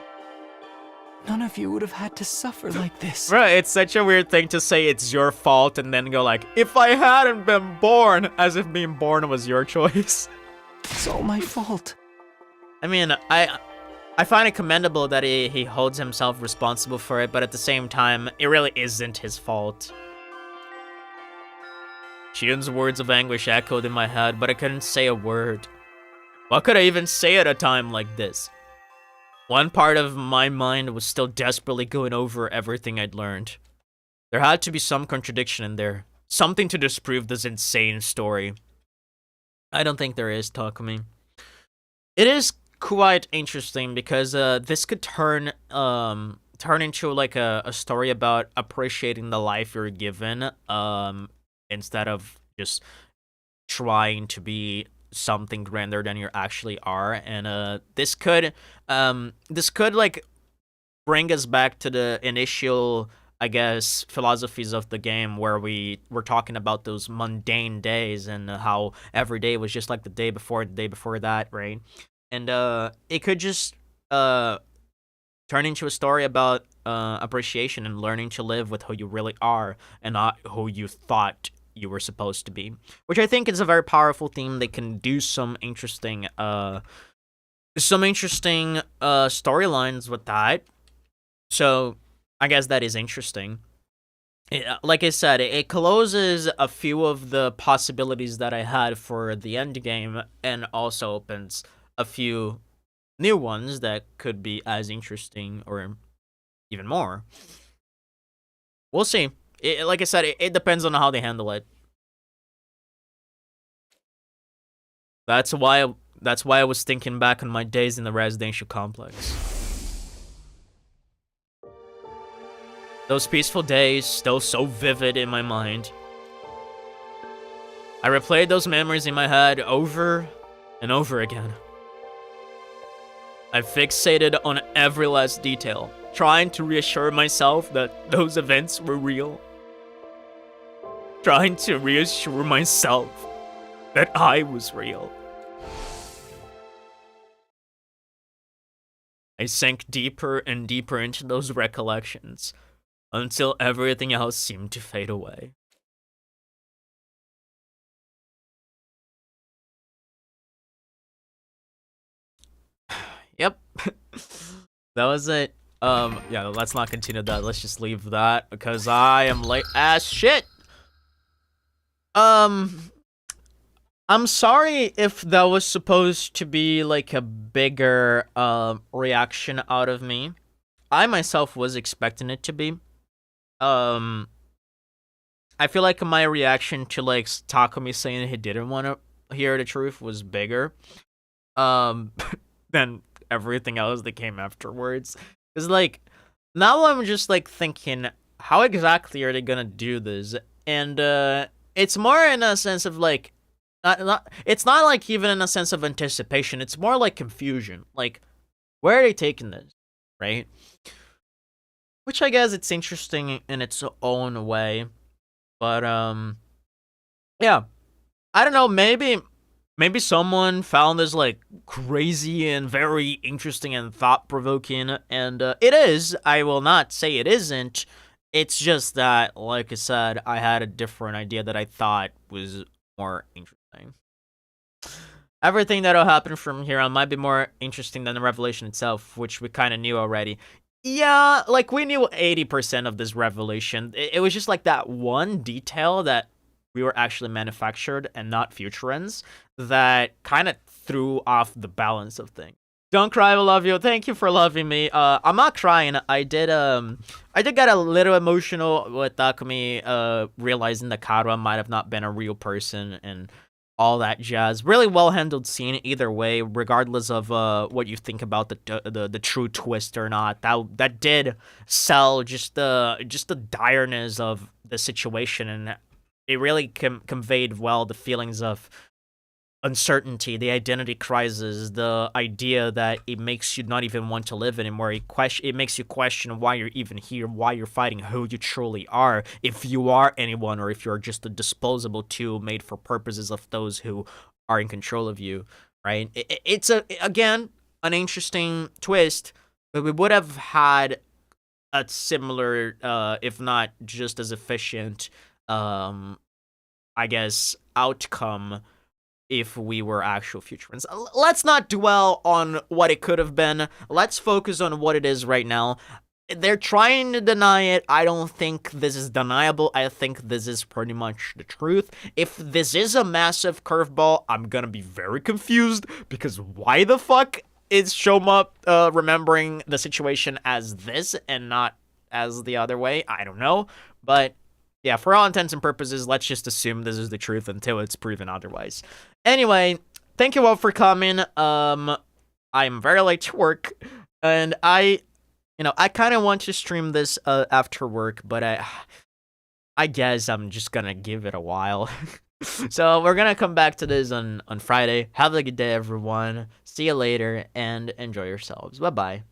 none of you would have had to suffer like this. Bro, it's such a weird thing to say it's your fault and then go like, if I hadn't been born, as if being born was your choice. It's all my fault. I mean, I find it commendable that he holds himself responsible for it, but at the same time, it really isn't his fault. Shion's words of anguish echoed in my head, but I couldn't say a word. What could I even say at a time like this? One part of my mind was still desperately going over everything I'd learned. There had to be some contradiction in there. Something to disprove this insane story. I don't think there is, Takumi. It is quite interesting because this could turn into like a story about appreciating the life you're given instead of just trying to be something grander than you actually are. And this could like bring us back to the initial, I guess, philosophies of the game where we were talking about those mundane days and how every day was just like the day before that, right? And it could just turn into a story about appreciation and learning to live with who you really are and not who you thought you were supposed to be. Which I think is a very powerful theme. They can do some interesting storylines with that. So I guess that is interesting. Like I said, it closes a few of the possibilities that I had for the end game and also opens a few new ones that could be as interesting or even more. We'll see. Like I said, it depends on how they handle it. That's why I was thinking back on my days in the residential complex. Those peaceful days still so vivid in my mind. I replayed those memories in my head over and over again. I fixated on every last detail, trying to reassure myself that those events were real. Trying to reassure myself that I was real. I sank deeper and deeper into those recollections until everything else seemed to fade away. Yep. That was it. Yeah, let's not continue that. Let's just leave that because I am late as shit. I'm sorry if that was supposed to be like a bigger reaction out of me. I myself was expecting it to be. I feel like my reaction to like Takumi saying he didn't want to hear the truth was bigger than everything else that came afterwards. Because like now I'm just like thinking, how exactly are they gonna do this? And it's more in a sense of like it's not like even in a sense of anticipation. It's more like confusion. Like, where are they taking this, right? Which I guess it's interesting in its own way, but yeah, I don't know. Maybe someone found this like crazy and very interesting and thought-provoking, and it is. I will not say it isn't. It's just that, like I said, I had a different idea that I thought was more interesting. Everything that'll happen from here on might be more interesting than the revelation itself, which we kind of knew already. Yeah, like we knew 80% of this revelation. It was just like that one detail that we were actually manufactured and not future ends that kind of threw off the balance of things. Don't cry, I love you. Thank you for loving me. I'm not crying. I did get a little emotional with Takumi realizing that Kara might have not been a real person and all that jazz. Really well handled scene either way, regardless of what you think about the true twist or not. That did sell just the direness of the situation, and it really conveyed well the feelings of uncertainty, the identity crisis, the idea that it makes you not even want to live anymore. It makes you question why you're even here, why you're fighting, who you truly are, if you are anyone, or if you're just a disposable tool made for purposes of those who are in control of you, right? It's again an interesting twist, but we would have had a similar, if not just as efficient, I guess, outcome if we were actual future friends. Let's not dwell on what it could have been. Let's focus on what it is right now. They're trying to deny it. I don't think this is deniable. I think this is pretty much the truth. If this is a massive curveball, I'm gonna be very confused, because why the fuck is Shoma remembering the situation as this and not as the other way? I don't know, but yeah, for all intents and purposes, let's just assume this is the truth until it's proven otherwise. Anyway, thank you all for coming. I'm very late to work, and I kind of want to stream this after work, but I guess I'm just gonna give it a while. So we're gonna come back to this on Friday. Have a good day, everyone. See you later, and enjoy yourselves. Bye-bye.